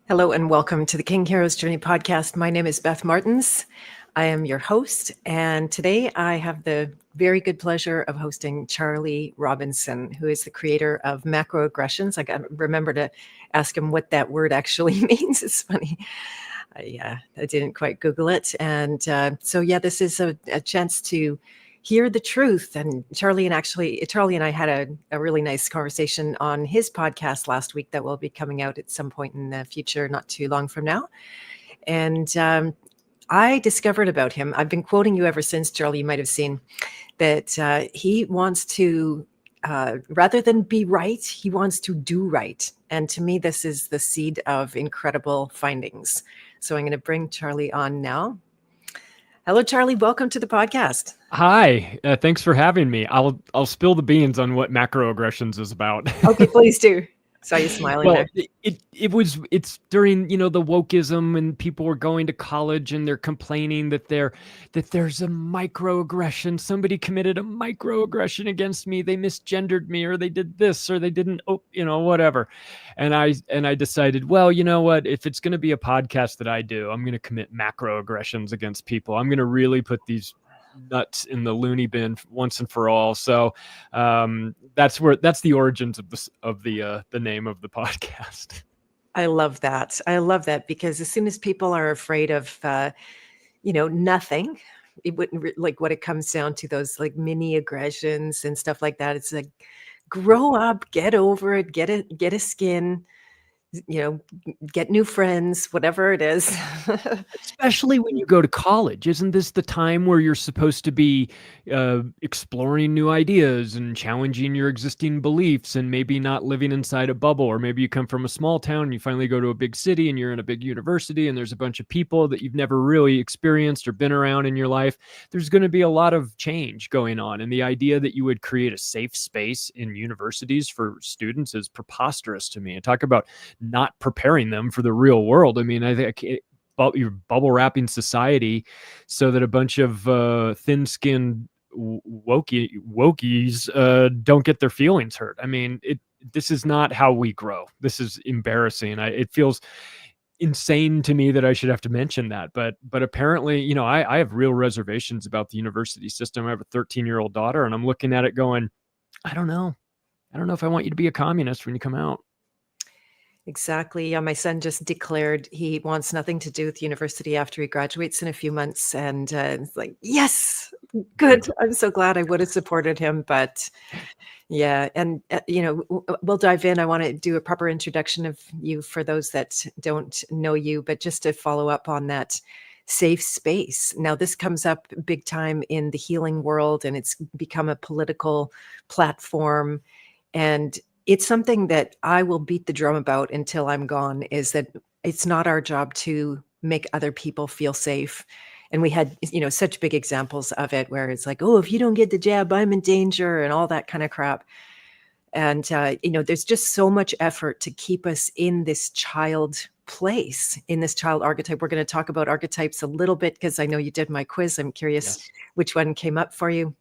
Hello and welcome to the King Hero's Journey podcast. My name is Beth Martins. I am your host, and today I have the very good pleasure of hosting Charlie Robinson, who is the creator of Macroaggressions. I got to remember to ask him what that word actually means. It's funny. I didn't quite Google it. And this is a chance to hear the truth. And Charlie and I had a really nice conversation on his podcast last week that will be coming out at some point in the future, not too long from now. And I discovered about him, I've been quoting you ever since, Charlie, you might have seen, that he wants to, rather than be right, he wants to do right. And to me, this is the seed of incredible findings. So I'm going to bring Charlie on now. Hello, Charlie. Welcome to the podcast. Hi. Thanks for having me. I'll spill the beans on what macroaggressions is about. Okay, please do. Saw you smiling there. It's during, the wokeism, and people were going to college and they're complaining that there's a microaggression. Somebody committed a microaggression against me. They misgendered me, or they did this, or they didn't, whatever. And I decided, well, you know what? If it's going to be a podcast that I do, I'm going to commit macroaggressions against people. I'm going to really put these nuts in the loony bin once and for all. So that's the origins of the name of the podcast. I love that because as soon as people are afraid of nothing, it wouldn't like what it comes down to, those like mini aggressions and stuff like that. It's like, grow up, get over it, get a skin, get new friends, whatever it is. Especially when you go to college. Isn't this the time where you're supposed to be exploring new ideas and challenging your existing beliefs, and maybe not living inside a bubble? Or maybe you come from a small town and you finally go to a big city and you're in a big university and there's a bunch of people that you've never really experienced or been around in your life. There's going to be a lot of change going on. And the idea that you would create a safe space in universities for students is preposterous to me. And talk about not preparing them for the real world. I mean, I think you're bubble wrapping society so that a bunch of thin-skinned wokies don't get their feelings hurt. I mean, this is not how we grow. This is embarrassing. It feels insane to me that I should have to mention that, but apparently, I have real reservations about the university system. I have a 13-year-old daughter, and I'm looking at it going, I don't know if I want you to be a communist when you come out. Exactly. Yeah, my son just declared he wants nothing to do with university after he graduates in a few months. And it's like, yes, good. I'm so glad. I would have supported him. But yeah, and, we'll dive in. I want to do a proper introduction of you for those that don't know you, but just to follow up on that safe space. Now, this comes up big time in the healing world, and it's become a political platform. And it's something that I will beat the drum about until I'm gone, is that it's not our job to make other people feel safe. And we had, such big examples of it where it's like, oh, if you don't get the jab, I'm in danger, and all that kind of crap. And, there's just so much effort to keep us in this child place, in this child archetype. We're going to talk about archetypes a little bit because I know you did my quiz. I'm curious which one came up for you.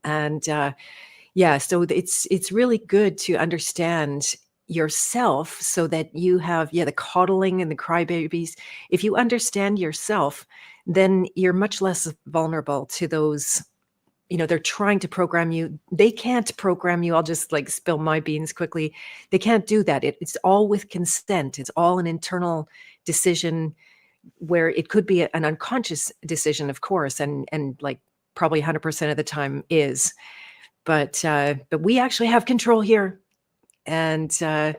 And, so it's really good to understand yourself so that you have, the coddling and the crybabies. If you understand yourself, then you're much less vulnerable to those, they're trying to program you. They can't program you. I'll just spill my beans quickly. They can't do that. It's all with consent. It's all an internal decision where it could be an unconscious decision, of course, and probably 100% of the time is. But we actually have control here. And, so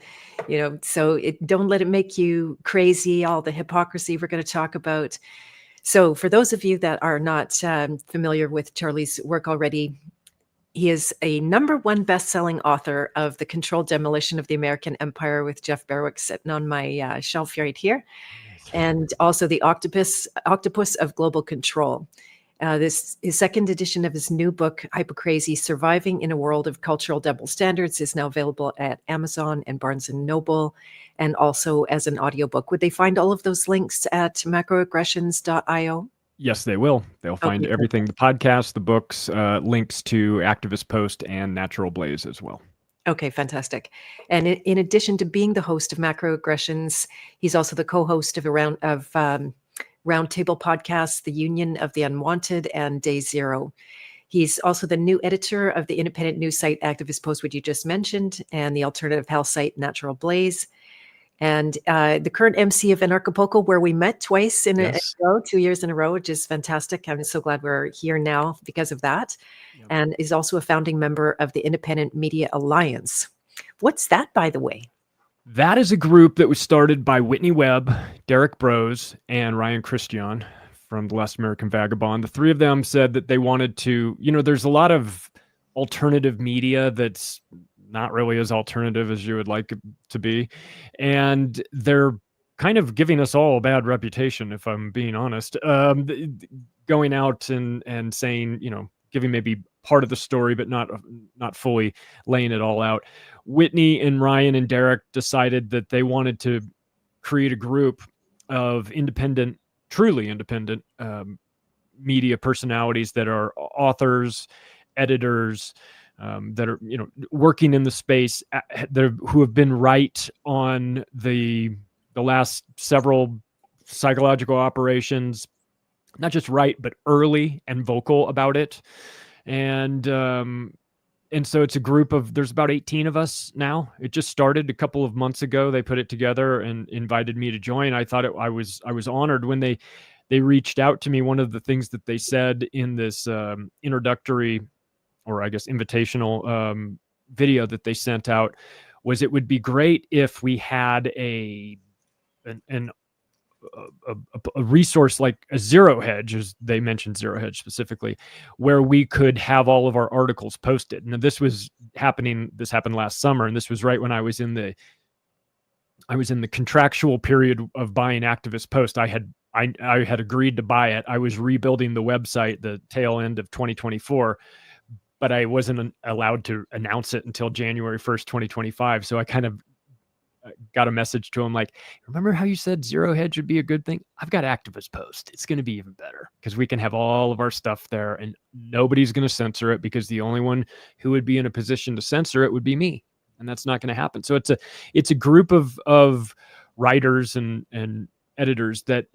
don't let it make you crazy, all the hypocrisy we're going to talk about. So for those of you that are not familiar with Charlie's work already, he is a #1 best-selling author of The Controlled Demolition of the American Empire with Jeff Berwick, sitting on my shelf right here, and also The Octopus of Global Control. This his second edition of his new book, Hypocrazy: Surviving in a World of Cultural Double Standards, is now available at Amazon and Barnes & Noble, and also as an audiobook. Would they find all of those links at macroaggressions.io? Yes, they will. They'll find Okay, everything, the podcast, the books, links to Activist Post and Natural Blaze as well. Okay, fantastic. And in addition to being the host of Macroaggressions, he's also the co-host of roundtable podcast, The Union of the Unwanted and Day Zero. He's also the new editor of the independent news site Activist Post, which you just mentioned, and the alternative health site Natural Blaze, and the current emcee of Anarchapulco, where we met twice in a row, 2 years in a row, which is fantastic. I'm so glad we're here now because of that. Yep. And is also a founding member of the Independent Media Alliance. What's that, by the way? That is a group that was started by Whitney Webb, Derek Brose, and Ryan Christian from The Last American Vagabond. The three of them said that they wanted to, there's a lot of alternative media that's not really as alternative as you would like it to be. And they're kind of giving us all a bad reputation, if I'm being honest, going out and saying, giving maybe part of the story, but not fully laying it all out. Whitney and Ryan and Derek decided that they wanted to create a group of truly independent media personalities that are authors, editors, that are working in the space, who have been right on the last several psychological operations, not just right, but early and vocal about it. And so it's a group there's about 18 of us now. It just started a couple of months ago. They put it together and invited me to join. I thought I was honored when they reached out to me. One of the things that they said in this introductory, or I guess invitational video that they sent out, was it would be great if we had a resource like a Zero Hedge, as they mentioned Zero Hedge specifically, where we could have all of our articles posted. Now this happened last summer, and this was right when I was in the contractual period of buying Activist Post. I had agreed to buy it. I was rebuilding the website the tail end of 2024, but I wasn't allowed to announce it until January 1st, 2025. So I kind of got a message to him like, remember how you said Zero Hedge would be a good thing? I've got Activist Post. It's going to be even better because we can have all of our stuff there and nobody's going to censor it, because the only one who would be in a position to censor it would be me. And that's not going to happen. So it's a group of writers and editors that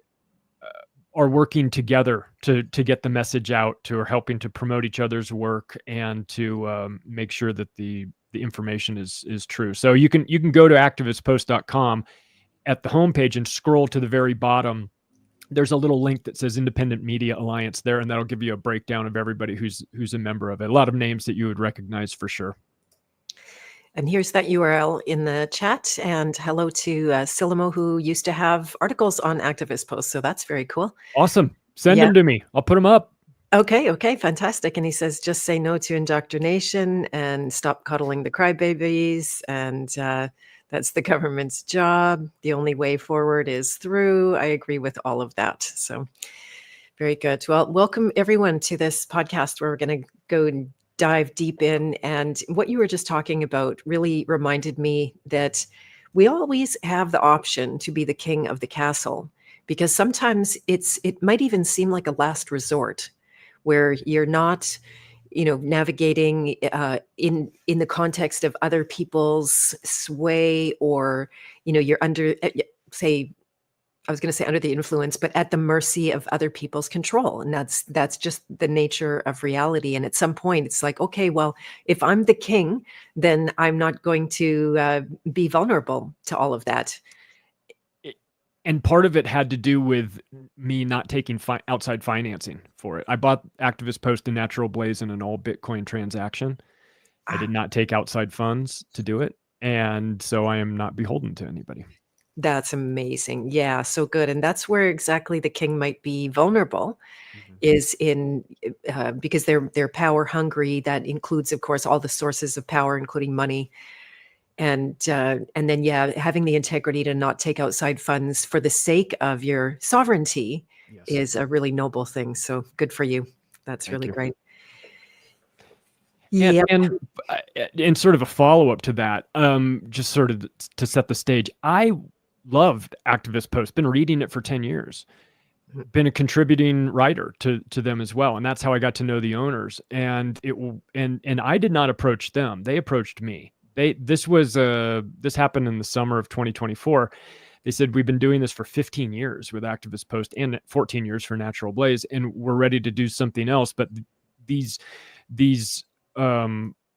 are working together to get the message out, are helping to promote each other's work, and to make sure that the information is true. So you can go to activistpost.com at the homepage and scroll to the very bottom. There's a little link that says Independent Media Alliance there, and that'll give you a breakdown of everybody who's a member of it. A lot of names that you would recognize for sure. And here's that URL in the chat. And hello to Silimo, who used to have articles on Activist Post. So that's very cool. Awesome. Send them to me. I'll put them up. Okay, fantastic. And he says, just say no to indoctrination and stop coddling the crybabies. And that's the government's job. The only way forward is through. I agree with all of that. So very good. Well, welcome everyone to this podcast where we're going to go and dive deep in. And what you were just talking about really reminded me that we always have the option to be the king of the castle, because sometimes it might even seem like a last resort where you're not, navigating in the context of other people's sway, or, you're under, I was going to say under the influence, but at the mercy of other people's control. And that's just the nature of reality. And at some point it's like, okay, well, if I'm the king, then I'm not going to be vulnerable to all of that. And part of it had to do with me not taking outside financing for it. I bought Activist Post and Natural Blaze in an all Bitcoin transaction. I did not take outside funds to do it. And so I am not beholden to anybody. That's amazing. Yeah, so good. And that's where exactly the king might be vulnerable, Mhm. is in because they're power hungry. That includes, of course, all the sources of power, including money, and then yeah, having the integrity to not take outside funds for the sake of your sovereignty Yes. is a really noble thing. So good for you. That's Thank really you. great. And Yeah. and sort of a follow-up to that, just sort of to set the stage, I loved Activist Post, been reading it for 10 years, been a contributing writer to them as well, and that's how I got to know the owners, and and I did not approach them, they approached me. This happened in the summer of 2024. They said, "We've been doing this for 15 years with Activist Post and 14 years for Natural Blaze, and we're ready to do something else, but these these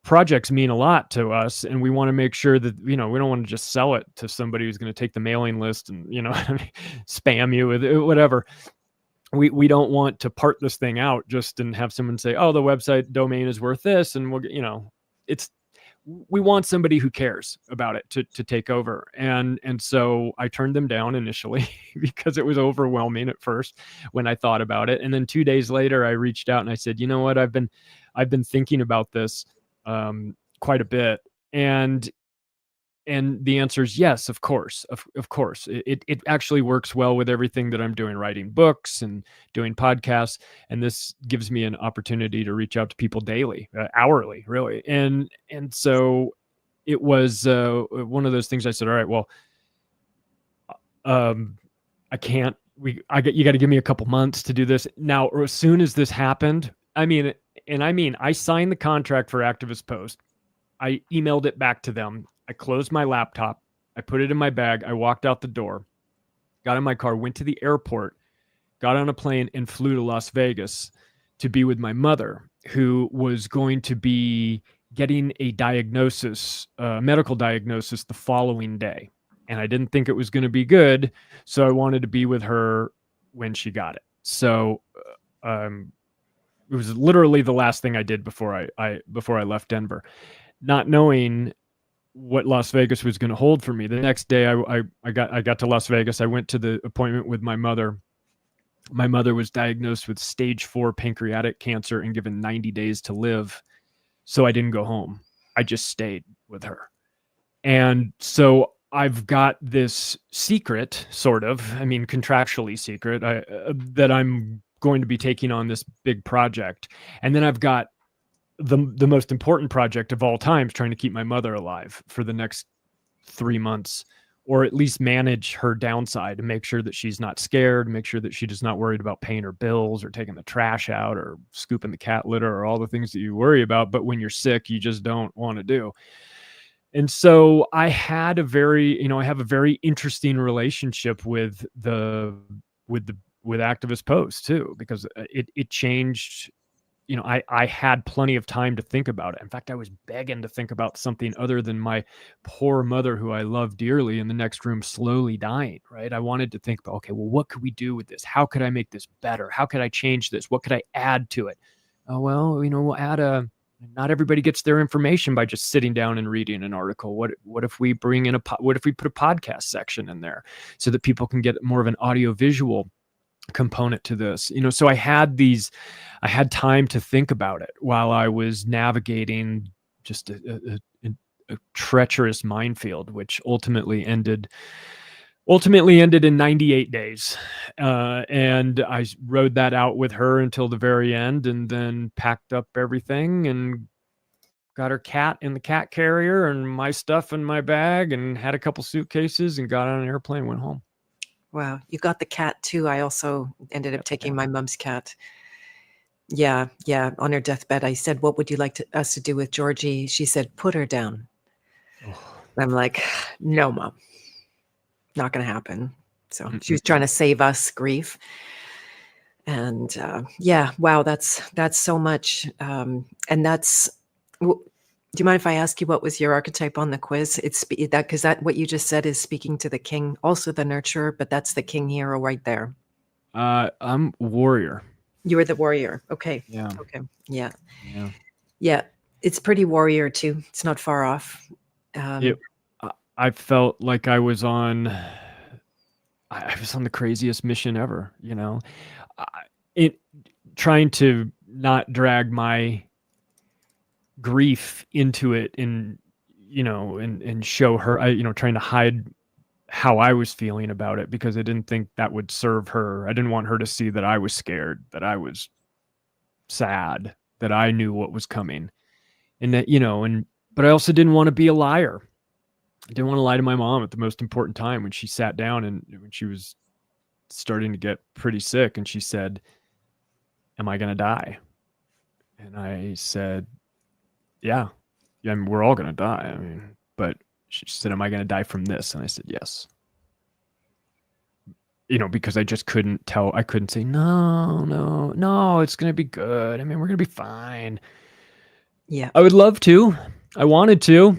projects mean a lot to us, and we want to make sure that we don't want to just sell it to somebody who's going to take the mailing list and spam you with it, whatever. We don't want to part this thing out just and have someone say, oh, the website domain is worth this, and it's we want somebody who cares about it to take over. And so I turned them down initially because it was overwhelming at first when I thought about it. And then 2 days later, I reached out and I said, you know what, I've been thinking about this quite a bit. And the answer is yes, of course, of course. It actually works well with everything that I'm doing, writing books and doing podcasts. And this gives me an opportunity to reach out to people daily, hourly, really. And so it was one of those things I said, all right, well, I can't, you got to give me a couple months to do this. Now, as soon as this happened, I signed the contract for Activist Post. I emailed it back to them. I closed my laptop. I put it in my bag. I walked out the door, got in my car, went to the airport, got on a plane, and flew to Las Vegas to be with my mother, who was going to be getting a diagnosis, medical diagnosis, the following day. And I didn't think it was going to be good, so I wanted to be with her when she got it. So it was literally the last thing I did before I left Denver, not knowing what Las Vegas was going to hold for me. The next day I got to Las Vegas. I went to the appointment with my mother. My mother was diagnosed with stage 4 pancreatic cancer and given 90 days to live. So I didn't go home. I just stayed with her. And so I've got this secret, sort of, contractually secret, that I'm going to be taking on this big project. And then I've got the most important project of all time, trying to keep my mother alive for the next 3 months, or at least manage her downside and make sure that she's not scared, make sure that she is not worried about paying her bills or taking the trash out or scooping the cat litter or all the things that you worry about. But when you're sick, you just don't want to do. And so I had I have a very interesting relationship with Activist Post too, because it changed. I had plenty of time to think about it. In fact, I was begging to think about something other than my poor mother, who I love dearly, in the next room slowly dying, right? I wanted to think about, okay, well, what could we do with this? How could I make this better? How could I change this? What could I add to it? Oh, well, we'll add not everybody gets their information by just sitting down and reading an article. What if we bring in what if we put a podcast section in there so that people can get more of an audio visual component to this? So I had time to think about it while I was navigating just a treacherous minefield, which ultimately ended in 98 days. And I rode that out with her until the very end, and then packed up everything and got her cat in the cat carrier and my stuff in my bag, and had a couple suitcases and got on an airplane, went home. Wow. You got the cat too. I also ended up taking my mom's cat. Yeah. Yeah. On her deathbed, I said, what would you like us to do with Georgie? She said, put her down. Oh. I'm like, no, Mom, not going to happen. So she was trying to save us grief. And yeah, wow, that's so much. And do you mind if I ask you what was your archetype on the quiz? It's that because what you just said is speaking to the king, also the nurturer, but that's the king hero right there. I'm warrior. You were the warrior. Okay. Yeah. Okay. Yeah. Yeah. Yeah. It's pretty warrior too. It's not far off. I felt like I was on the craziest mission ever, trying to not drag my grief into it and, and show her, trying to hide how I was feeling about it because I didn't think that would serve her. I didn't want her to see that I was scared, that I was sad, that I knew what was coming. And that, but I also didn't want to be a liar. I didn't want to lie to my mom at the most important time when she sat down and when she was starting to get pretty sick and she said, "Am I going to die?" And I said, yeah, I mean, we're all going to die. I mean, but she said, "Am I going to die from this?" And I said, yes. Because I just couldn't tell. I couldn't say, no, it's going to be good. I mean, we're going to be fine. Yeah. I would love to. I wanted to.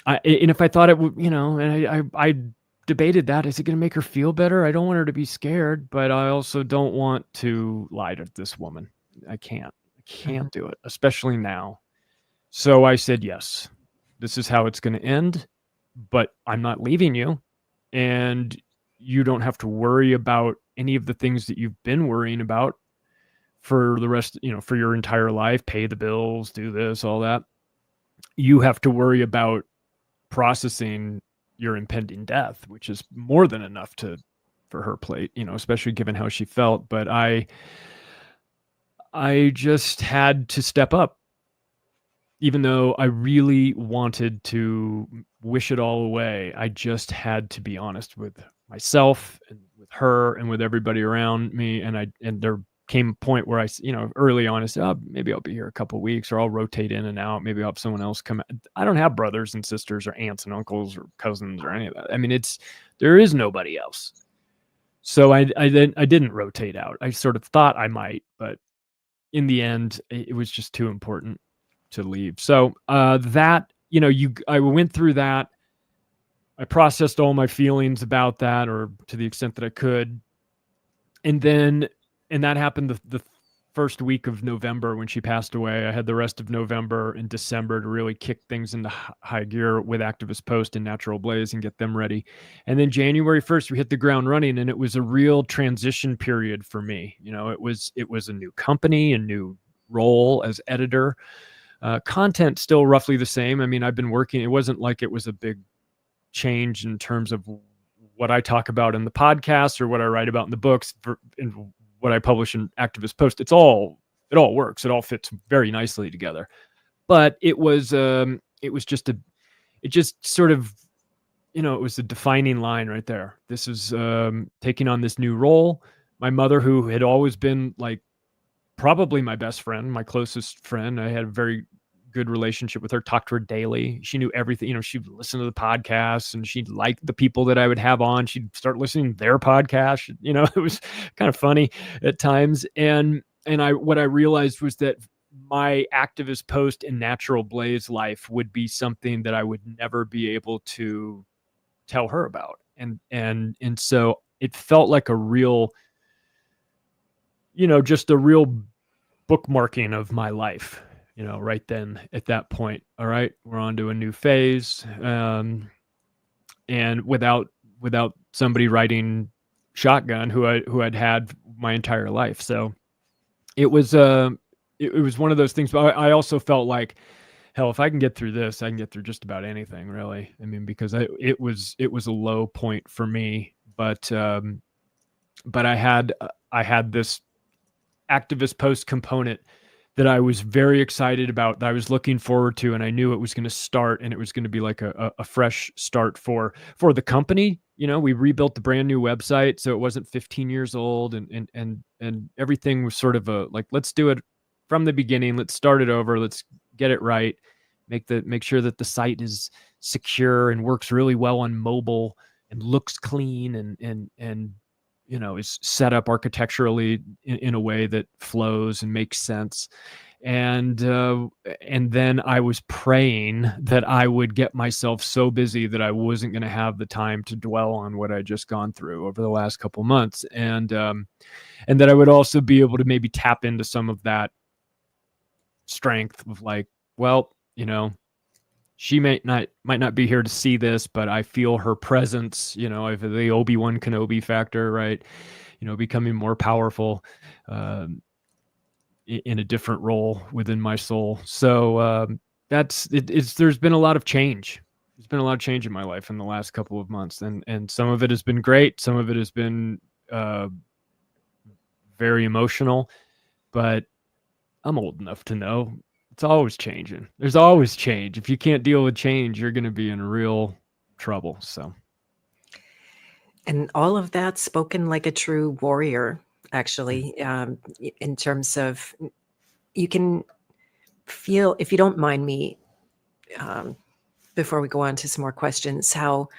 And if I thought it would, and I debated that. Is it going to make her feel better? I don't want her to be scared, but I also don't want to lie to this woman. I can't do it, especially now. So I said, yes, this is how it's going to end, but I'm not leaving you. And you don't have to worry about any of the things that you've been worrying about for the rest, for your entire life, pay the bills, do this, all that. You have to worry about processing your impending death, which is more than enough for her plate, especially given how she felt. But I just had to step up, even though I really wanted to wish it all away. I just had to be honest with myself and with her and with everybody around me. And there came a point where I, early on, I said, "Oh, maybe I'll be here a couple of weeks, or I'll rotate in and out. Maybe I'll have someone else come." I don't have brothers and sisters or aunts and uncles or cousins or any of that. I mean, there is nobody else. So I didn't rotate out. I sort of thought I might, but in the end, it was just too important to leave. So that, I went through that. I processed all my feelings about that, or to the extent that I could. And that happened the first week of November when she passed away. I had the rest of November and December to really kick things into high gear with Activist Post and Natural Blaze and get them ready. And then January 1st, we hit the ground running, and it was a real transition period for me. It was a new company, a new role as editor. Content still roughly the same. I mean, I've been working. It wasn't like it was a big change in terms of what I talk about in the podcast or what I write about in the books and what I publish in Activist Post. It all works. It all fits very nicely together. But it was just sort of, it was a defining line right there. This is taking on this new role. My mother, who had always been like probably my best friend, my closest friend. I had a very good relationship with her, talked to her daily. She knew everything. She'd listen to the podcasts and she'd like the people that I would have on. She'd start listening to their podcast. It was kind of funny at times. And what I realized was that my Activist Post and Natural Blaze life would be something that I would never be able to tell her about. And so it felt like a real, just a real bookmarking of my life, right then at that point. All right, we're on to a new phase. And without somebody writing shotgun who I'd had my entire life. So it was one of those things. But I also felt like, hell, if I can get through this, I can get through just about anything, really. I mean, because it was a low point for me, but I had this Activist Post component that I was very excited about, that I was looking forward to, and I knew it was going to start, and it was going to be like a fresh start for the company. We rebuilt the brand new website, so it wasn't 15 years old, and everything was sort of like, let's do it from the beginning. Let's start it over. Let's get it right. Make sure that the site is secure and works really well on mobile and looks clean and is set up architecturally in a way that flows and makes sense. And then I was praying that I would get myself so busy that I wasn't going to have the time to dwell on what I'd just gone through over the last couple months. And that I would also be able to maybe tap into some of that strength of like, well, She might not be here to see this, but I feel her presence, if the Obi-Wan Kenobi factor, right? Becoming more powerful in a different role within my soul. So there's been a lot of change. There's been a lot of change in my life in the last couple of months, and some of it has been great. Some of it has been very emotional, but I'm old enough to know it's always changing. There's always change. If you can't deal with change, you're going to be in real trouble. So, and all of that spoken like a true warrior, actually, in terms of, you can feel, if you don't mind me, before we go on to some more questions, how,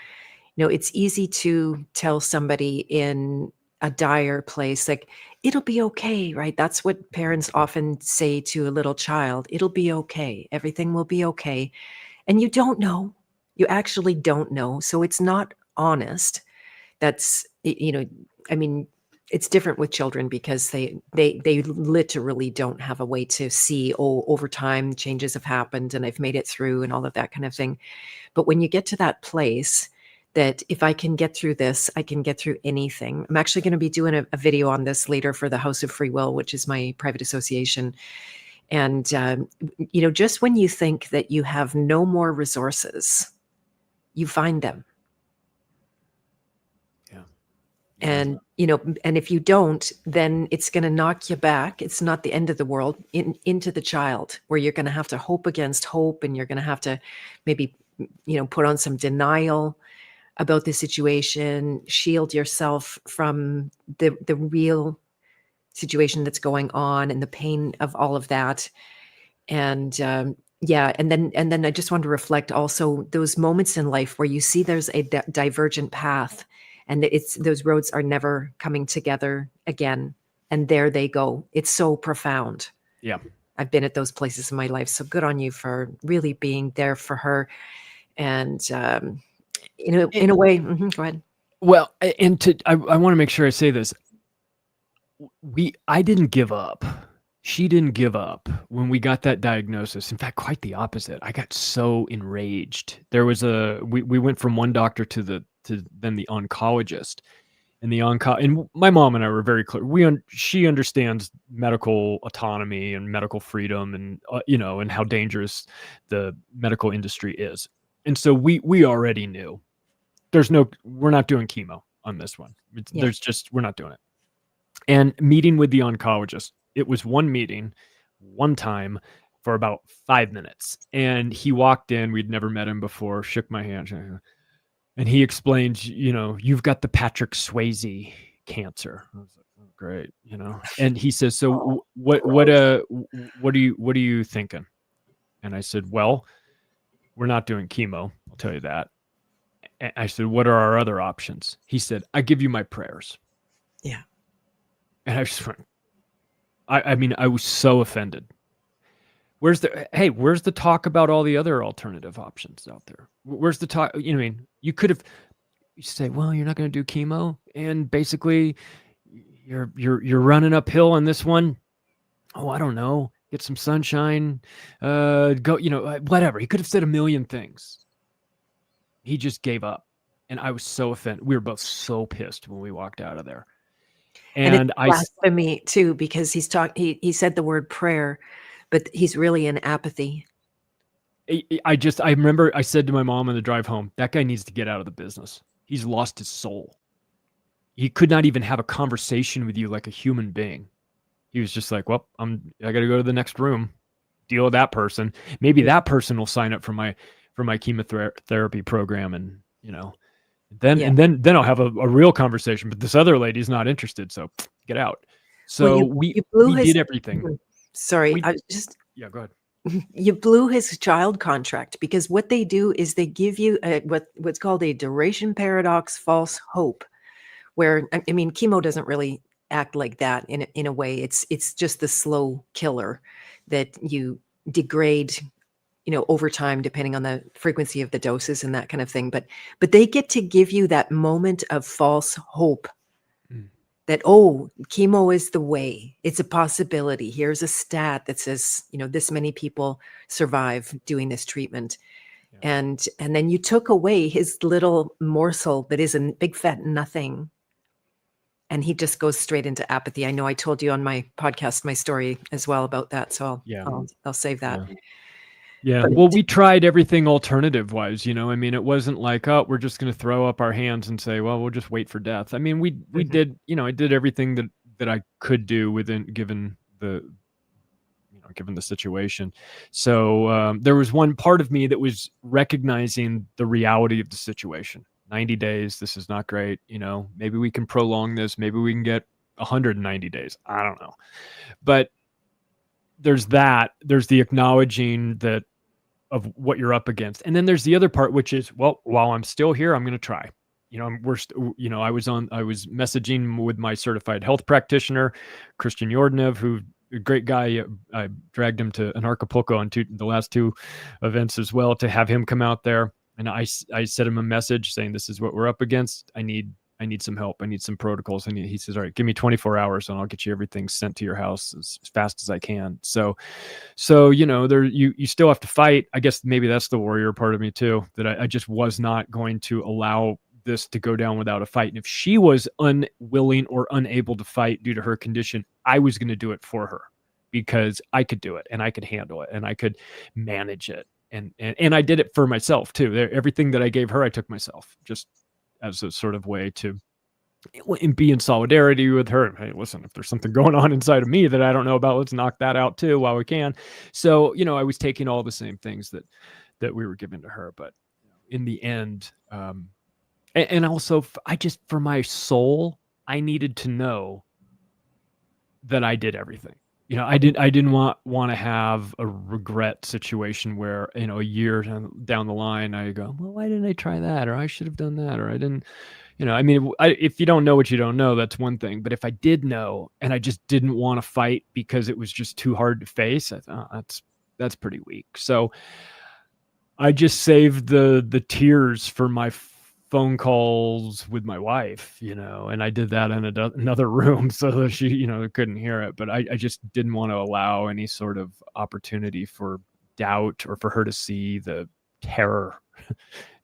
it's easy to tell somebody in a dire place, like, it'll be okay, right? That's what parents often say to a little child. It'll be okay. Everything will be okay. And you don't know. You actually don't know. So it's not honest. That's, I mean, it's different with children because they literally don't have a way to see, oh, over time changes have happened and I've made it through and all of that kind of thing. But when you get to that place that if I can get through this, I can get through anything. I'm actually going to be doing a video on this later for the House of Free Will, which is my private association. And, just when you think that you have no more resources, you find them. yeah. And, and if you don't, then it's going to knock you back. It's not the end of the world, into the child, where you're going to have to hope against hope, and you're going to have to maybe, put on some denial about the situation, shield yourself from the real situation that's going on and the pain of all of that. And and then I just want to reflect also those moments in life where you see there's a divergent path, and those roads are never coming together again, and there they go. It's so profound. Yeah. I've been at those places in my life, so good on you for really being there for her. And in a way, go ahead. Well, and I want to make sure I say this. I didn't give up. She didn't give up when we got that diagnosis. In fact, quite the opposite. I got so enraged. There was we went from one doctor to then the oncologist, and and my mom and I were very clear. She understands medical autonomy and medical freedom, and and how dangerous the medical industry is. And so we already knew we're not doing chemo on this one. We're not doing it. And meeting with the oncologist, it was one meeting, one time for about 5 minutes. And he walked in, we'd never met him before, shook my hand. And he explained, you've got the Patrick Swayze cancer. I was like, oh, great, And he says, so what are you thinking? And I said, well, we're not doing chemo. I'll tell you that. And I said, what are our other options? He said, I give you my prayers. Yeah. And I just went, I was so offended. Where's the talk about all the other alternative options out there? Where's the talk? You could have, you say, well, you're not going to do chemo, and basically you're running uphill on this one. Oh, I don't know. Get some sunshine. Go, whatever. He could have said a million things. He just gave up, and I was so offended. We were both so pissed when we walked out of there. And it's blasphemy too, because he said the word prayer, but he's really in apathy. I remember I said to my mom on the drive home, that guy needs to get out of the business. He's lost his soul. He could not even have a conversation with you like a human being. He was just like, well, I got to go to the next room, deal with that person. Maybe that person will sign up for my chemotherapy program, and then I'll have a real conversation. But this other lady's not interested, so get out. So we did everything. Sorry, yeah, go ahead. You blew his child contract, because what they do is they give you what's called a duration paradox false hope, where, I mean, chemo doesn't really act like that in a way. It's just the slow killer that you degrade, over time, depending on the frequency of the doses and that kind of thing. But they get to give you that moment of false hope that, oh, chemo is the way. It's a possibility. Here's a stat that says, this many people survive doing this treatment. And then you took away his little morsel that is a big fat nothing. And he just goes straight into apathy. I know I told you on my podcast, my story as well about that. So I'll save that. Yeah. Well, we tried everything alternative wise, you know, I mean, it wasn't like, oh, we're just going to throw up our hands and say, well, we'll just wait for death. I mean, we did, you know, I did everything that I could do given the situation. So there was one part of me that was recognizing the reality of the situation. 90 days, this is not great. You know, maybe we can prolong this. Maybe we can get 190 days. I don't know. But there's the acknowledging that of what you're up against. And then there's the other part, which is, well, while I'm still here, I'm going to try. You know, I was messaging with my certified health practitioner, Christian Yordanev, who a great guy. I dragged him to Anarchapulco on the last two events as well to have him come out there. And I sent him a message saying, this is what we're up against. I need some help. I need some protocols. And he says, all right, give me 24 hours and I'll get you everything sent to your house as fast as I can. So, you know, you still have to fight. I guess maybe that's the warrior part of me too, that I just was not going to allow this to go down without a fight. And if she was unwilling or unable to fight due to her condition, I was going to do it for her because I could do it and I could handle it and I could manage it. And I did it for myself too. Everything that I gave her, I took myself just as a sort of way to be in solidarity with her. Hey, listen, if there's something going on inside of me that I don't know about, let's knock that out too while we can. So, you know, I was taking all the same things that we were giving to her, but in the end, and also for my soul, I needed to know that I did everything. You know, I didn't want to have a regret situation where, you know, a year down the line, I go, well, why didn't I try that? Or I should have done that. Or I didn't, you know, I mean, if you don't know what you don't know, that's one thing. But if I did know and I just didn't want to fight because it was just too hard to face, I thought, that's pretty weak. So I just saved the tears for my phone calls with my wife, you know, and I did that in another room so that she, you know, couldn't hear it. But I just didn't want to allow any sort of opportunity for doubt or for her to see the terror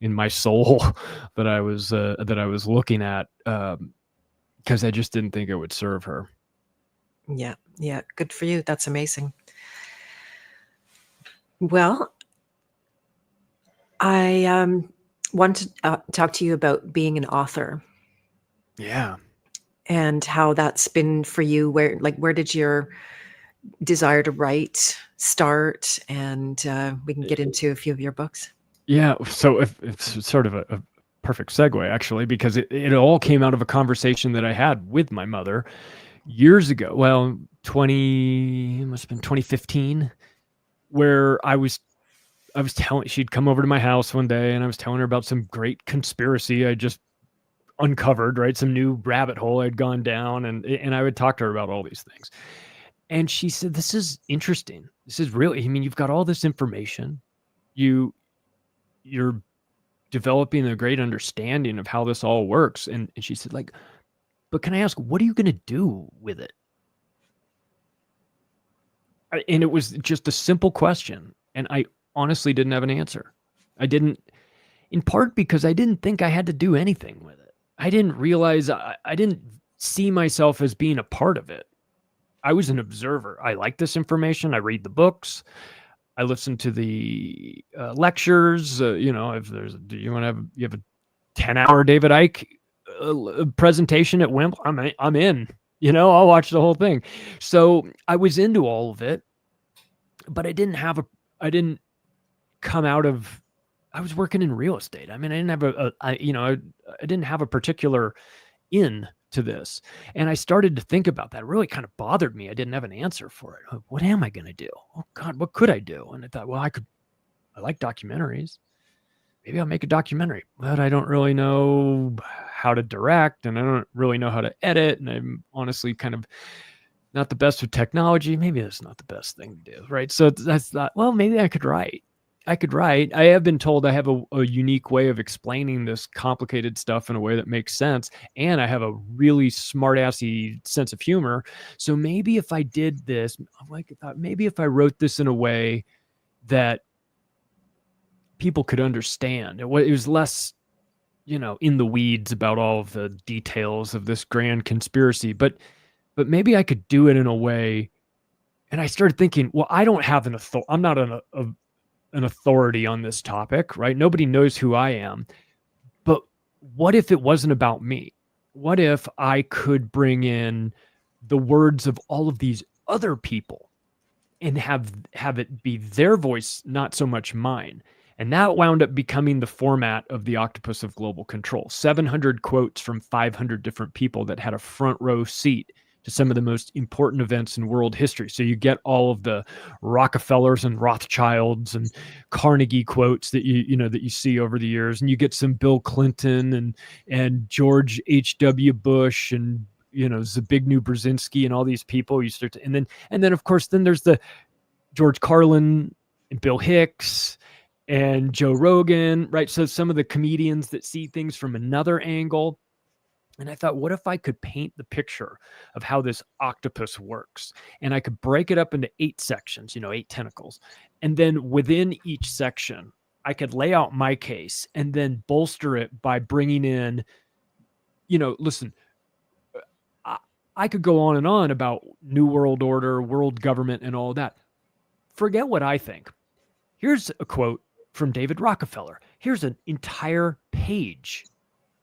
in my soul that I was looking at, because I just didn't think it would serve her. Yeah. Good for you. That's amazing. Well, I want to talk to you about being an author. Yeah. And how that's been for you. Where did your desire to write start? And we can get into a few of your books. Yeah. So it's sort of a perfect segue, actually, because it all came out of a conversation that I had with my mother years ago. Well, it must have been 2015, where I was telling, she'd come over to my house one day and I was telling her about some great conspiracy I just uncovered, right? Some new rabbit hole I'd gone down, and I would talk to her about all these things. And she said, this is interesting. This is really, I mean, you've got all this information. You're developing a great understanding of how this all works. And she said, like, but can I ask, what are you going to do with it? And it was just a simple question. And I honestly didn't have an answer. I didn't, in part because I didn't think I had to do anything with it. I didn't realize, I didn't see myself as being a part of it. I was an observer. I like this information. I read the books. I listen to the lectures. You know, if you have a 10-hour David Icke presentation at WIMP, I'm in. You know, I'll watch the whole thing. So I was into all of it, but I didn't come out of, I was working in real estate. I mean, I didn't have a particular in to this. And I started to think about that. It really kind of bothered me. I didn't have an answer for it. What am I going to do? Oh God, what could I do? And I thought, well, I like documentaries. Maybe I'll make a documentary, but I don't really know how to direct and I don't really know how to edit. And I'm honestly kind of not the best with technology. Maybe that's not the best thing to do. Right. So that's not, well, maybe I could write. I have been told I have a unique way of explaining this complicated stuff in a way that makes sense. And I have a really smart-assy sense of humor. So maybe if I did this, maybe if I wrote this in a way that people could understand. It was less, in the weeds about all of the details of this grand conspiracy, but maybe I could do it in a way. And I started thinking, well, I don't have I'm not an authority on this topic, right? Nobody knows who I am. But what if it wasn't about me? What if I could bring in the words of all of these other people and have it be their voice, not so much mine? And that wound up becoming the format of the Octopus of Global Control. 700 quotes from 500 different people that had a front row seat to some of the most important events in world history. So you get all of the Rockefellers and Rothschilds and Carnegie quotes that you see over the years, and you get some Bill Clinton and George H.W. Bush and Zbigniew Brzezinski and all these people. You start to, and then of course there's the George Carlin and Bill Hicks and Joe Rogan, right? So some of the comedians that see things from another angle. And I thought, what if I could paint the picture of how this octopus works? And I could break it up into 8 sections, 8 tentacles. And then within each section, I could lay out my case and then bolster it by bringing in, listen, I could go on and on about New World Order, world government, and all that. Forget what I think. Here's a quote from David Rockefeller. Here's an entire page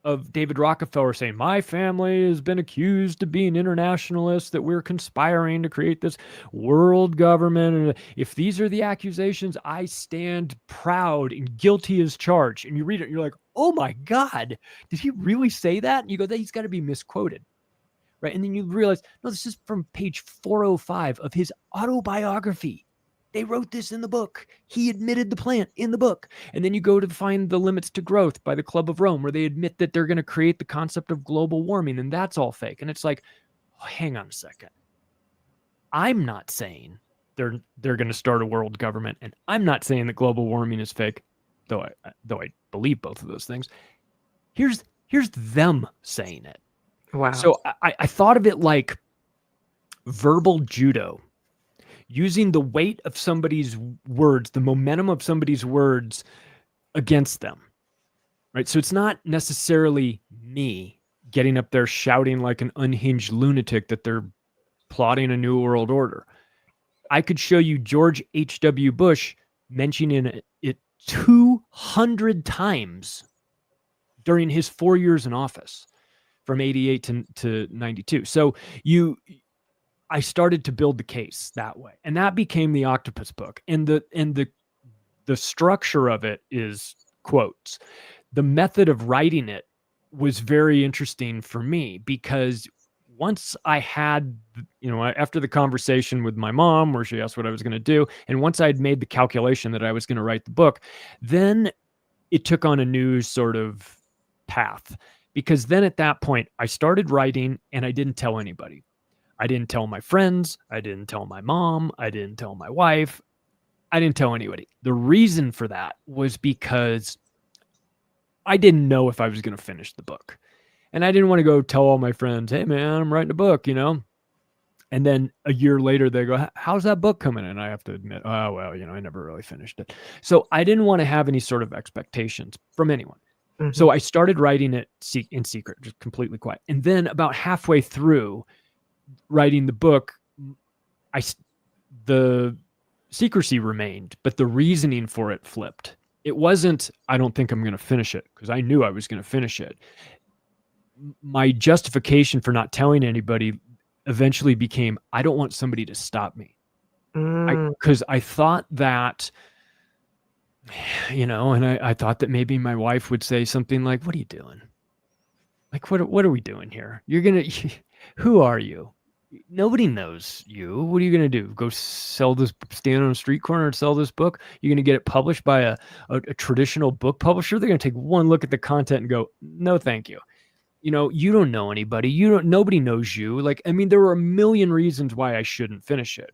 of David Rockefeller saying, my family has been accused of being internationalists, that we're conspiring to create this world government. And if these are the accusations, I stand proud and guilty as charged. And you read it, and you're like, oh my God, did he really say that? And you go, he's got to be misquoted. Right. And then you realize, no, this is from page 405 of his autobiography. They wrote this in the book. He admitted the plan in the book. And then you go to find The Limits to Growth by the Club of Rome, where they admit that they're going to create the concept of global warming, and that's all fake. And it's like, oh, hang on a second. I'm not saying they're going to start a world government, and I'm not saying that global warming is fake, though I believe both of those things. Here's them saying it. Wow. So I thought of it like verbal judo. Using the weight of somebody's words, the momentum of somebody's words against them, right? So it's not necessarily me getting up there shouting like an unhinged lunatic that they're plotting a new world order. I could show you George H.W. Bush mentioning it 200 times during his 4 years in office, from 88 to 92. So I started to build the case that way, and that became the Octopus book. And the structure of it is quotes. The method of writing it was very interesting for me, because once I had, after the conversation with my mom where she asked what I was going to do, and once I had made the calculation that I was going to write the book, then it took on a new sort of path, because then at that point I started writing and I didn't tell anybody. I didn't tell my friends. I didn't tell my mom. I didn't tell my wife. I didn't tell anybody. The reason for that was because I didn't know if I was going to finish the book. And I didn't want to go tell all my friends, hey, man, I'm writing a book, And then a year later, they go, how's that book coming? And I have to admit, oh, well, I never really finished it. So I didn't want to have any sort of expectations from anyone. Mm-hmm. So I started writing it in secret, just completely quiet. And then about halfway through writing the book, the secrecy remained, but the reasoning for it flipped. It wasn't, I don't think I'm going to finish it, because I knew I was going to finish it. My justification for not telling anybody eventually became, I don't want somebody to stop me. Because I thought that, and I thought that maybe my wife would say something like, what are you doing? Like, what are we doing here? Who are you? Nobody knows you. What are you going to do? Go stand on a street corner and sell this book? You're going to get it published by a traditional book publisher? They're going to take one look at the content and go, no, thank you. You don't know anybody. Nobody knows you. There were a million reasons why I shouldn't finish it.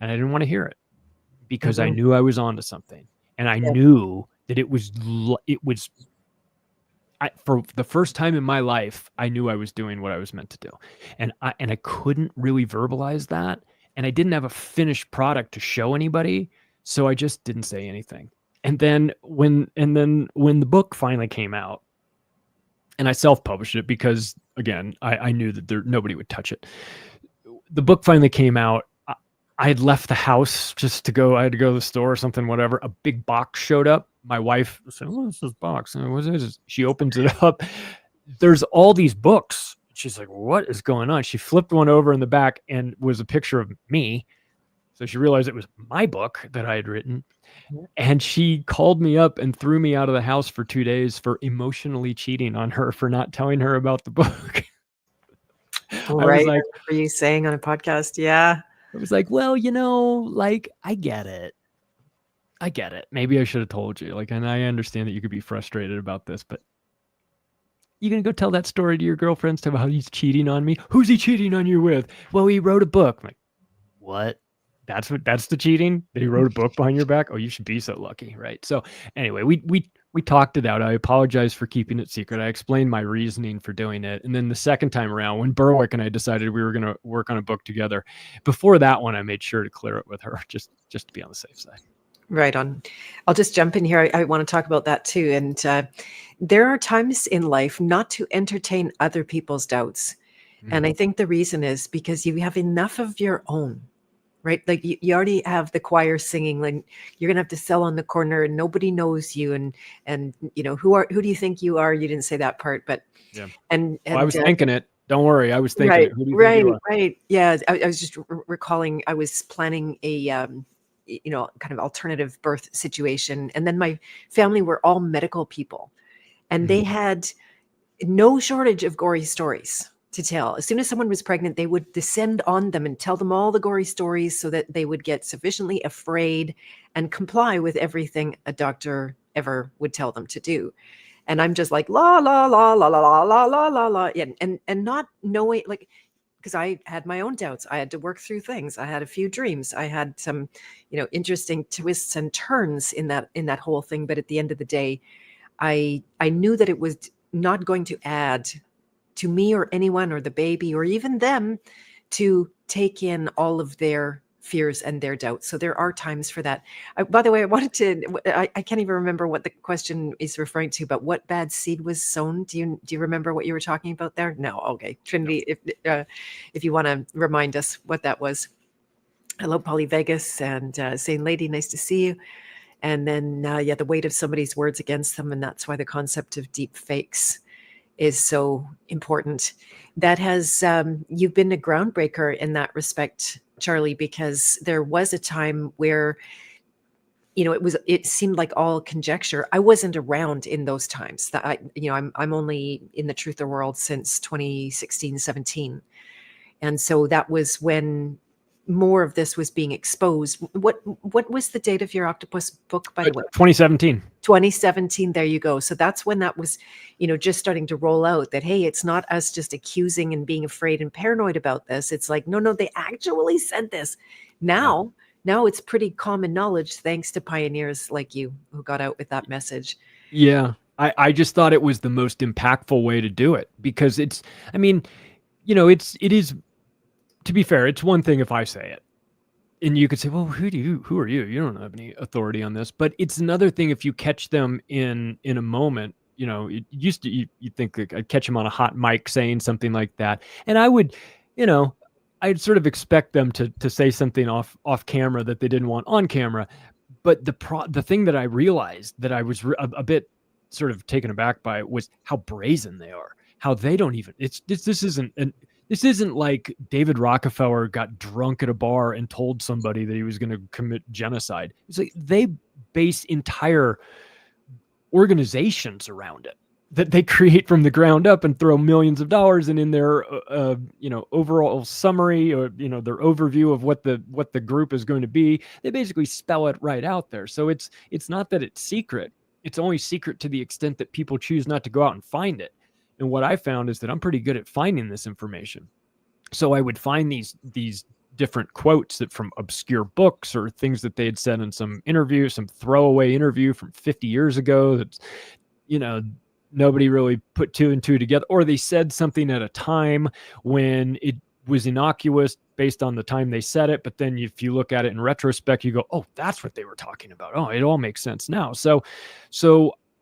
And I didn't want to hear it, because I knew I was onto something. And I knew that for the first time in my life, I knew I was doing what I was meant to do. And I couldn't really verbalize that. And I didn't have a finished product to show anybody. So I just didn't say anything. And then when the book finally came out, and I self-published it because, again, I knew that nobody would touch it. The book finally came out. I had left the house just to go. I had to go to the store or something, whatever. A big box showed up. My wife said, "What's this box? What is this?" She opens it up. There's all these books. She's like, "What is going on?" She flipped one over in the back and was a picture of me. So she realized it was my book that I had written. And she called me up and threw me out of the house for 2 days for emotionally cheating on her for not telling her about the book. I was Right. like, For you saying on a podcast. Yeah. I was like, well, like, I get it. Maybe I should have told you. Like, and I understand that you could be frustrated about this, but you gonna go tell that story to your girlfriends about how he's cheating on me? Who's he cheating on you with? Well, he wrote a book. I'm like, what? That's the cheating? That he wrote a book behind your back? Oh, you should be so lucky, right? So anyway, we talked it out. I apologized for keeping it secret. I explained my reasoning for doing it. And then the second time around, when Berwick and I decided we were going to work on a book together, before that one, I made sure to clear it with her just to be on the safe side. Right on. I'll just jump in here. I want to talk about that too. And there are times in life not to entertain other people's doubts. And I think the reason is because you have enough of your own, right? Like you already have the choir singing, like you're going to have to sell on the corner and nobody knows you. And who do you think you are? You didn't say that part, but yeah. And I was thinking it. Don't worry. I was thinking right, it. Who do you think you are? right. Yeah. I was just recalling, I was planning a, kind of alternative birth situation. And then my family were all medical people and they had no shortage of gory stories to tell. As soon as someone was pregnant, they would descend on them and tell them all the gory stories so that they would get sufficiently afraid and comply with everything a doctor ever would tell them to do. And I'm just like, la, la, la, la, la, la, la, la, la, la. And not knowing, like, because I had my own doubts. I had to work through things. I had a few dreams. I had some, interesting twists and turns in that whole thing. But at the end of the day, I knew that it was not going to add to me or anyone or the baby or even them to take in all of their fears and their doubts. So there are times for that. By the way, I can't even remember what the question is referring to, but what bad seed was sown? Do you remember what you were talking about there? No. Okay. Trinity, if you want to remind us what that was. Hello, Polly Vegas and Sane Lady. Nice to see you. And then, the weight of somebody's words against them. And that's why the concept of deep fakes is so important. That has, you've been a groundbreaker in that respect, Charlie, because there was a time where, it seemed like all conjecture. I wasn't around in those times. That I'm only in the truther world since 2016, 17. And so that was when more of this was being exposed. What was the date of your octopus book, by the way? 2017. 2017. There you go. So that's when that was, just starting to roll out that, hey, it's not us just accusing and being afraid and paranoid about this. It's like, no, they actually said this. Now it's pretty common knowledge, thanks to pioneers like you who got out with that message. Yeah. I just thought it was the most impactful way to do it because it is, to be fair, it's one thing if I say it and you could say, well, who are you? You don't have any authority on this, but it's another thing if you catch them in a moment, it used to, you'd think like I'd catch them on a hot mic saying something like that. And I would, I'd sort of expect them to say something off camera that they didn't want on camera. But the thing that I realized that I was a bit sort of taken aback by was how brazen they are, how they don't even, this isn't like David Rockefeller got drunk at a bar and told somebody that he was going to commit genocide. It's like they base entire organizations around it that they create from the ground up and throw millions of dollars in their overall summary or their overview of what the group is going to be. They basically spell it right out there. So it's not that it's secret. It's only secret to the extent that people choose not to go out and find it. And what I found is that I'm pretty good at finding this information. So I would find these different quotes that from obscure books or things that they had said in some interview, some throwaway interview from 50 years ago that's, nobody really put two and two together, or they said something at a time when was innocuous based on the time they said it. But then if you look at it in retrospect, you go, oh, that's what they were talking about. Oh, it all makes sense now. So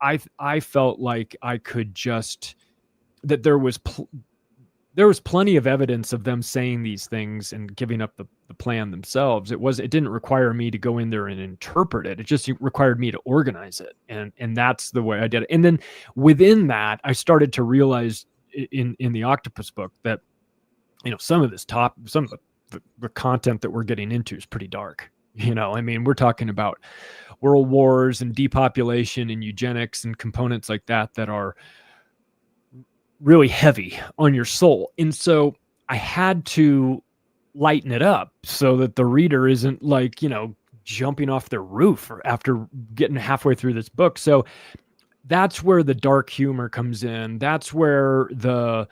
I felt like I could just, that there was plenty of evidence of them saying these things and giving up the plan themselves. It didn't require me to go in there and interpret it. It just required me to organize it. And that's the way I did it. And then within that, I started to realize in the Octopus book that, some of the content that we're getting into is pretty dark. I mean, we're talking about world wars and depopulation and eugenics and components like that are really heavy on your soul. And so I had to lighten it up so that the reader isn't like, jumping off their roof after getting halfway through this book. So that's where the dark humor comes in. That's where the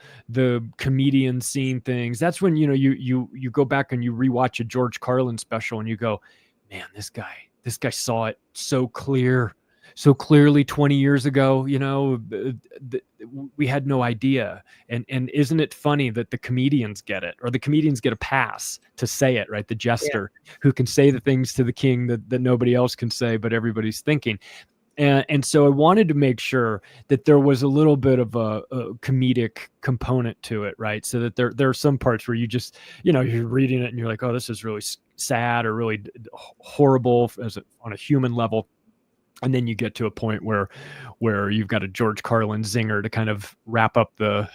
comedian seeing things. That's when, you go back and you rewatch a George Carlin special and you go, man, this guy saw it so clearly 20 years ago. We had no idea. And isn't it funny that the comedians get it, or the comedians get a pass to say it, right? The jester who can say the things to the king that nobody else can say, but everybody's thinking. And so I wanted to make sure that there was a little bit of a comedic component to it, right? So that there are some parts where you just, you're reading it and you're like, oh, this is really sad or really horrible on a human level. And then you get to a point where you've got a George Carlin zinger to kind of wrap up the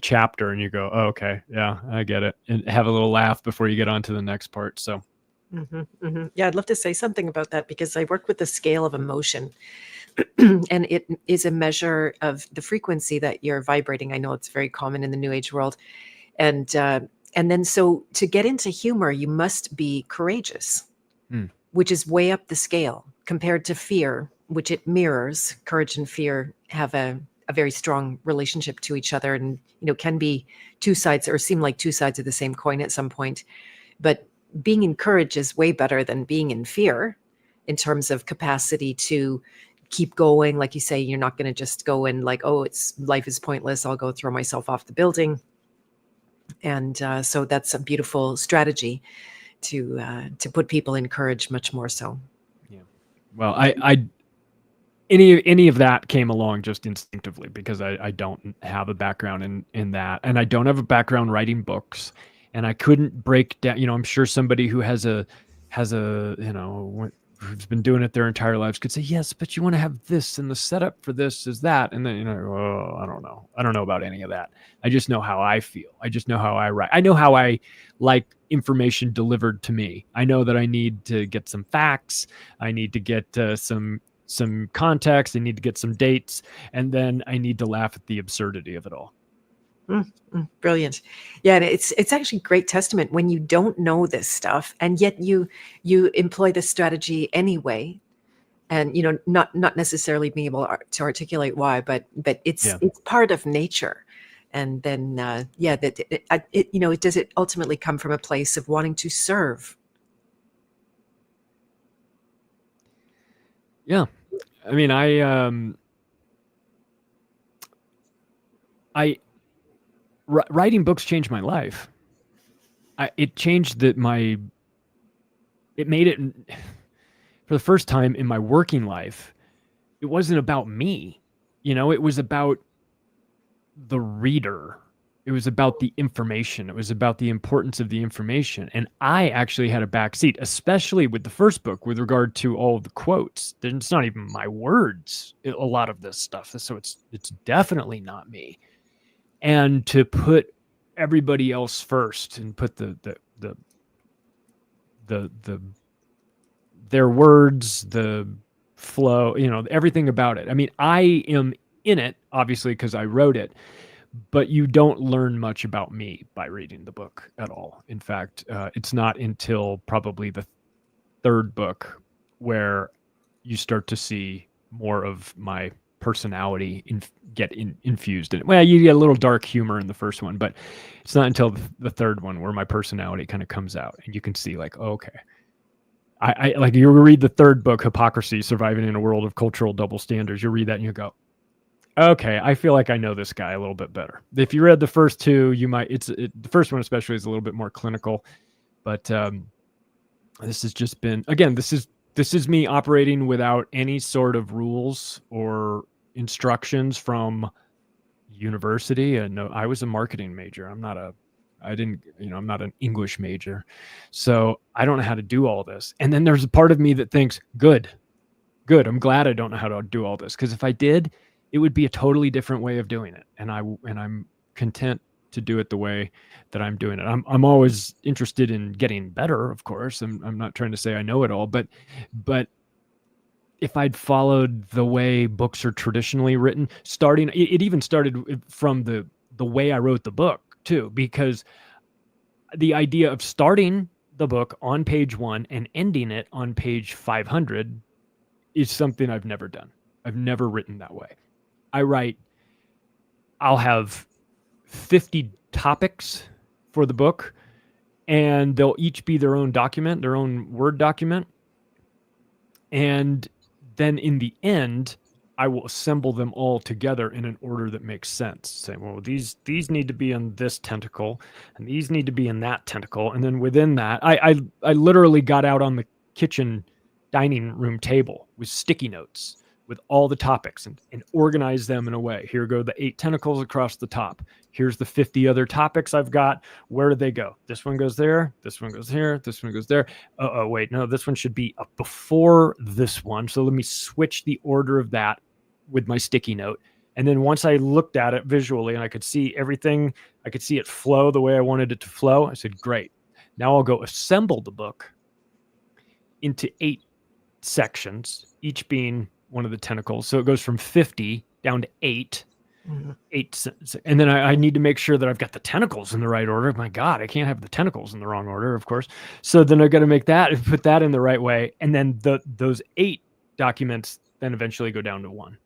chapter, and you go, oh, okay, yeah, I get it, and have a little laugh before you get on to the next part. So. Yeah, I'd love to say something about that, because I work with the scale of emotion and it is a measure of the frequency that you're vibrating. I know it's very common in the New Age world. And then so to get into humor, you must be courageous, which is way up the scale compared to fear, which it mirrors. Courage and fear have a very strong relationship to each other, and, can be two sides, or seem like two sides of the same coin at some point. But being in courage is way better than being in fear in terms of capacity to keep going. Like you say, you're not going to just go and like, oh, life is pointless, I'll go throw myself off the building. And so that's a beautiful strategy to put people in courage, much more so. Yeah. Well, any of that came along just instinctively, because I don't have a background in that, and I don't have a background writing books. And I couldn't break down, I'm sure somebody who has a, who's been doing it their entire lives could say, yes, but you want to have this, and the setup for this is that. And then, oh, I don't know. I don't know about any of that. I just know how I feel. I just know how I write. I know how I like information delivered to me. I know that I need to get some facts. I need to get some context. I need to get some dates. And then I need to laugh at the absurdity of it all. Brilliant. Yeah, and it's actually great testament when you don't know this stuff, and yet you employ this strategy anyway, and not necessarily being able to articulate why, but it's part of nature. And then does it ultimately come from a place of wanting to serve? Yeah, I mean, writing books changed my life. It changed it made it, for the first time in my working life, it wasn't about me. It was about the reader. It was about the information. It was about the importance of the information. And I actually had a back seat, especially with the first book, with regard to all of the quotes. It's not even my words, a lot of this stuff. So it's definitely not me. And to put everybody else first, and put their words, the flow, everything about it. I mean, I am in it, obviously, because I wrote it, but you don't learn much about me by reading the book at all. In fact, it's not until probably the third book where you start to see more of my personality get infused in it. Well, you get a little dark humor in the first one, but it's not until the third one where my personality kind of comes out, and you can see like, oh, okay. I like, you read the third book, Hypocrazy, Surviving in a World of Cultural Double Standards. You read that and you go, Okay, I feel like I know this guy a little bit better. If you read the first two, you might. The first one especially is a little bit more clinical, but this has just been, again, this is me operating without any sort of rules or instructions from university. And no, I was a marketing major. I'm not an English major, so I don't know how to do all this. And then there's a part of me that thinks, good. I'm glad I don't know how to do all this, because if I did, it would be a totally different way of doing it. And I'm content to do it the way that I'm doing it. I'm always interested in getting better, of course. I'm not trying to say I know it all, but if I'd followed the way books are traditionally written, it even started from the way I wrote the book too, because the idea of starting the book on page 1 and ending it on page 500 is something I've never done. I've never written that way. I'll have 50 topics for the book, and they'll each be their own document, their own Word document. And then in the end, I will assemble them all together in an order that makes sense. Say, well, these need to be in this tentacle, and these need to be in that tentacle. And then within that, I literally got out on the kitchen dining room table with sticky notes with all the topics and organize them in a way. Here go the 8 tentacles across the top. Here's the 50 other topics I've got. Where do they go? This one goes there. This one goes here. This one goes there. Oh, wait, no, this one should be up before this one. So let me switch the order of that with my sticky note. And then once I looked at it visually and I could see everything, I could see it flow the way I wanted it to flow. I said, great. Now I'll go assemble the book into 8 sections, each being one of the tentacles. So it goes from 50 down to 8. Mm-hmm. 8, and then I need to make sure that I've got the tentacles in the right order. My God, I can't have the tentacles in the wrong order, of course. So then I've got to make that and put that in the right way. And then those 8 documents then eventually go down to 1.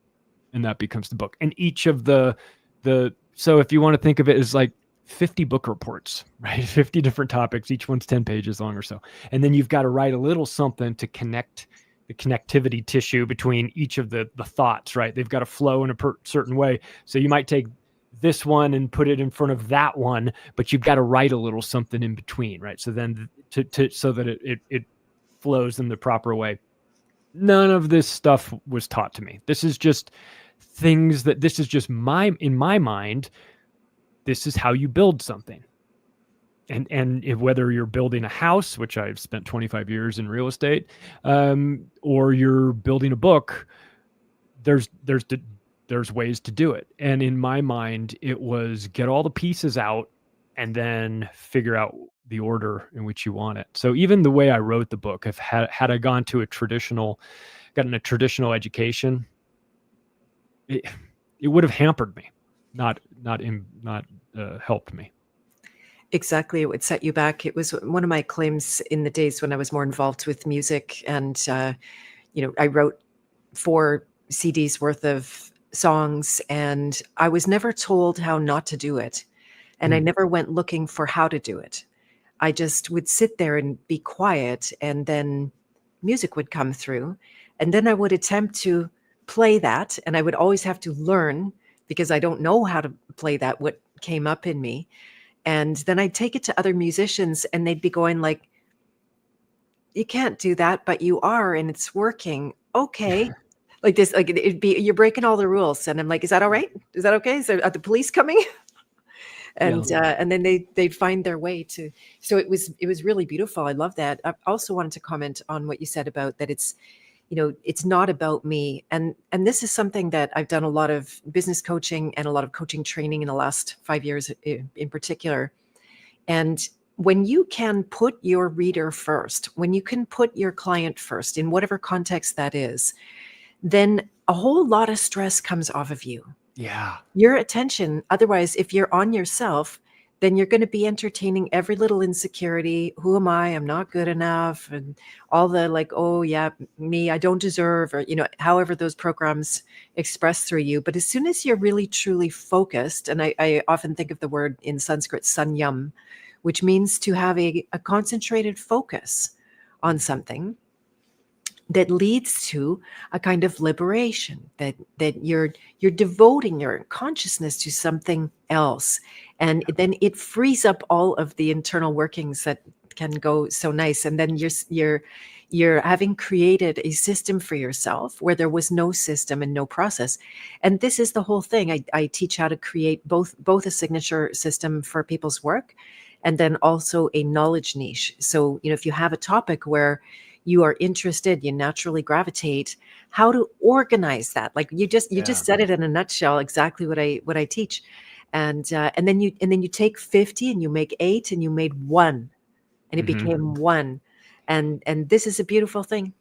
And that becomes the book. And each of so if you want to think of it as like 50 book reports, right? 50 different topics, each one's 10 pages long or so. And then you've got to write a little something to connect the connectivity tissue between each of the thoughts, right? They've got to flow in a certain way. So you might take this one and put it in front of that one, but you've got to write a little something in between, right? So then so that it flows in the proper way. None of this stuff was taught to me. This is just things that in my mind, this is how you build something. And if, whether you're building a house, which I've spent 25 years in real estate, or you're building a book, there's ways to do it. And in my mind, it was get all the pieces out and then figure out the order in which you want it. So even the way I wrote the book, if had I gotten a traditional education, it would have hampered me, not helped me. Exactly. It would set you back. It was one of my claims in the days when I was more involved with music. And, I wrote 4 CDs worth of songs, and I was never told how not to do it. And I never went looking for how to do it. I just would sit there and be quiet, and then music would come through. And then I would attempt to play that. And I would always have to learn, because I don't know how to play that, what came up in me. And then I'd take it to other musicians, and they'd be going like, you can't do that, but you are, and it's working. Okay. Like this, like it'd be, you're breaking all the rules. And I'm like, is that all right? Is that okay? Are the police coming? And then they'd find their way to, so it was really beautiful. I love that. I also wanted to comment on what you said about that it's not about me. And this is something that I've done a lot of business coaching and a lot of coaching training in the last 5 years in particular. And when you can put your reader first, when you can put your client first in whatever context that is, then a whole lot of stress comes off of you. Yeah. Your attention. Otherwise, if you're on yourself, then you're going to be entertaining every little insecurity. Who am I? I'm not good enough. And all the like, oh yeah, me, I don't deserve, or, however those programs express through you. But as soon as you're really, truly focused, and I often think of the word in Sanskrit, sanyam, which means to have a concentrated focus on something. that leads to a kind of liberation, that you're devoting your consciousness to something else, and then it frees up all of the internal workings that can go so nice. And then you're having created a system for yourself where there was no system and no process. And this is the whole thing. I teach how to create both a signature system for people's work, and then also a knowledge niche. So, if you have a topic where you are interested, you naturally gravitate, how to organize that. Like you just said it in a nutshell, exactly what I teach. And then you take 50 and you make 8 and you made 1, and it Mhm. became 1. And this is a beautiful thing.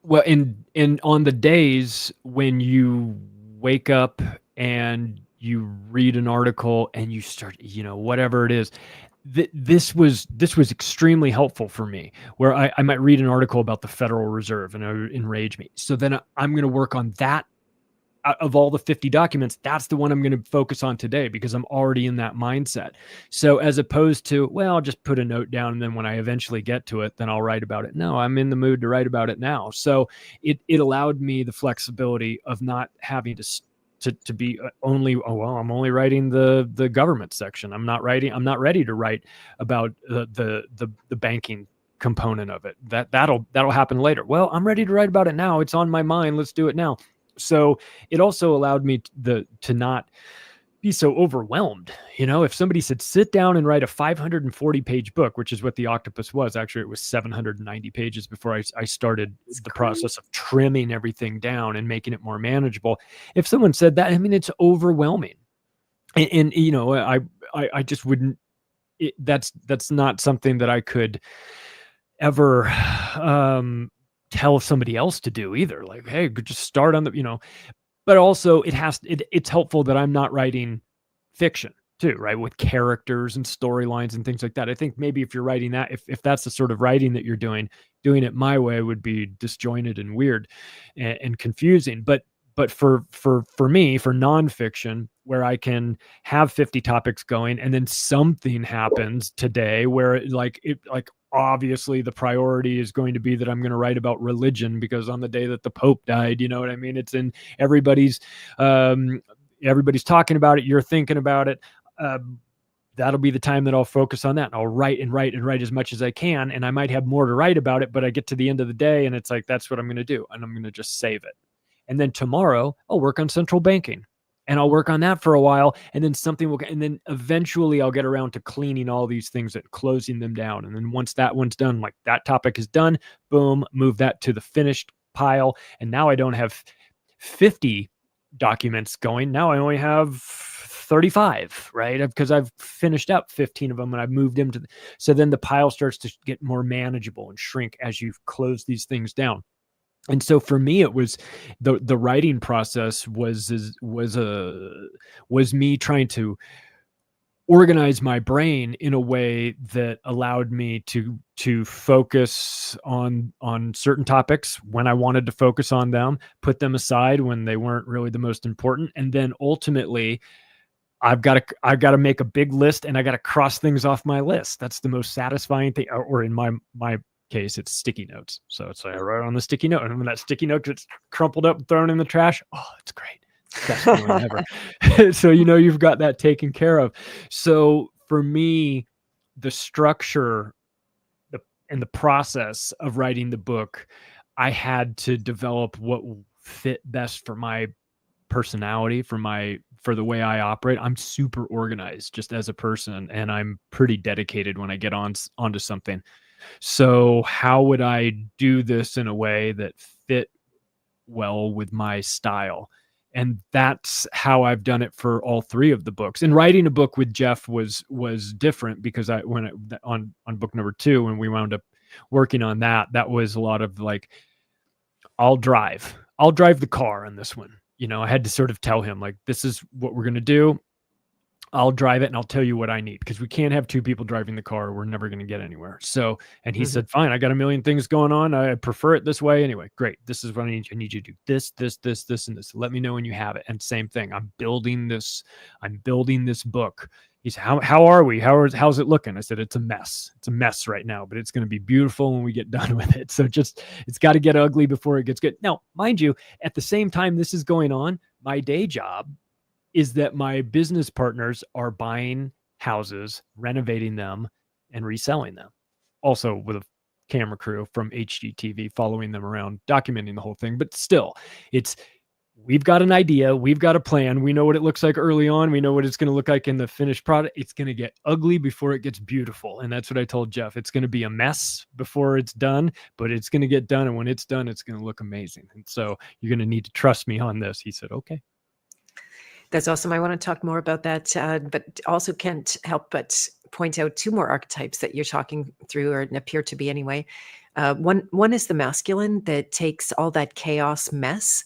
Well, and on the days when you wake up and you read an article and you start, whatever it is, this was extremely helpful for me, where I might read an article about the Federal Reserve and it would enrage me. So then I'm going to work on that. Of all the 50 documents, that's the one I'm going to focus on today because I'm already in that mindset. So as opposed to, well, I'll just put a note down and then when I eventually get to it, then I'll write about it. No, I'm in the mood to write about it now. So it allowed me the flexibility of not having to be only, oh, well, I'm only writing the government section. I'm not ready to write about the banking component of it. That'll happen later. Well, I'm ready to write about it now. It's on my mind. Let's do it now. So it also allowed me to not be so overwhelmed. If somebody said, sit down and write a 540-page book, which is what the Octopus was. Actually, it was 790 pages before I started the process of trimming everything down and making it more manageable. If someone said that, it's overwhelming. And I just wouldn't, that's not something that I could ever, tell somebody else to do either. Like, hey, just start on but also it's helpful that I'm not writing fiction too, right? With characters and storylines and things like that. I think maybe if you're writing that, if that's the sort of writing that you're doing it my way would be disjointed and weird and confusing. But for me, for nonfiction, where I can have 50 topics going and then something happens today where obviously the priority is going to be that I'm going to write about religion because on the day that the Pope died, you know what I mean? It's in everybody's talking about it. You're thinking about it. That'll be the time that I'll focus on that. And I'll write as much as I can. And I might have more to write about it, but I get to the end of the day and it's like, that's what I'm going to do. And I'm going to just save it. And then tomorrow I'll work on central banking. And I'll work on that for a while, and then and then eventually I'll get around to cleaning all these things and closing them down. And then once that one's done, like that topic is done, boom, move that to the finished pile. And now I don't have 50 documents going. Now I only have 35, right? Because I've finished up 15 of them and I've moved them so then the pile starts to get more manageable and shrink as you've closed these things down. And so for me, it was the writing process was me trying to organize my brain in a way that allowed me to focus on certain topics when I wanted to focus on them, put them aside when they weren't really the most important, and then ultimately I've got to make a big list and I got to cross things off my list. That's the most satisfying thing. Or in my case, it's sticky notes. So it's like I write on the sticky note, and when that sticky note gets crumpled up and thrown in the trash, oh, it's great. It's the best feeling ever. So you've got that taken care of. So for me, the structure and the process of writing the book, I had to develop what fit best for my personality, for the way I operate. I'm super organized just as a person, and I'm pretty dedicated when I get onto something. So how would I do this in a way that fit well with my style? And that's how I've done it for all 3 of the books. And writing a book with Jeff was different because on book number 2, when we wound up working on that was a lot of like, I'll drive the car on this one. I had to sort of tell him like, this is what we're going to do. I'll drive it and I'll tell you what I need, because we can't have 2 people driving the car. We're never going to get anywhere. So, and he said, fine, I got a million things going on. I prefer it this way. Anyway, great. This is what I need. I need you to do this, and this. Let me know when you have it. And same thing. I'm building this book He said, how are we? How's it looking? I said, it's a mess. It's a mess right now, but it's going to be beautiful when we get done with it. So it's got to get ugly before it gets good. Now, mind you, at the same time this is going on, my day job is that my business partners are buying houses, renovating them, and reselling them. Also with a camera crew from HGTV following them around, documenting the whole thing. But still, we've got an idea. We've got a plan. We know what it looks like early on. We know what it's going to look like in the finished product. It's going to get ugly before it gets beautiful. And that's what I told Jeff. It's going to be a mess before it's done, but it's going to get done. And when it's done, it's going to look amazing. And so you're going to need to trust me on this. He said, okay. That's awesome. I want to talk more about that, but also can't help but point out two more archetypes that you're talking through, or appear to be anyway. One is the masculine that takes all that chaos mess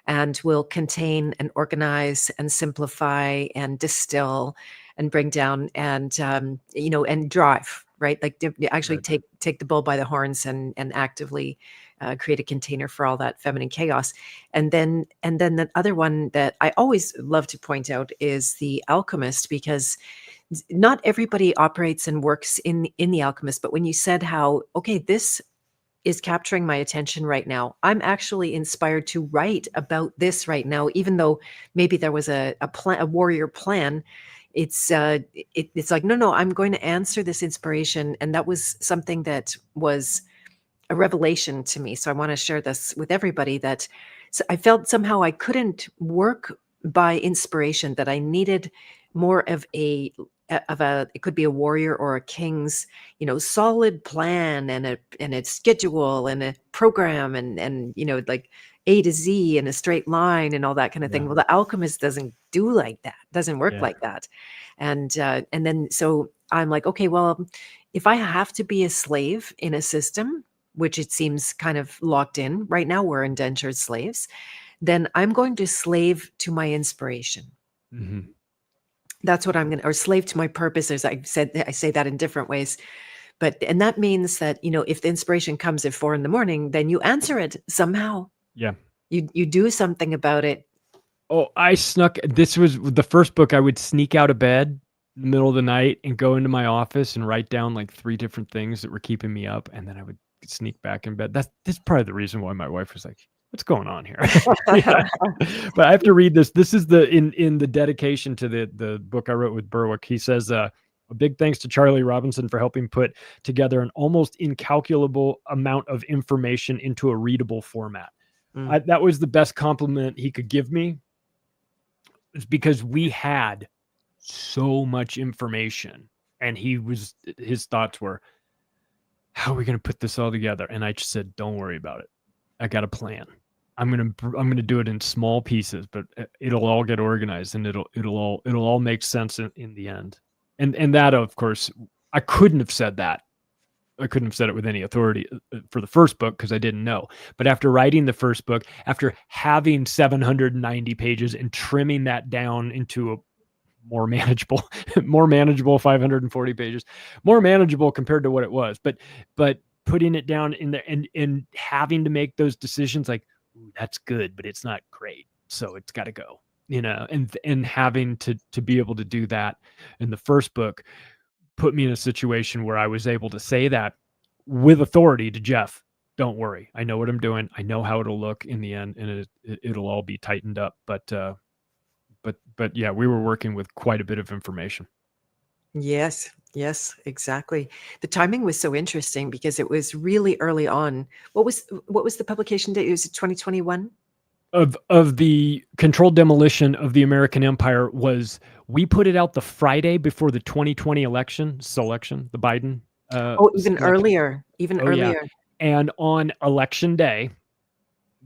and will contain and organize and simplify and distill and bring down and and drive, right? Like actually take the bull by the horns and actively create a container for all that feminine chaos. And then the other one that I always love to point out is the alchemist, because not everybody operates and works in the alchemist. But when you said how, okay, this is capturing my attention right now, I'm actually inspired to write about this right now, even though maybe there was a plan, a warrior plan. It's like, no, I'm going to answer this inspiration. And that was something that was a revelation to me. So I want to share this with everybody, that I felt somehow I couldn't work by inspiration, that I needed more of it could be a warrior or a king's, solid plan and a schedule and a program and like A to Z and a straight line and all that kind of thing. Well, the alchemist doesn't do like that, doesn't work like that. And then, so I'm like, okay, well, if I have to be a slave in a system, which it seems kind of locked in right now, we're indentured slaves, then I'm going to slave to my inspiration. Mm-hmm. That's what I'm going to, or slave to my purpose. As I say that in different ways. And that means that, if the inspiration comes at 4 a.m, then you answer it somehow. Yeah. You do something about it. Oh, this was the first book. I would sneak out of bed in the middle of the night and go into my office and write down like 3 different things that were keeping me up. And then I would sneak back in bed. That's probably the reason why my wife was like, what's going on here? But I have to read this. This is in the dedication to the book I wrote with Berwick. He says, a big thanks to Charlie Robinson for helping put together an almost incalculable amount of information into a readable format. That was the best compliment he could give me. It's because we had so much information, and his thoughts were, how are we going to put this all together? And I just said, don't worry about it. I got a plan. I'm going to do it in small pieces, but it'll all get organized, and it'll all make sense in the end. And that, of course, I couldn't have said that. I couldn't have said it with any authority for the first book because I didn't know. But after writing the first book, after having 790 pages and trimming that down into a more manageable 540 pages, more manageable compared to what it was, but putting it down in there and having to make those decisions, like, that's good, but it's not great, so it's got to go, and having to be able to do that in the first book put me in a situation where I was able to say that with authority to Jeff. Don't worry, I know what I'm doing. I know how it'll look in the end, and it'll all be tightened up. But yeah, we were working with quite a bit of information. Yes, exactly. The timing was so interesting because it was really early on. What was the publication date? It was 2021? Of the controlled demolition of the American Empire we put it out the Friday before the 2020 selection, the Biden. Even earlier. Yeah. And on election day,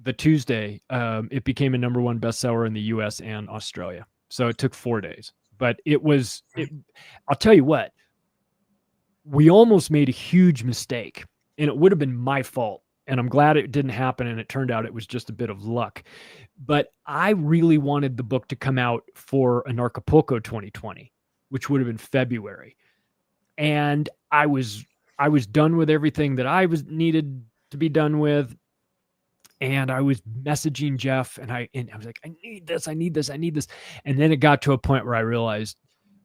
the Tuesday, it became a #1 bestseller in the US and Australia. So it took 4 days, but I'll tell you what, we almost made a huge mistake, and it would have been my fault. And I'm glad it didn't happen, and it turned out it was just a bit of luck. But I really wanted the book to come out for Anarchapulco 2020, which would have been February. And I was done with everything that I needed to be done with. And I was messaging Jeff, and I was like, I need this. And then it got to a point where I realized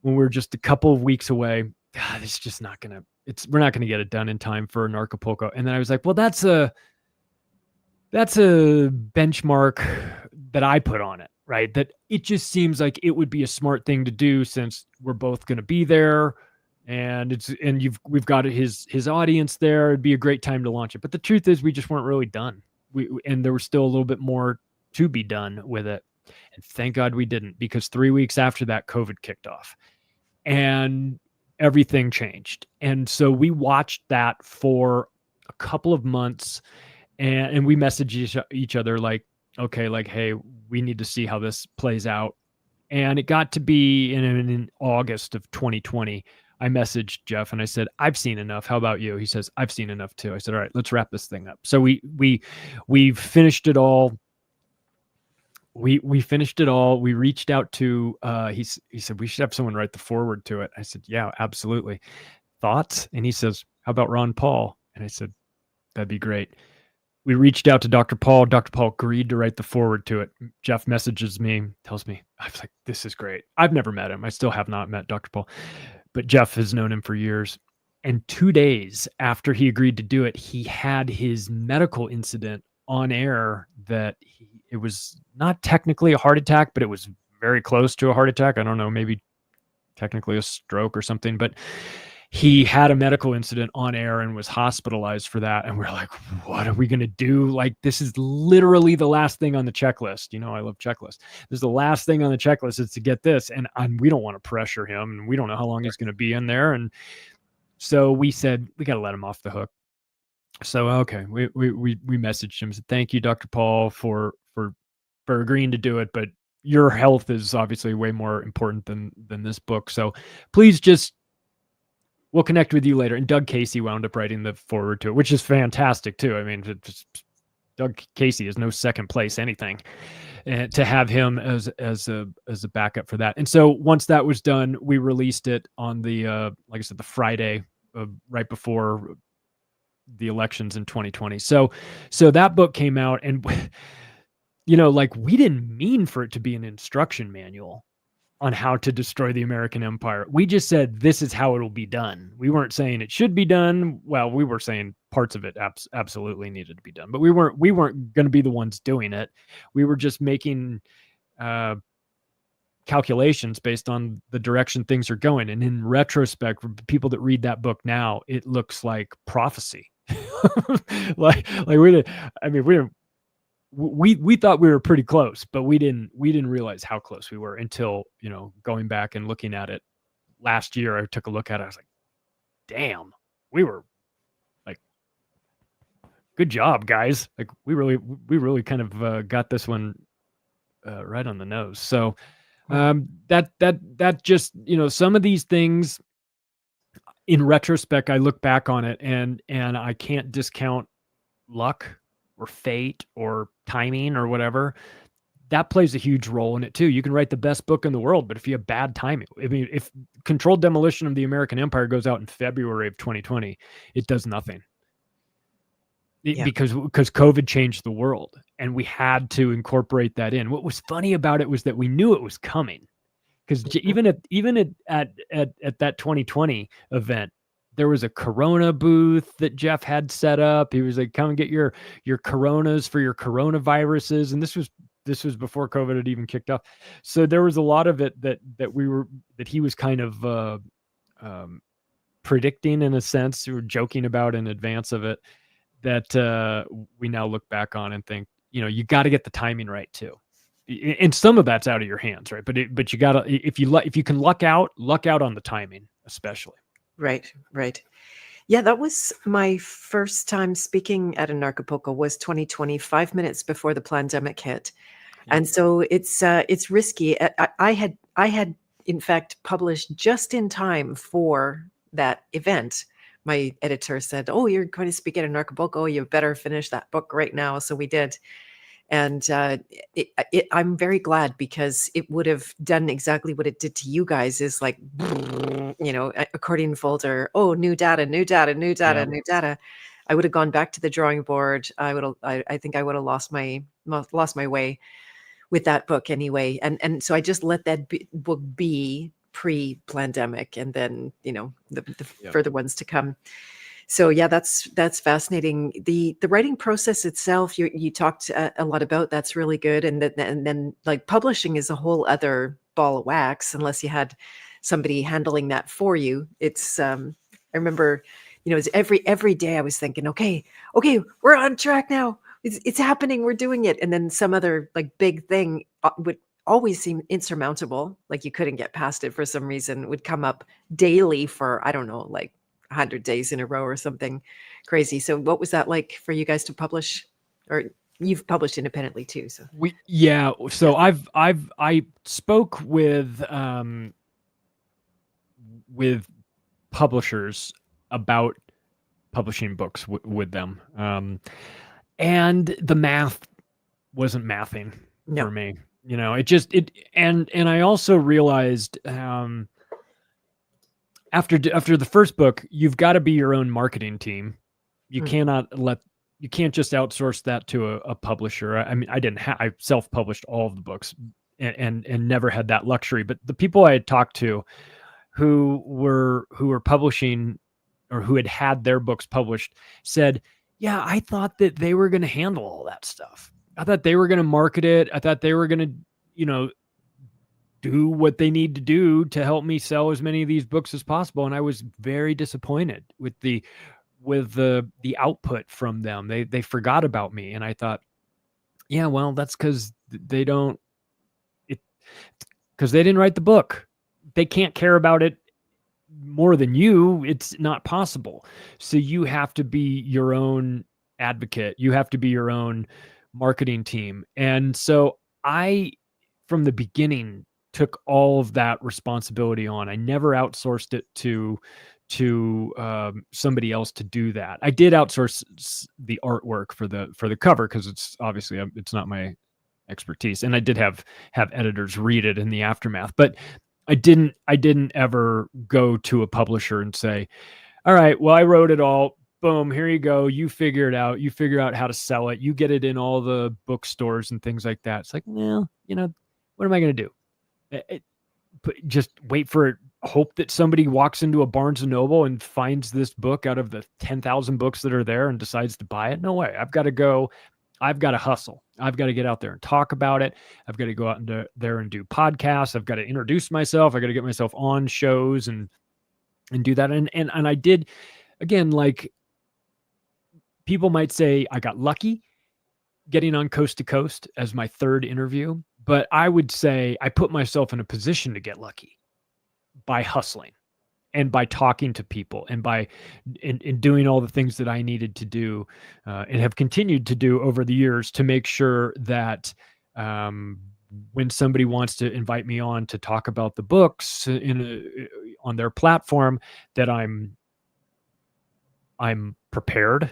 when we're just a couple of weeks away. God, it's just not gonna. We're not gonna get it done in time for Anarchapulco. And then I was like, well, that's a benchmark that I put on it, right? That it just seems like it would be a smart thing to do since we're both going to be there, and we've got his audience there. It'd be a great time to launch it. But the truth is, we just weren't really done. And there was still a little bit more to be done with it. And thank God we didn't, because 3 weeks after that, COVID kicked off, and everything changed. And so we watched that for a couple of months. And we messaged each other like, okay, like, hey, we need to see how this plays out. And it got to be in August of 2020. I messaged Jeff and I said, I've seen enough. How about you? He says, I've seen enough too. I said, all right, let's wrap this thing up. So we finished it all. We finished it all. We reached out to, he said, we should have someone write the foreword to it. I said, yeah, absolutely. Thoughts? And he says, how about Ron Paul? And I said, that'd be great. We reached out to Dr. Paul. Dr. Paul agreed to write the foreword to it. Jeff messages me, tells me, I was like, this is great. I've never met him. I still have not met Dr. Paul, but Jeff has known him for years. And 2 days after he agreed to do it, he had his medical incident on air that it was not technically a heart attack, but it was very close to a heart attack. I don't know, maybe technically a stroke or something, but he had a medical incident on air and was hospitalized for that. And we're like, what are we going to do? Like, this is literally the last thing on the checklist. You know, I love checklists. This is the last thing on the checklist is to get this. And we don't want to pressure him, and we don't know how long he's going to be in there. And so we said, we got to let him off the hook. So, okay. We messaged him, said, thank you, Dr. Paul, for agreeing to do it. But your health is obviously way more important than this book. So please just, we'll connect with you later. And Doug Casey wound up writing the foreword to it, which is fantastic too. I mean, Doug Casey is no second place anything, and to have him as a backup for that. And so once that was done, we released it on the like I said, the Friday right before the elections in 2020. So that book came out, and you know, like, we didn't mean for it to be an instruction manual on how to destroy the American empire. We just said, this is how it'll be done. We weren't saying it should be done. Well, we were saying parts of it absolutely needed to be done, but we weren't going to be the ones doing it. We were just making calculations based on the direction things are going. And in retrospect, for people that read that book now, it looks like prophecy. We thought we were pretty close, but we didn't realize how close we were until, you know, going back and looking at it last year. I took a look at it. I was like, damn, we were like, good job, guys. Like, we really kind of got this one right on the nose. So that just, you know, some of these things in retrospect, I look back on it and I can't discount luck or fate or timing or whatever. That plays a huge role in it too. You can write the best book in the world, but if you have bad timing, I mean, if Controlled Demolition of the American Empire goes out in February of 2020, it does nothing. Because COVID changed the world, and we had to incorporate that in. What was funny about it was that we knew it was coming, because even at that 2020 event, there was a Corona booth that Jeff had set up. He was like, come and get your Coronas for your coronaviruses. And this was before COVID had even kicked off. So there was a lot of it that he was kind of predicting, in a sense, or joking about in advance of it, that we now look back on and think, you know, you got to get the timing right too. And some of that's out of your hands, right? But you got to, if you can luck out on the timing, especially. Right. Yeah, that was my first time speaking at Anarchapulco, was 2020, 5 minutes before the pandemic hit. And so it's risky. I had in fact published just in time for that event. My editor said, "Oh, you're going to speak at Anarchapulco. You better finish that book right now." So we did. And I'm very glad, because it would have done exactly what it did to you guys, is like, you know, accordion folder. Oh, new data. I would have gone back to the drawing board. I think I would have lost my way with that book anyway. And so I just let that book be pre-pandemic, and then, the Yep. further ones to come. So yeah, that's fascinating. The writing process itself, you talked a lot about. That's really good. And then like publishing is a whole other ball of wax unless you had somebody handling that for you. It's I remember, it's every day I was thinking, okay, we're on track now. It's happening. We're doing it. And then some other like big thing would always seem insurmountable. Like you couldn't get past it for some reason. Would come up daily for, I don't know, like 100 days in a row or something crazy. So what was that like for you guys to publish? Or you've published independently too, so So I spoke with publishers about publishing books with them, and the math wasn't mathing no. for me. And I also realized after the first book, you've got to be your own marketing team. You can't just outsource that to a publisher. I mean, I self-published all of the books and never had that luxury. But the people I had talked to who were publishing or who had their books published said, yeah, I thought that they were going to handle all that stuff. I thought they were going to market it. I thought they were going to, do what they need to do to help me sell as many of these books as possible. And I was very disappointed with the output from them. They forgot about me. And I thought, yeah, well, that's because they didn't write the book. They can't care about it more than you. It's not possible. So you have to be your own advocate. You have to be your own marketing team. And so I, from the beginning, took all of that responsibility on. I never outsourced it to somebody else to do that. I did outsource the artwork for the cover because it's obviously it's not my expertise, and I did have editors read it in the aftermath. But I didn't ever go to a publisher and say, all right, well, I wrote it all. Boom, here you go. You figure it out. You figure out how to sell it. You get it in all the bookstores and things like that. It's like, well, what am I going to do? Just wait for it. Hope that somebody walks into a Barnes and Noble and finds this book out of the 10,000 books that are there and decides to buy it. No way. I've got to go. I've got to hustle. I've got to get out there and talk about it. I've got to go out there and do podcasts. I've got to introduce myself. I got to get myself on shows and do that. And I did, again, like people might say I got lucky getting on Coast to Coast as my third interview, but I would say I put myself in a position to get lucky by hustling and by talking to people and by in doing all the things that I needed to do and have continued to do over the years to make sure that when somebody wants to invite me on to talk about the books on their platform, that I'm prepared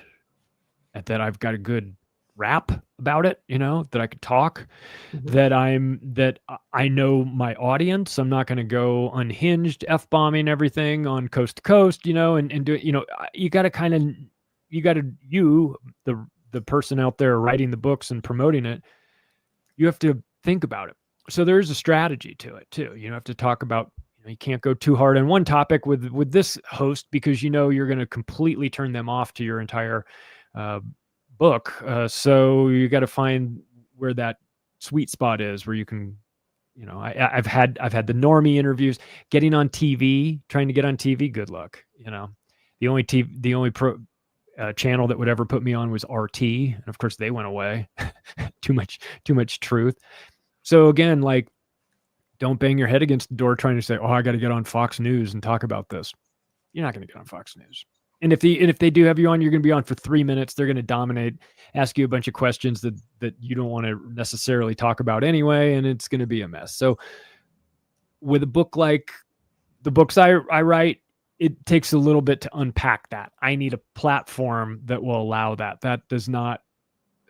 and that I've got a good rap about it, that I could talk, that I know my audience. I'm not going to go unhinged F-bombing everything on Coast to Coast, and do it. You got to the person out there writing the books and promoting it, you have to think about it. So there's a strategy to it too. You have to talk about, you can't go too hard on one topic with this host because you're going to completely turn them off to your entire book. So you got to find where that sweet spot is where you can, I've had the normie interviews. Getting on TV, trying to get on TV, good luck. The only channel that would ever put me on was RT, and of course they went away. too much truth. So again, like, don't bang your head against the door trying to say, oh, I got to get on Fox News and talk about this. You're not going to get on Fox News. And if they do have you on, you're going to be on for 3 minutes. They're going to dominate, ask you a bunch of questions that you don't want to necessarily talk about anyway, and it's going to be a mess. So with a book like the books I write, it takes a little bit to unpack that. I need a platform that will allow that. That does not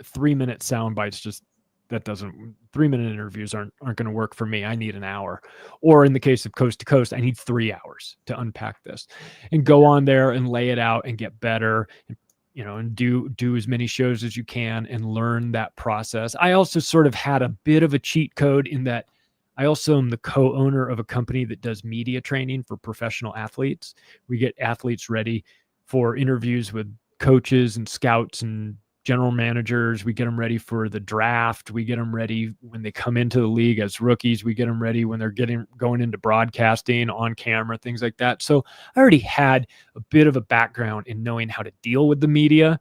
3-minute sound bites. Just that doesn't 3-minute interviews aren't going to work for me. I need an hour, or in the case of Coast to Coast, I need 3 hours to unpack this and go on there and lay it out and get better and, and do as many shows as you can and learn that process. I also sort of had a bit of a cheat code in that I also am the co-owner of a company that does media training for professional athletes. We get athletes ready for interviews with coaches and scouts and general managers. We get them ready for the draft. We get them ready when they come into the league as rookies. We get them ready when they're going into broadcasting, on camera, things like that. So I already had a bit of a background in knowing how to deal with the media,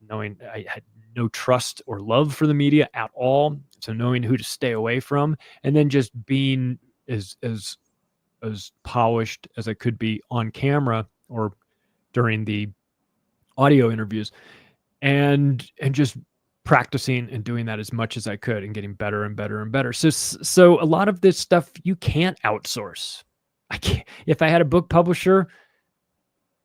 knowing I had no trust or love for the media at all. So knowing who to stay away from, and then just being as polished as I could be on camera or during the audio interviews, and just practicing and doing that as much as I could and getting better and better and better. So a lot of this stuff you can't outsource. I can't. If I had a book publisher,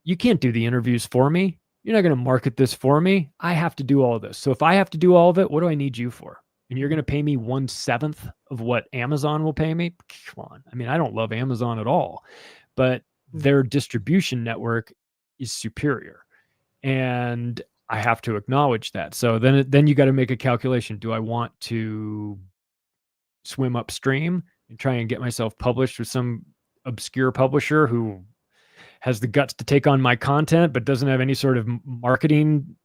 you can't do the interviews for me. You're not going to market this for me. I have to do all of this. So if I have to do all of it, what do I need you for? And you're going to pay me 1/7 of what Amazon will pay me? Come on. I mean, I don't love Amazon at all, but their distribution network is superior. And I have to acknowledge that. So then you got to make a calculation. Do I want to swim upstream and try and get myself published with some obscure publisher who has the guts to take on my content, but doesn't have any sort of marketing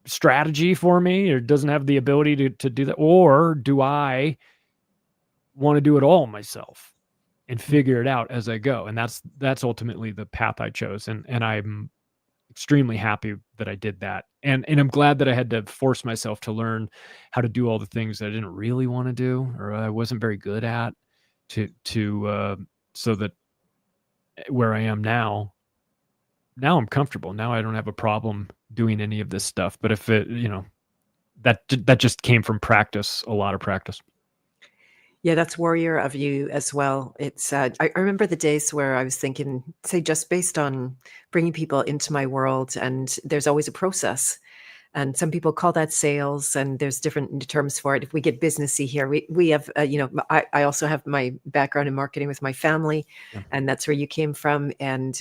strategy for me, or doesn't have the ability to do that? Or do I want to do it all myself and figure it out as I go? And that's ultimately the path I chose. And I'm extremely happy that I did that. And I'm glad that I had to force myself to learn how to do all the things that I didn't really want to do, or I wasn't very good at, so that where I am now I'm comfortable. Now I don't have a problem doing any of this stuff. But if it, that just came from practice, a lot of practice. Yeah, that's warrior of you as well. It's I remember the days where I was thinking, say, just based on bringing people into my world, and there's always a process. And some people call that sales, and there's different terms for it. If we get businessy here, we have, I also have my background in marketing with my family, and that's where you came from. And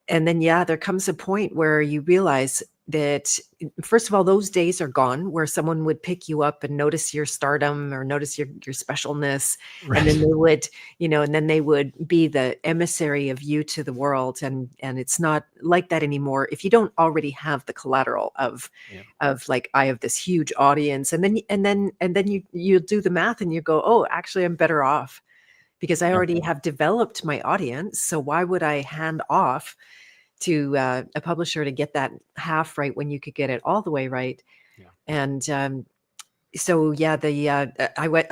then, there comes a point where you realize that, first of all, those days are gone where someone would pick you up and notice your stardom or notice your specialness. Right. And then they would, and then they would be the emissary of you to the world. And it's not like that anymore. If you don't already have the collateral of like, I have this huge audience, and then you do the math and you go, oh, actually I'm better off because I already have developed my audience. So why would I hand off to a publisher to get that half right when you could get it all the way right? And I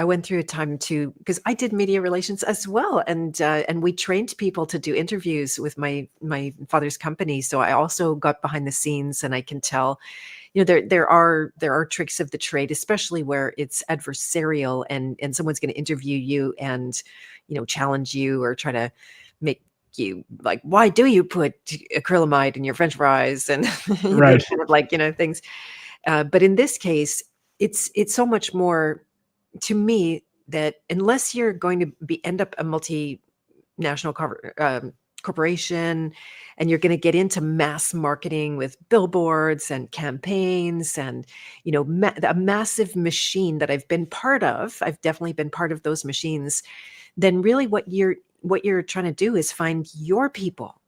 went through a time too, because I did media relations as well, and we trained people to do interviews with my father's company. So I also got behind the scenes, and I can tell, there are tricks of the trade, especially where it's adversarial and someone's going to interview you and challenge you or try to make you like, why do you put acrylamide in your French fries, and right. Kind of like things. But in this case, it's so much more to me that unless you're going to end up a multinational corporation, and you're going to get into mass marketing with billboards and campaigns and a massive machine that I've been part of, I've definitely been part of those machines, then really what you're trying to do is find your people.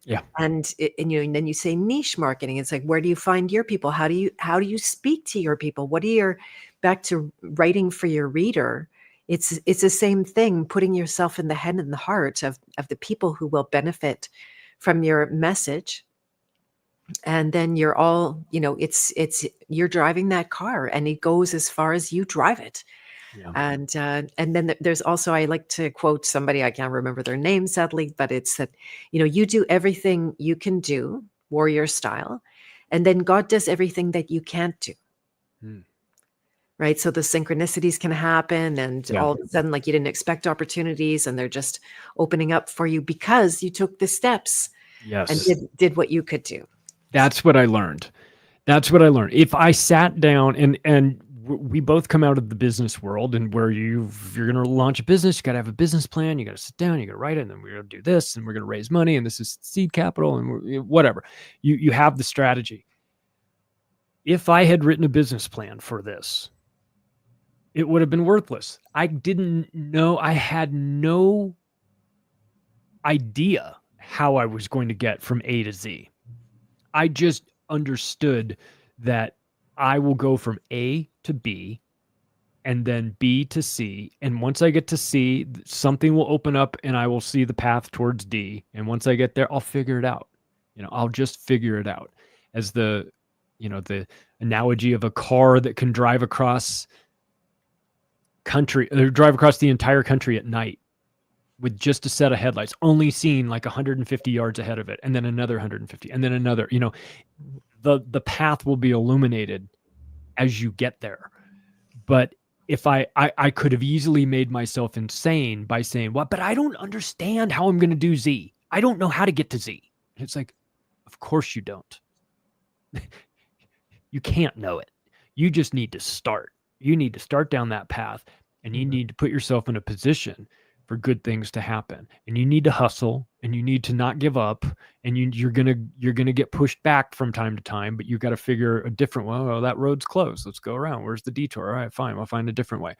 Yeah. And then you say niche marketing. It's like, where do you find your people? How do you speak to your people? What are your, back to writing for your reader? It's the same thing, putting yourself in the head and the heart of the people who will benefit from your message. And then you're all, you're driving that car, and it goes as far as you drive it. Yeah. And then there's also, I like to quote somebody, I can't remember their name sadly, but it's that, you do everything you can do, warrior style, and then God does everything that you can't do. Right. So the synchronicities can happen, and all of a sudden, like, you didn't expect opportunities, and they're just opening up for you because you took the steps and did what you could do. That's what I learned. If I sat down and we both come out of the business world, and where if you're going to launch a business, you got to have a business plan. You got to sit down, you got to write it, and then we're going to do this, and we're going to raise money, and this is seed capital, and whatever. You have the strategy. If I had written a business plan for this, it would have been worthless. I didn't know, I had no idea how I was going to get from A to Z. I just understood that I will go from A to B and then B to C. And once I get to C, something will open up and I will see the path towards D. And once I get there, I'll figure it out. I'll just figure it out. As the analogy of a car that can drive across the entire country at night with just a set of headlights, only seeing like 150 yards ahead of it, and then another 150, and then another. The path will be illuminated as you get there. But if I could have easily made myself insane by saying, well, but I don't understand how I'm going to do Z. I don't know how to get to Z. And it's like, of course you don't. You can't know it. You just need to start. You need to start down that path, and you need to put yourself in a position for good things to happen. And you need to hustle, and you need to not give up, and you're gonna get pushed back from time to time, but you got to figure a different way. Oh, that road's closed. Let's go around. Where's the detour? All right, fine. I'll find a different way.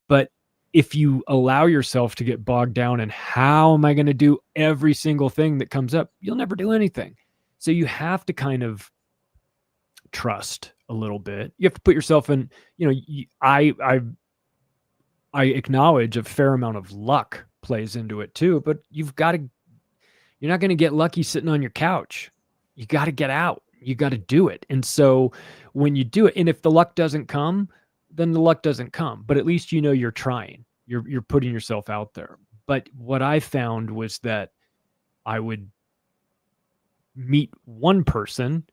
But if you allow yourself to get bogged down in how am I going to do every single thing that comes up, you'll never do anything. So you have to kind of trust a little bit. You have to put yourself in, I acknowledge a fair amount of luck plays into it too, but you're not going to get lucky sitting on your couch. You got to get out. You got to do it. And so when you do it, and if the luck doesn't come, then the luck doesn't come, but at least you're trying. You're putting yourself out there. But what I found was that I would meet one person,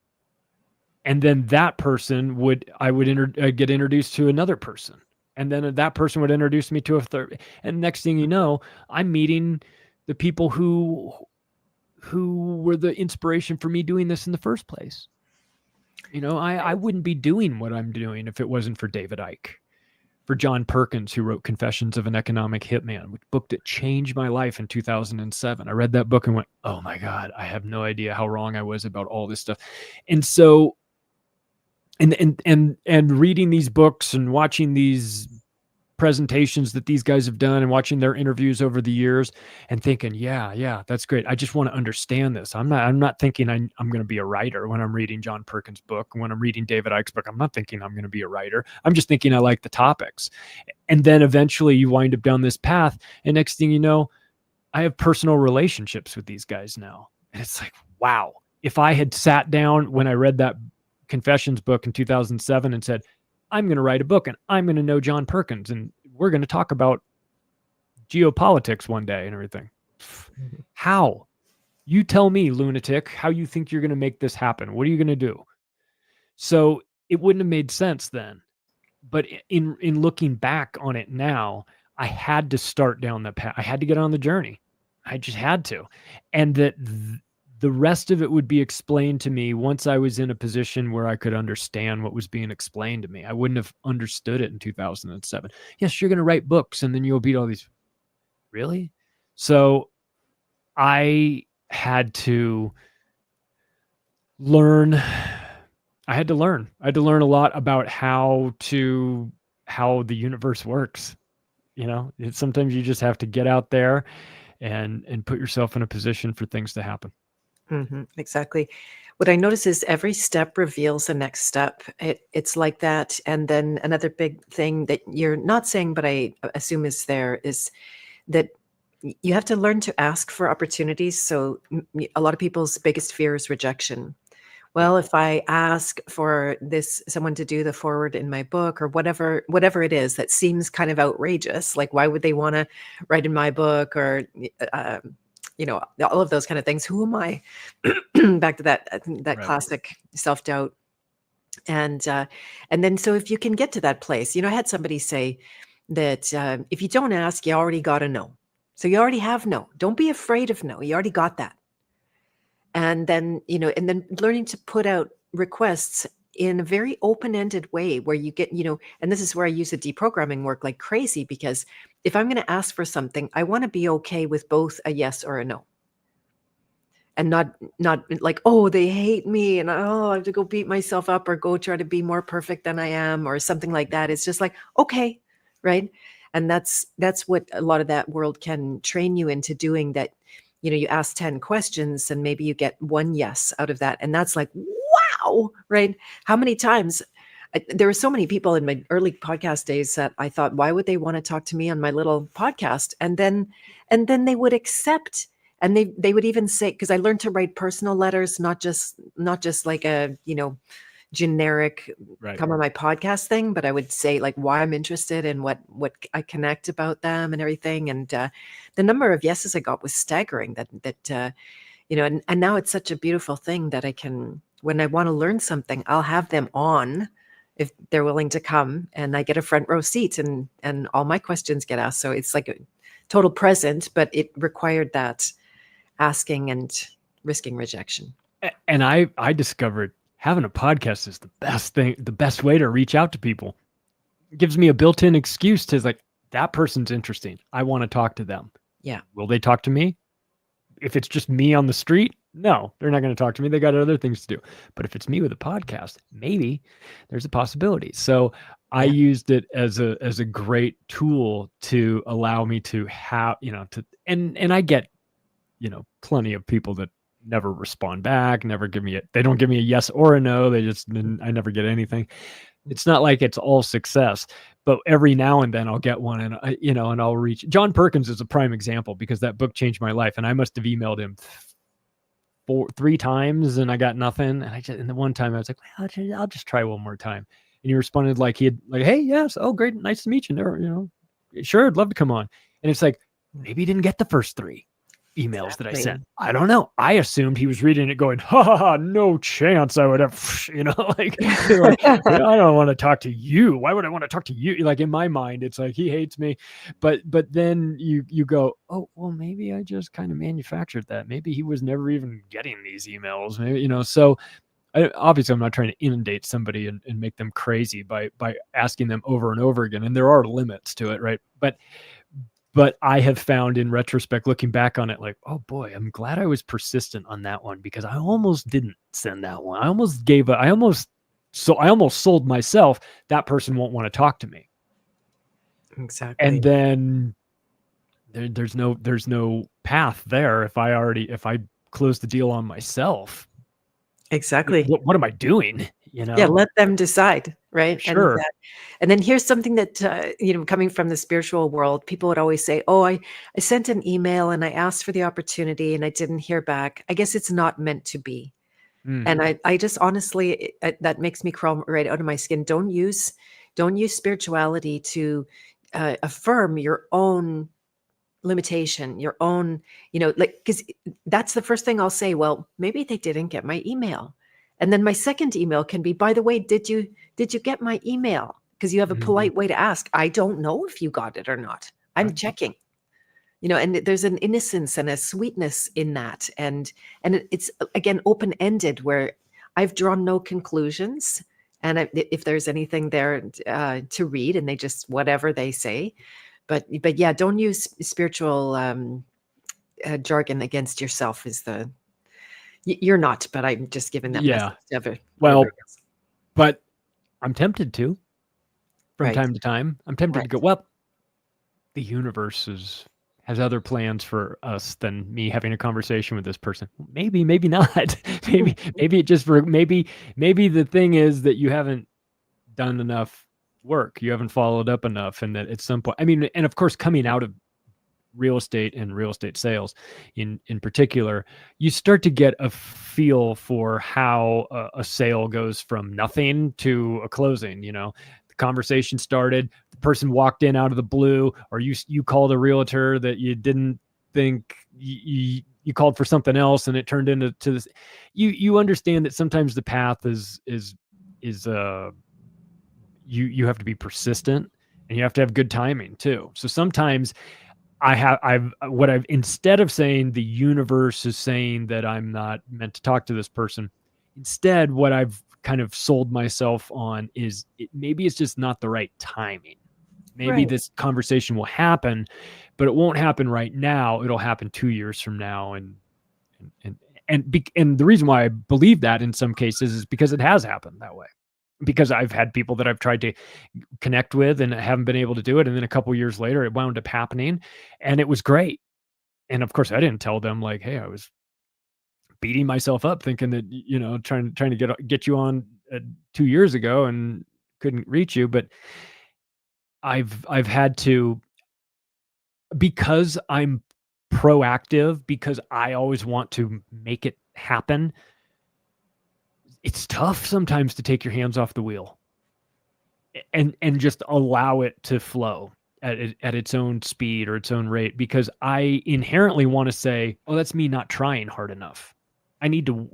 and then that person get introduced to another person. And then that person would introduce me to a third. And next thing you know, I'm meeting the people who were the inspiration for me doing this in the first place. I wouldn't be doing what I'm doing if it wasn't for David Icke, for John Perkins, who wrote Confessions of an Economic Hitman, a book that changed my life in 2007. I read that book and went, oh my God, I have no idea how wrong I was about all this stuff. And so, and reading these books and watching these presentations that these guys have done and watching their interviews over the years and thinking, yeah, that's great. I just want to understand this. I'm not thinking I'm going to be a writer when I'm reading John Perkins' book. When I'm reading David Icke's book, I'm not thinking I'm going to be a writer. I'm just thinking I like the topics. And then eventually you wind up down this path. And next thing you know, I have personal relationships with these guys now. And it's like, wow, if I had sat down when I read that Confessions book in 2007 and said, I'm going to write a book and I'm going to know John Perkins and we're going to talk about geopolitics one day and everything. How? You tell me, lunatic, how you think you're going to make this happen. What are you going to do? So it wouldn't have made sense then. But in looking back on it now, I had to start down that path. I had to get on the journey. I just had to. And that the rest of it would be explained to me once I was in a position where I could understand what was being explained to me. I wouldn't have understood it in 2007. Yes, you're going to write books and then you'll beat all these. Really? So I had to learn. I had to learn a lot about how the universe works. Sometimes you just have to get out there and put yourself in a position for things to happen. Exactly. What I notice is every step reveals the next step. It's like that. And then another big thing that you're not saying, but I assume is there, is that you have to learn to ask for opportunities. So a lot of people's biggest fear is rejection. Well, if I ask for someone to do the forward in my book or whatever it is that seems kind of outrageous, like why would they want to write in my book or, all of those kind of things. Who am I? Back to that Right. classic self-doubt. And then, so if you can get to that place, I had somebody say that if you don't ask, you already got a no. So you already have no. Don't be afraid of no. You already got that. And then, and then learning to put out requests in a very open-ended way where you get, and this is where I use the deprogramming work like crazy, because if I'm going to ask for something, I want to be okay with both a yes or a no. And not like, oh, they hate me and I have to go beat myself up or go try to be more perfect than I am or something like that. It's just like, okay, right? And that's what a lot of that world can train you into doing, that you ask 10 questions and maybe you get one yes out of that, and that's like, wow, right? How many times there were so many people in my early podcast days that I thought, why would they want to talk to me on my little podcast? And then they would accept, and they would even say, because I learned to write personal letters, not just like a generic Right. come on my podcast thing, but I would say like why I'm interested and what I connect about them and everything. And the number of yeses I got was staggering. And now it's such a beautiful thing that I can, when I want to learn something, I'll have them on if they're willing to come, and I get a front row seat, and all my questions get asked. So it's like a total present, but it required that asking and risking rejection. And I discovered having a podcast is the best thing, the best way to reach out to people. It gives me a built-in excuse to like, that person's interesting. I want to talk to them. Yeah. Will they talk to me? If it's just me on the street, no, they're not going to talk to me. They got other things to do. But if it's me with a podcast, maybe there's a possibility. So I used it as a great tool to allow me to have, and I get, plenty of people that never respond back, they don't give me a yes or a no. I never get anything. It's not like it's all success, but every now and then I'll get one, and and I'll reach. John Perkins is a prime example, because that book changed my life, and I must have emailed him 3 times and I got nothing. And the one time I was like, well, I'll just try one more time. And he responded like hey, yes. Oh, great. Nice to meet you. Never, sure. I'd love to come on. And it's like, maybe he didn't get the first 3 emails that I sent. I don't know. I assumed he was reading it going, ha, no chance I would have, like, I don't want to talk to you. Why would I want to talk to you? Like, in my mind, it's like, he hates me. But then you go, oh, well, maybe I just kind of manufactured that. Maybe he was never even getting these emails. Maybe, so obviously I'm not trying to inundate somebody and make them crazy by asking them over and over again. And there are limits to it. Right. But I have found, in retrospect, looking back on it, like, oh boy, I'm glad I was persistent on that one, because I almost didn't send that one. I almost sold myself. That person won't want to talk to me. Exactly. And then there's no path there if I close the deal on myself. Exactly. What am I doing? Yeah, let them decide, right? Sure. And then here's something that, coming from the spiritual world, people would always say, oh, I sent an email and I asked for the opportunity and I didn't hear back. I guess it's not meant to be. And I just honestly, that makes me crawl right out of my skin. Don't use spirituality to affirm your own limitation, your own, because that's the first thing I'll say. Well, maybe they didn't get my email. And then my second email can be, by the way, did you get my email? Because you have a polite way to ask. I don't know if you got it or not. I'm checking. And there's an innocence and a sweetness in that. And it's, again, open-ended, where I've drawn no conclusions. And if there's anything there to read, and they just, whatever they say. But yeah, don't use spiritual jargon against yourself you're not, but I'm just giving that message of it. Well, but I'm tempted to, from time to time. I'm tempted to go, well, the universe has other plans for us than me having a conversation with this person. Maybe not. maybe it just, maybe the thing is that you haven't done enough work. You haven't followed up enough. And that at some point, and of course, coming out of real estate and real estate sales in particular, you start to get a feel for how a sale goes from nothing to a closing. The conversation started, the person walked in out of the blue, or you called a realtor that you didn't think you called for something else, and it turned into this. You understand that sometimes the path is you have to be persistent, and you have to have good timing too. So sometimes instead of saying the universe is saying that I'm not meant to talk to this person, instead what I've kind of sold myself on is maybe it's just not the right timing. Maybe this conversation will happen, but it won't happen right now. It'll happen 2 years from now. And the reason why I believe that in some cases is because it has happened that way. because I've had people that I've tried to connect with and haven't been able to do it. And then a couple years later, it wound up happening, and it was great. And of course, I didn't tell them like, hey, I was beating myself up thinking that, trying to get you on 2 years ago and couldn't reach you. But I've had to, because I'm proactive, because I always want to make it happen. It's tough sometimes to take your hands off the wheel and just allow it to flow at its own speed or its own rate, because I inherently want to say, oh, that's me not trying hard enough. I need to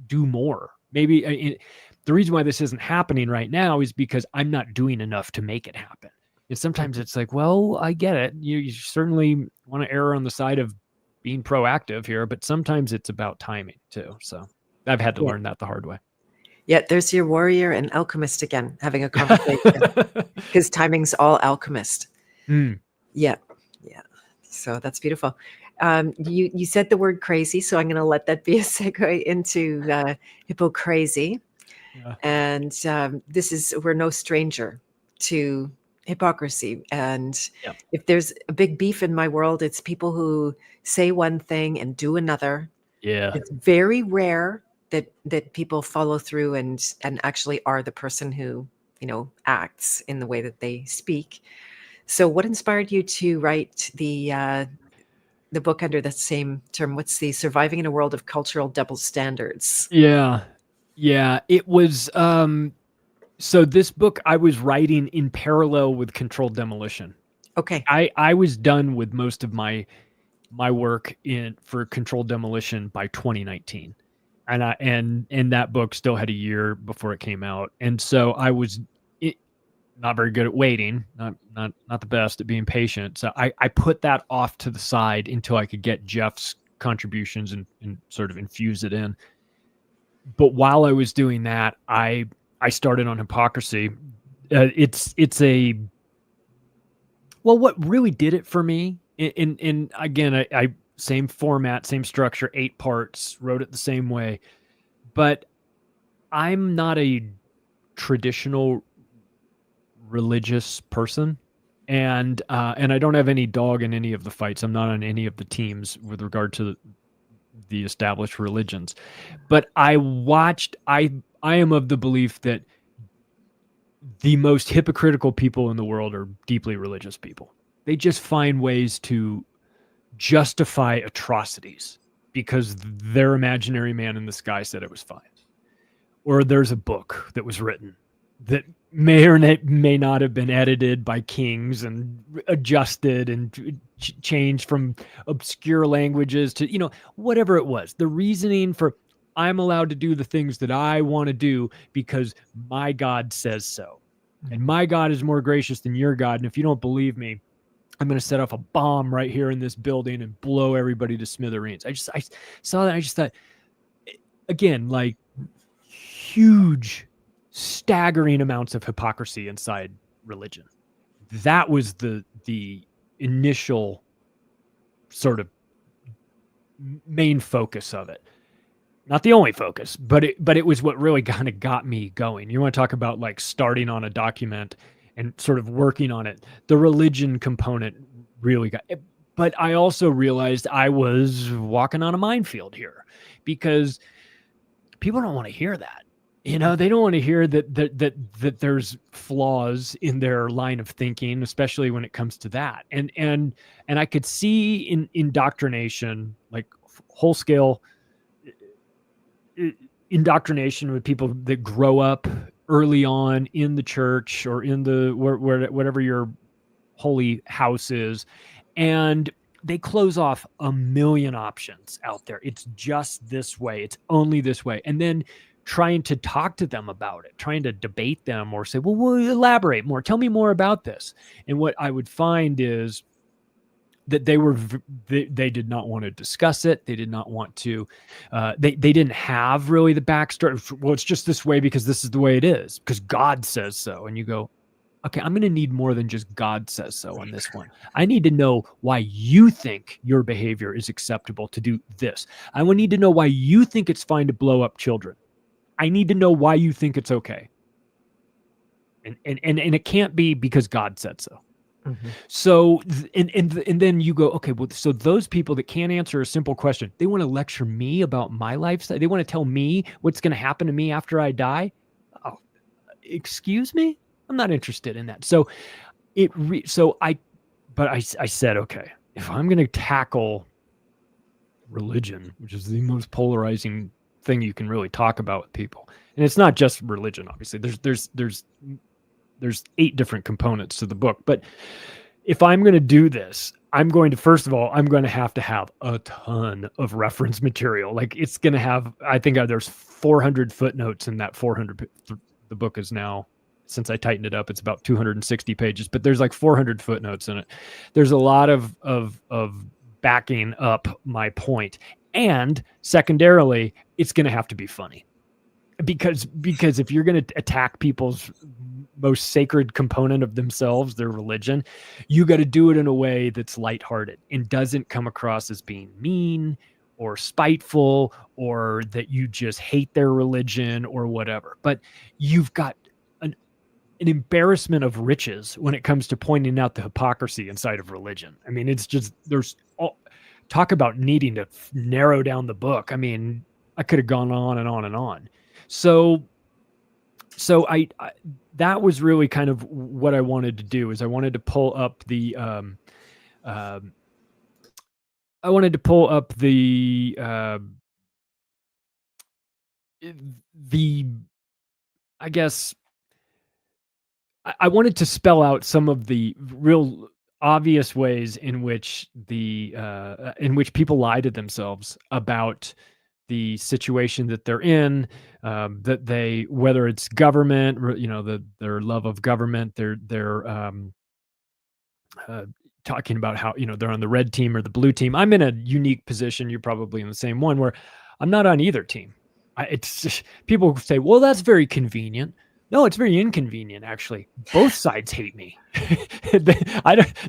do more. Maybe the reason why this isn't happening right now is because I'm not doing enough to make it happen. And sometimes it's like, well, I get it. You certainly want to err on the side of being proactive here, but sometimes it's about timing too. So I've had to learn that the hard way. Yeah, there's your warrior and alchemist again, having a conversation, because timing's all alchemist. Yeah. So that's beautiful. You said the word crazy, so I'm going to let that be a segue into hypocrazy. Yeah. And we're no stranger to hypocrisy. And if there's a big beef in my world, it's people who say one thing and do another. Yeah. It's very rare that people follow through and actually are the person who, acts in the way that they speak. So what inspired you to write the book under the same term? What's the Surviving in a World of Cultural Double Standards? Yeah. It was, so this book I was writing in parallel with Controlled Demolition. Okay. I was done with most of my work for Controlled Demolition by 2019. And that book still had a year before it came out. And so I was not very good at waiting, not the best at being patient. So I put that off to the side until I could get Jeff's contributions and sort of infuse it in. But while I was doing that, I started on Hypocrisy. What really did it for me, and again, I same format, same structure, 8 parts, wrote it the same way, but I'm not a traditional religious person, and I don't have any dog in any of the fights. I'm not on any of the teams with regard to the established religions, but I am of the belief that the most hypocritical people in the world are deeply religious people. They just find ways to justify atrocities because their imaginary man in the sky said it was fine. Or there's a book that was written that may or may not have been edited by kings and adjusted and changed from obscure languages to, whatever it was. The reasoning for I'm allowed to do the things that I want to do because my God says so. And my God is more gracious than your God. And if you don't believe me, I'm going to set off a bomb right here in this building and blow everybody to smithereens. I saw that. I just thought, again, like huge, staggering amounts of hypocrisy inside religion. That was the initial sort of main focus of it. Not the only focus, but it was what really kind of got me going. You want to talk about like starting on a document and sort of working on it. The religion component really got it. But I also realized I was walking on a minefield here because people don't want to hear that. They don't want to hear that there's flaws in their line of thinking, especially when it comes to that. And I could see in indoctrination, like whole scale indoctrination with people that grow up early on in the church or in the whatever your holy house is, and they close off a million options out there. It's just this way. It's only this way. And then trying to talk to them about it, trying to debate them or say, well, we'll elaborate more. Tell me more about this. And what I would find is that they did not want to discuss it. They did not want to, they didn't have really the backstory. Well, it's just this way because this is the way it is, because God says so. And you go, okay, I'm going to need more than just God says so on this one. I need to know why you think your behavior is acceptable to do this. I will need to know why you think it's fine to blow up children. I need to know why you think it's okay. And it can't be because God said so. Mhm. So, and then you go, okay, well, so those people that can't answer a simple question, they want to lecture me about my lifestyle. They want to tell me what's going to happen to me after I die. Oh, excuse me? I'm not interested in that. So I said, okay, if I'm going to tackle religion, which is the most polarizing thing you can really talk about with people, and it's not just religion, obviously. There's 8 different components to the book, but if I'm going to do this, I'm going to, first of all, I'm going to have a ton of reference material. Like it's going to have, I think there's 400 footnotes in that 400. The book is now, since I tightened it up, it's about 260 pages, but there's like 400 footnotes in it. There's a lot of backing up my point. And secondarily, it's going to have to be funny. Because if you're going to attack people's most sacred component of themselves, their religion, you got to do it in a way that's lighthearted and doesn't come across as being mean or spiteful or that you just hate their religion or whatever. But you've got an embarrassment of riches when it comes to pointing out the hypocrisy inside of religion. I mean, it's just, talk about needing to narrow down the book. I mean, I could have gone on and on and on. So I that was really kind of what I wanted to do, is I wanted to pull up the I guess I wanted to spell out some of the real obvious ways in which people lie to themselves about the situation that they're in, that they, whether it's government, their love of government, they're talking about how, they're on the red team or the blue team. I'm in a unique position. You're probably in the same one, where I'm not on either team. It's just, people say, well, that's very convenient. No, it's very inconvenient, actually. Both sides hate me.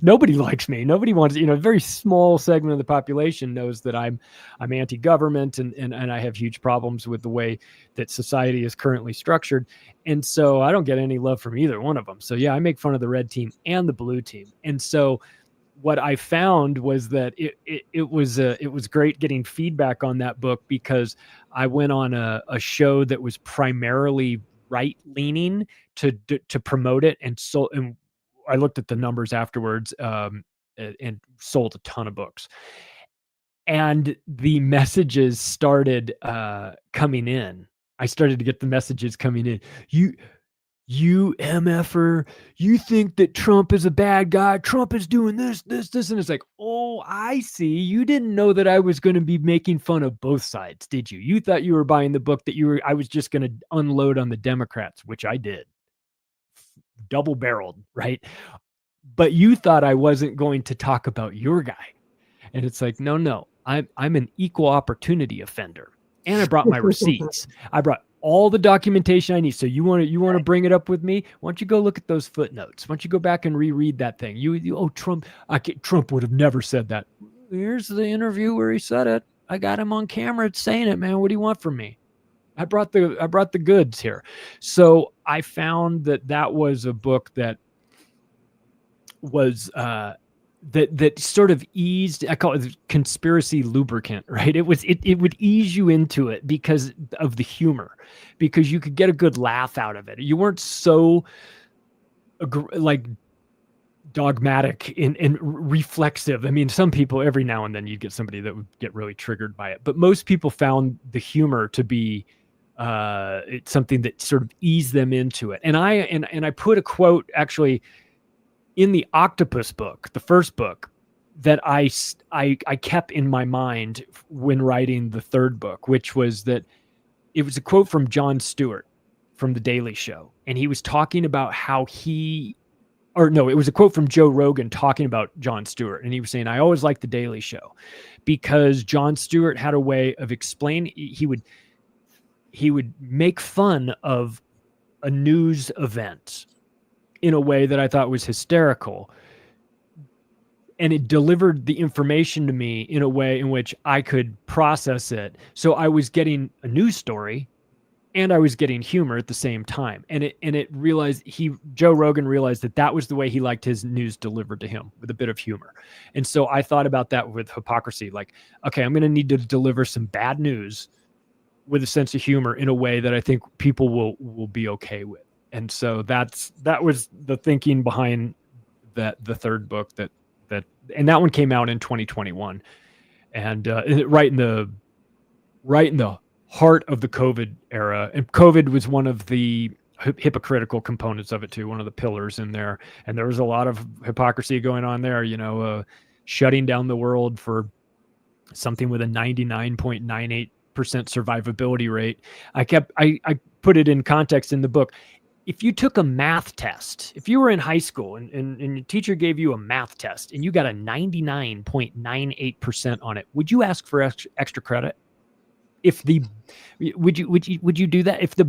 Nobody likes me. Nobody wants, a very small segment of the population knows that I'm anti-government and I have huge problems with the way that society is currently structured. And so I don't get any love from either one of them. So yeah, I make fun of the red team and the blue team. And so what I found was that it was great getting feedback on that book, because I went on a show that was primarily right leaning to promote it, and I looked at the numbers afterwards, and sold a ton of books, and the messages started coming in. I started to get the messages coming in. You MFer, you think that Trump is a bad guy. Trump is doing this. And it's like, oh, I see. You didn't know that I was going to be making fun of both sides, did you? You thought you were buying the book that I was just going to unload on the Democrats, which I did. Double-barreled, right? But you thought I wasn't going to talk about your guy. And it's like, no, I'm an equal opportunity offender. And I brought my receipts. I brought all the documentation I need. So you want to bring it up with me? Why don't you go look at those footnotes? Why don't you go back and reread that thing? Trump would have never said that. Here's the interview where he said it. I got him on camera saying it, man. What do you want from me? I brought the goods here. So I found that was a book that was that sort of eased, I call it conspiracy lubricant, right? It would ease you into it because of the humor, because you could get a good laugh out of it. You weren't so like dogmatic and reflexive. I mean, some people, every now and then you get somebody that would get really triggered by it, but most people found the humor to be it's something that sort of eased them into it. And I put a quote actually in the Octopus book, the first book, that I kept in my mind when writing the third book, which was that it was a quote from Jon Stewart from The Daily Show. And he was talking about how it was a quote from Joe Rogan talking about Jon Stewart. And he was saying, I always liked The Daily Show because Jon Stewart had a way of explaining. He would make fun of a news event in a way that I thought was hysterical. And it delivered the information to me in a way in which I could process it. So I was getting a news story and I was getting humor at the same time. And Joe Rogan realized that was the way he liked his news delivered to him, with a bit of humor. And so I thought about that with Hypocrazy. Like, okay, I'm going to need to deliver some bad news with a sense of humor in a way that I think people will be okay with. And so that was the thinking behind the third book and that one came out in 2021, and right in the heart of the COVID era. And COVID was one of the hypocritical components of it too, one of the pillars in there. And there was a lot of hypocrisy going on there, shutting down the world for something with a 99.98% survivability rate. I put it in context in the book. If you took a math test, if you were in high school and your teacher gave you a math test and you got a 99.98% on it, would you ask for extra credit? Would you do that if the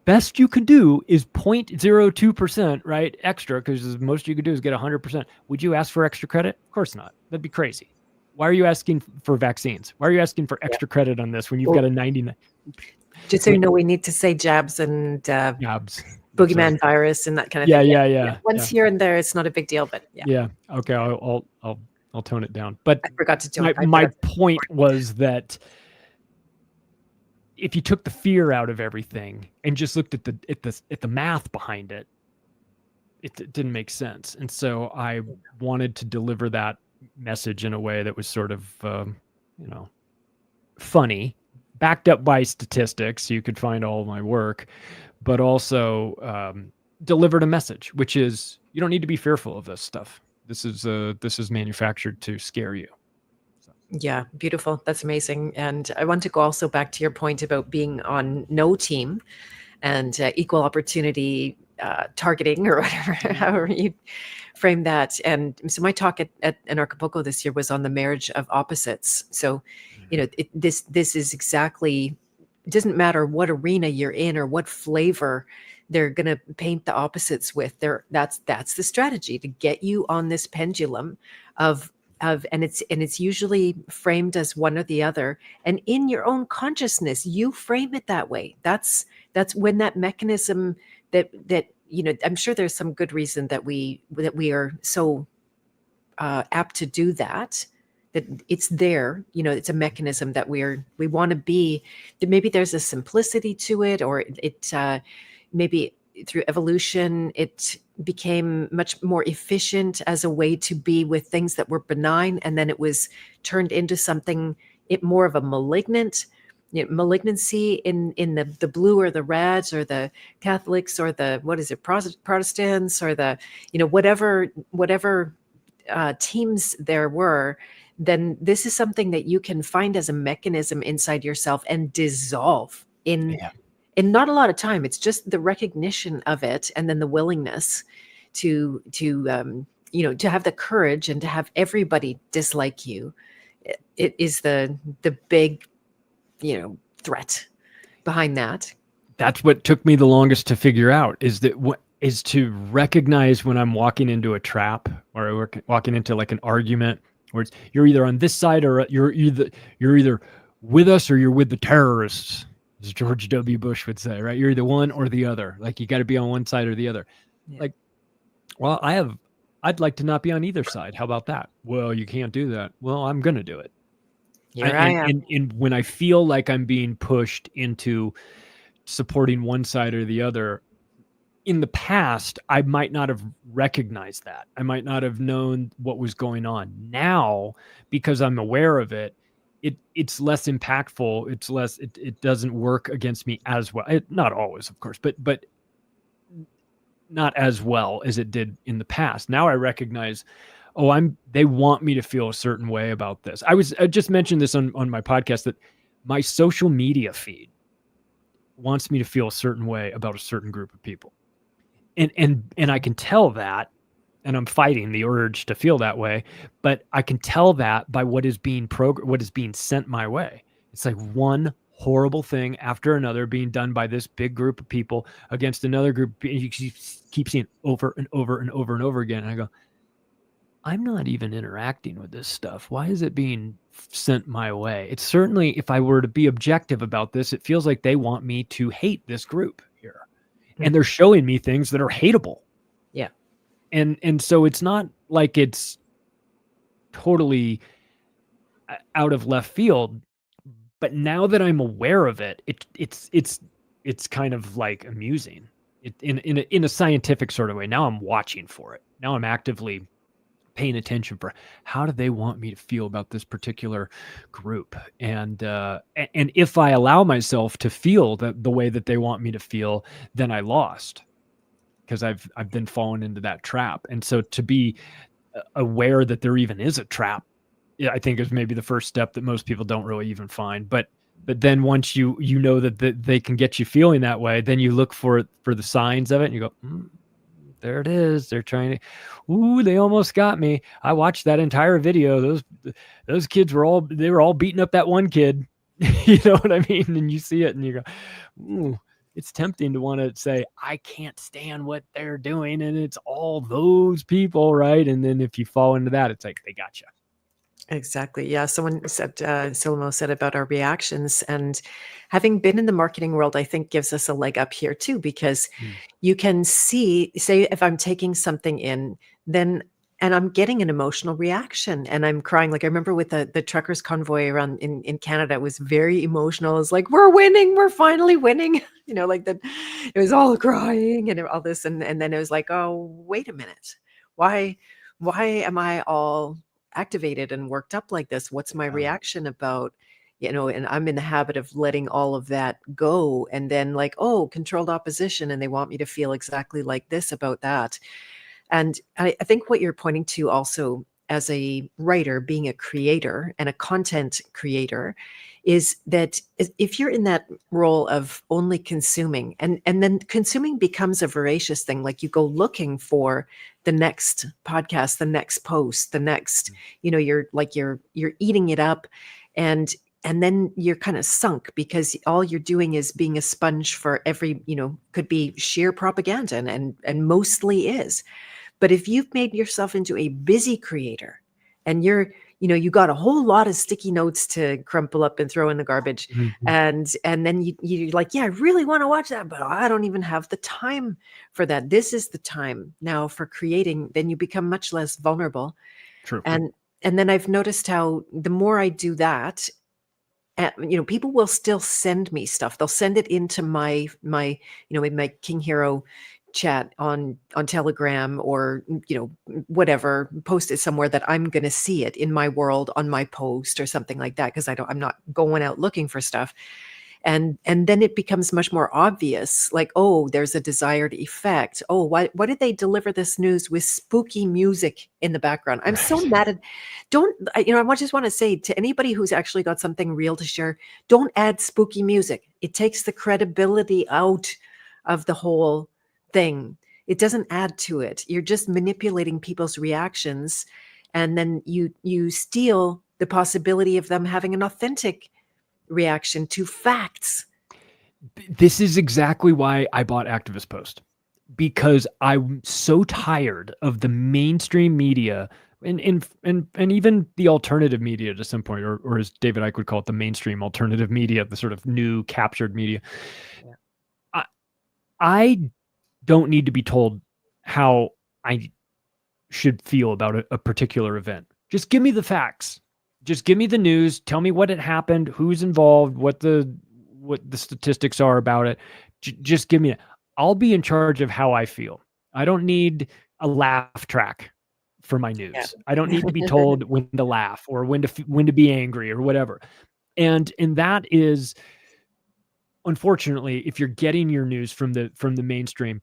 best you can do is 0.02%, right? Extra, because the most you could do is get 100%. Would you ask for extra credit? Of course not. That'd be crazy. Why are you asking for vaccines? Why are you asking for extra credit on this when you've got a 99? Just so you know, we need to say jabs and boogeyman virus and that kind of thing. Yeah. Once here and there, it's not a big deal, but yeah. Yeah. Okay. I'll tone it down. But I forgot to joke. My point was that if you took the fear out of everything and just looked at the math behind it, it didn't make sense. And so I wanted to deliver that message in a way that was sort of funny, backed up by statistics, so you could find all of my work, but also delivered a message, which is you don't need to be fearful of this stuff. This is manufactured to scare you. So. Yeah, beautiful. That's amazing. And I want to go also back to your point about being on no team and equal opportunity targeting, or whatever, however you frame that. And so my talk at Anarchapulco this year was on the marriage of opposites. So, this is exactly, it doesn't matter what arena you're in or what flavor they're going to paint the opposites with. That's the strategy, to get you on this pendulum and it's usually framed as one or the other. And in your own consciousness, you frame it that way. That's when that mechanism that I'm sure there's some good reason that we are so apt to do that it's there, it's a mechanism that we want to be. Maybe there's a simplicity to it, or it maybe through evolution, it became much more efficient as a way to be with things that were benign. And then it was turned into something, more of a malignancy in the blue or the reds or the Catholics or the, Protestants or the, whatever teams there were. Then this is something that you can find as a mechanism inside yourself and dissolve in not a lot of time. It's just the recognition of it, and then the willingness to have the courage and to have everybody dislike you. It is the big, threat behind that. That's what took me the longest to figure out, is to recognize when I'm walking into a trap or walking into like an argument where you're either on this side or you're either with us or you're with the terrorists, as George W. Bush would say, right? You're either one or the other. Like, you got to be on one side or the other. Yeah. Like, well, I'd like to not be on either side. How about that? Well, you can't do that. Well, I'm going to do it. And when I feel like I'm being pushed into supporting one side or the other, in the past, I might not have recognized that. I might not have known what was going on. Now, because I'm aware of it, it's less impactful. It's less. It doesn't work against me as well. Not always, of course, but not as well as it did in the past. Now I recognize, they want me to feel a certain way about this. I just mentioned this on my podcast, that my social media feed wants me to feel a certain way about a certain group of people. And I can tell that, and I'm fighting the urge to feel that way, but I can tell that by what is being sent my way. It's like one horrible thing after another being done by this big group of people against another group. You keep seeing over and over and over and over again. And I go, I'm not even interacting with this stuff. Why is it being sent my way? It's certainly, if I were to be objective about this, it feels like they want me to hate this group here. And they're showing me things that are hateable. Yeah. And so it's not like it's totally out of left field, but now that I'm aware of it, it's kind of like amusing. In a scientific sort of way. Now I'm watching for it. Now I'm actively paying attention for how do they want me to feel about this particular group, and if I allow myself to feel the way that they want me to feel, then I lost, because I've been fallen into that trap. And so to be aware that there even is a trap, I think is maybe the first step that most people don't really even find. But then once you know that they can get you feeling that way, then you look for the signs of it, and you go, there it is. They're trying to, ooh, they almost got me. I watched that entire video. Those kids were all beating up that one kid. You know what I mean? And you see it and you go, ooh, it's tempting to want to say, I can't stand what they're doing. And it's all those people, right? And then if you fall into that, it's like, they got you. Exactly. Yeah. Someone said, Solomo said about our reactions, and having been in the marketing world, I think gives us a leg up here too, because you can see, say, if I'm taking something in, then, and I'm getting an emotional reaction and I'm crying. Like I remember with the truckers convoy around in Canada, it was very emotional. It was like, we're winning. We're finally winning. You know, like that, it was all crying and all this. And then it was like, oh, wait a minute. Why am I all activated and worked up like this? What's my reaction about, and I'm in the habit of letting all of that go, and then like, oh, controlled opposition, and they want me to feel exactly like this about that. And I think what you're pointing to also as a writer, being a creator and a content creator, is that if you're in that role of only consuming, and then consuming becomes a voracious thing, like you go looking for the next podcast, the next post, the next, you're eating it up, and then you're kind of sunk, because all you're doing is being a sponge for every, could be sheer propaganda, and mostly is. But if you've made yourself into a busy creator, and you got a whole lot of sticky notes to crumple up and throw in the garbage, and then you're like, yeah, I really want to watch that, but I don't even have the time for that. This is the time now for creating. Then you become much less vulnerable. True. And then I've noticed how the more I do that, people will still send me stuff. They'll send it into my in my King Hero chat on Telegram, or whatever, post it somewhere that I'm going to see it in my world on my post or something like that, because I'm not going out looking for stuff. And then it becomes much more obvious, like, oh, there's a desired effect. Oh, why did they deliver this news with spooky music in the background? I'm so mad at, I just want to say to anybody who's actually got something real to share, don't add spooky music. It takes the credibility out of the whole thing. It doesn't add to it. You're just manipulating people's reactions, and then you steal the possibility of them having an authentic reaction to facts. This is exactly why I bought Activist Post, because I'm so tired of the mainstream media and even the alternative media to some point, or as David Icke would call it, the mainstream alternative media, the sort of new captured media. Yeah. I don't need to be told how I should feel about a particular event. Just give me the facts. Just give me the news. Tell me what had happened, who's involved, what the statistics are about it. Just give me it. I'll be in charge of how I feel. I don't need a laugh track for my news. Yeah. I don't need to be told when to laugh or when to be angry or whatever. And that is, unfortunately, if you're getting your news from the mainstream,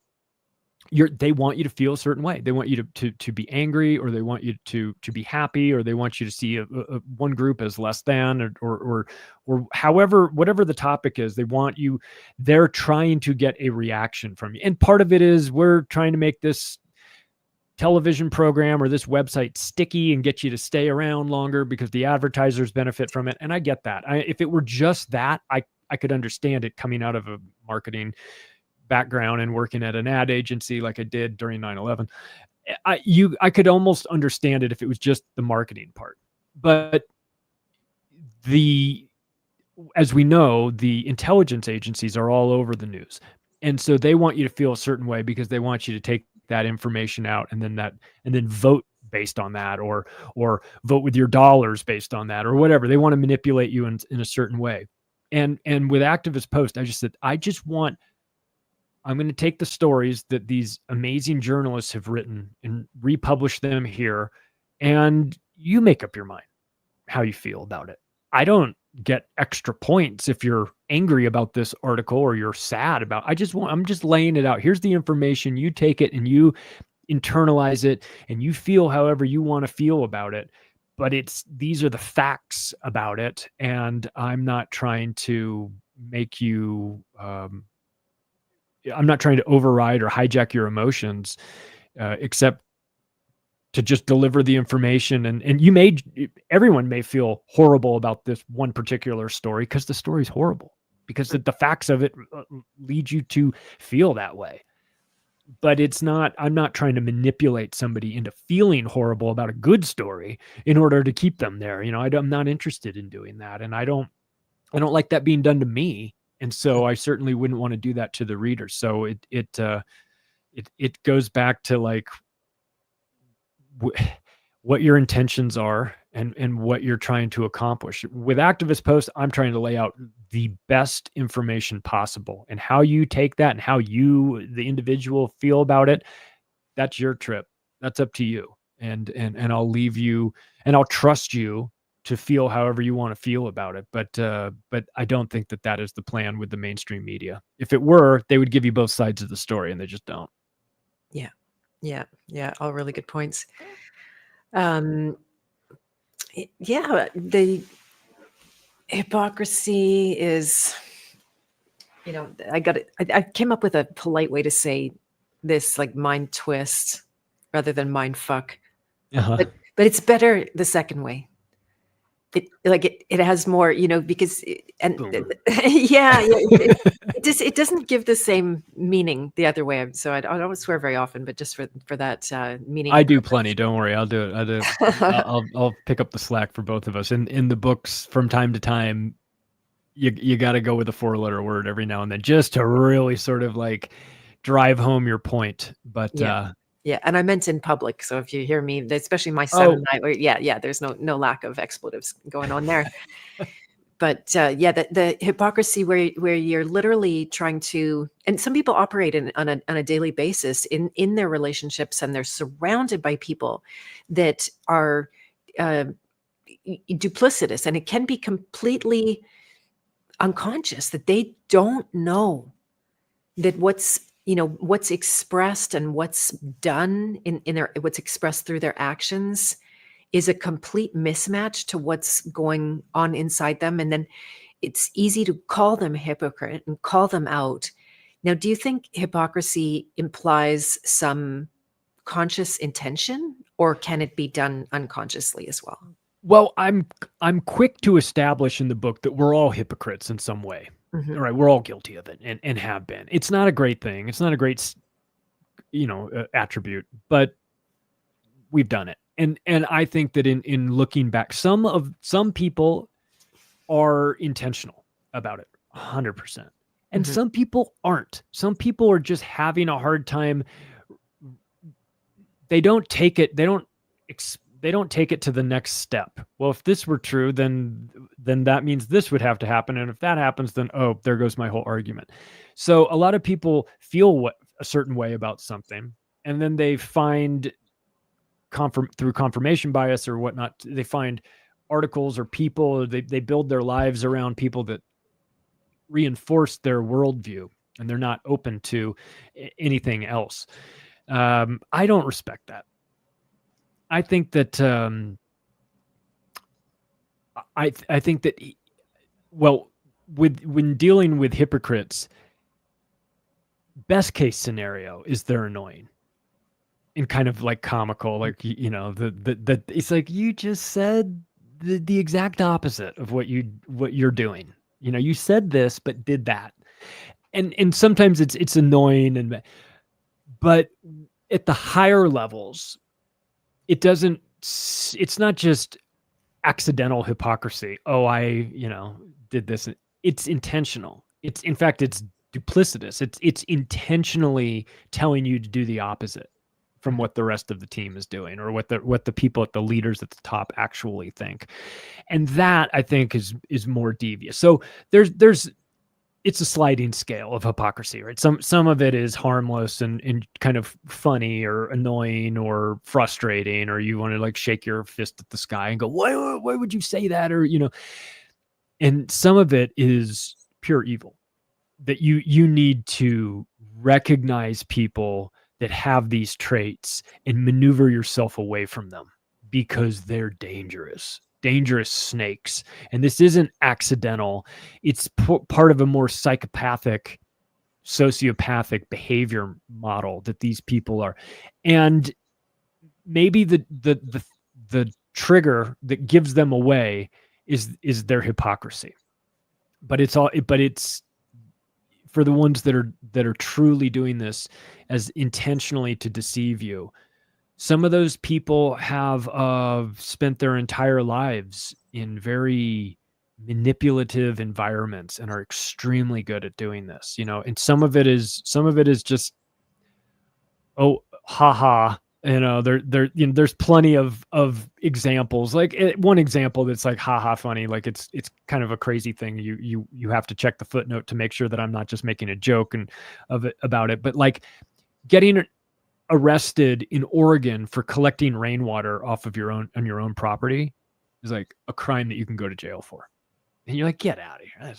they want you to feel a certain way. They want you to be angry, or they want you to be happy, or they want you to see one group as less than, or however, whatever the topic is, they're trying to get a reaction from you. And part of it is we're trying to make this television program or this website sticky and get you to stay around longer because the advertisers benefit from it. And I get that. If it were just that, I could understand it coming out of a marketing background and working at an ad agency like I did during 9/11. I could almost understand it if it was just the marketing part, but as we know, the intelligence agencies are all over the news. And so they want you to feel a certain way because they want you to take that information out and then vote based on that, or vote with your dollars based on that, or whatever. They want to manipulate you in a certain way. And with Activist Post, I just said, I'm going to take the stories that these amazing journalists have written and republish them here, and you make up your mind how you feel about it. I don't get extra points if you're angry about this article or you're sad about. I'm just laying it out. Here's the information. You take it and you internalize it and you feel however you want to feel about it. But these are the facts about it, and I'm not trying to make you. I'm not trying to override or hijack your emotions, except to just deliver the information. And everyone may feel horrible about this one particular story because the story's horrible, because the facts of it lead you to feel that way. But I'm not trying to manipulate somebody into feeling horrible about a good story in order to keep them there. I'm not interested in doing that. And I don't like that being done to me. And so I certainly wouldn't want to do that to the reader. So it goes back to like what your intentions are and what you're trying to accomplish. With Activist Post, I'm trying to lay out the best information possible, and how you take that and how you, the individual, feel about it. That's your trip. That's up to you. And I'll leave you, and I'll trust you to feel however you want to feel about it. But I don't think that is the plan with the mainstream media. If it were, they would give you both sides of the story, and they just don't. Yeah. All really good points. The hypocrisy is, I came up with a polite way to say this, like mind twist rather than mind fuck. Uh-huh. But it's better the second way. It has more, because it doesn't give the same meaning the other way. So I don't swear very often, but just for that meaning. I do plenty. Don't worry. I'll do it. I'll pick up the slack for both of us. In the books, from time to time, you got to go with a 4-letter word every now and then, just to really sort of like drive home your point. But yeah, and I meant in public. So if you hear me, especially my son and I, there's no lack of expletives going on there. But the hypocrisy where you're literally trying to, and some people operate on a daily basis in their relationships, and they're surrounded by people that are duplicitous, and it can be completely unconscious that they don't know that what's expressed and what's done what's expressed through their actions is a complete mismatch to what's going on inside them. And then it's easy to call them hypocrite and call them out. Now, do you think hypocrisy implies some conscious intention, or can it be done unconsciously as well? Well, I'm quick to establish in the book that we're all hypocrites in some way. Mm-hmm. All right, we're all guilty of it and have been. It's not a great thing. It's not a great, attribute, but we've done it. And I think that in looking back, some people are intentional about it, 100%, and some people aren't. Some people are just having a hard time. They don't take it. They don't take it to the next step. Well, if this were true, then that means this would have to happen. And if that happens, then, there goes my whole argument. So a lot of people feel a certain way about something, and then they find through confirmation bias or whatnot, they find articles or people, they build their lives around people that reinforce their worldview, and they're not open to anything else. I don't respect that. I think that I think that, well, when dealing with hypocrites, best case scenario is they're annoying and kind of like comical, like the it's like you just said the exact opposite of what you're doing. You said this but did that, and sometimes it's annoying, but at the higher levels, it's not just accidental hypocrisy. Oh, I did this. It's intentional. In fact, it's duplicitous. It's intentionally telling you to do the opposite from what the rest of the team is doing, or what the people at the leaders at the top actually think. And that, I think, is more devious. So it's a sliding scale of hypocrisy, right? Some of it is harmless and kind of funny or annoying or frustrating, or you want to like shake your fist at the sky and go, why would you say that? Or, and some of it is pure evil, that you need to recognize people that have these traits and maneuver yourself away from them, because they're dangerous snakes. And this isn't accidental. It's part of a more psychopathic, sociopathic behavior model that these people are. And maybe the trigger that gives them away is their hypocrisy. But it's for the ones that are truly doing this as intentionally to deceive you. Some of those people have spent their entire lives in very manipulative environments and are extremely good at doing this, and some of it is just, oh, haha, there's plenty of examples. Like one example that's like haha funny, like it's kind of a crazy thing. You have to check the footnote to make sure that I'm not just making a joke about it, but like getting arrested in Oregon for collecting rainwater on your own property is like a crime that you can go to jail for. And you're like, get out of here.